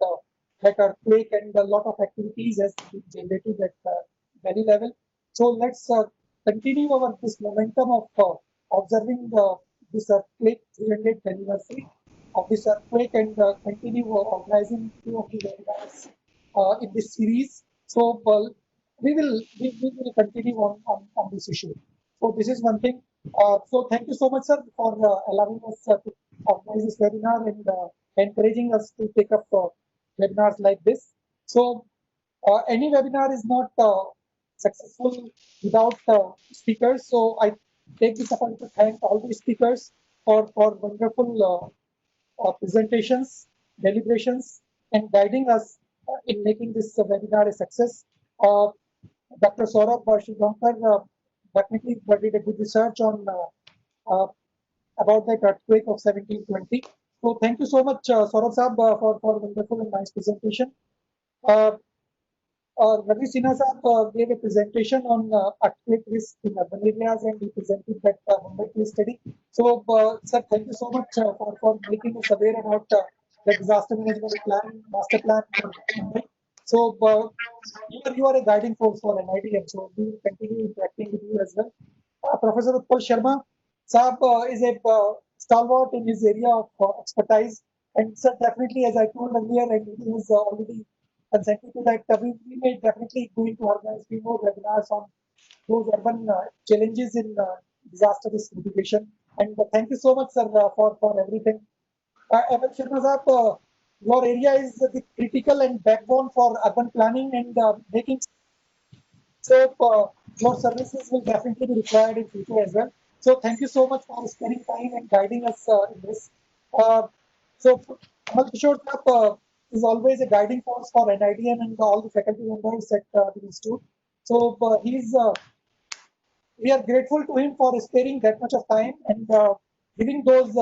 that earthquake, and a lot of activities has been generated at Delhi level. So let's continue our this momentum of observing this earthquake 300th anniversary of this earthquake, and continue organizing few of the webinars in this series. So we will continue on this issue. So this is one thing. So thank you so much, sir, for allowing us to organize this webinar, and encouraging us to take up webinars like this. So any webinar is not successful without speakers. So I take this opportunity to thank all the speakers for wonderful presentations, deliberations, and guiding us in making this webinar a success. Dr. Saurabh Shrivankar definitely did a good research on about that earthquake of 1720. So thank you so much, Saurabh Saab, for wonderful and nice presentation. Ravi Sinha Saab gave a presentation on earthquake risk in urban areas, and he presented that Mumbai case study. So, sir, thank you so much for making us aware about the disaster management plan, master plan for Mumbai. So, you are a guiding force for NIDM, so we will continue interacting with you as well. Professor Utpal Sharma Saab is a stalwart in his area of expertise, and sir, definitely, as I told earlier, and he is already consented to that, we may definitely going to organize few more webinars on those urban challenges in disaster risk mitigation. And thank you so much, sir, for everything. Evan Sharma Saab, your area is the critical and backbone for urban planning and making. So your services will definitely be required in future as well. So thank you so much for spending time and guiding us in this. So Kamal Kishore is always a guiding force for NIDM and all the faculty members at the institute. So we are grateful to him for sparing that much of time and giving those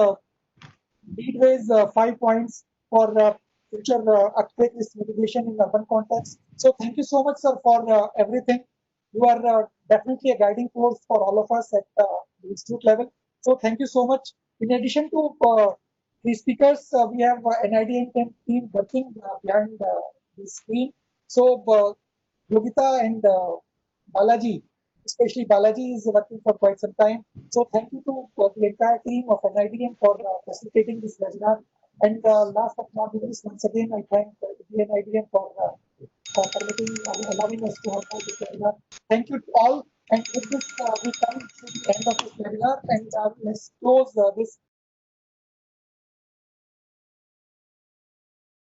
leadways 5 points for future earthquake risk mitigation in urban context. So thank you so much, sir, for everything. You are definitely a guiding force for all of us at the institute level. So thank you so much. In addition to the speakers, we have NIDM team working behind the screen. So Yogita and Balaji, especially Balaji, is working for quite some time. So thank you to the entire team of NIDM for facilitating this webinar. And last but not least, once again, I thank the NIDM for permitting, allowing us to hold this webinar. Thank you to all. And with this, we come to the end of this webinar, and let's close this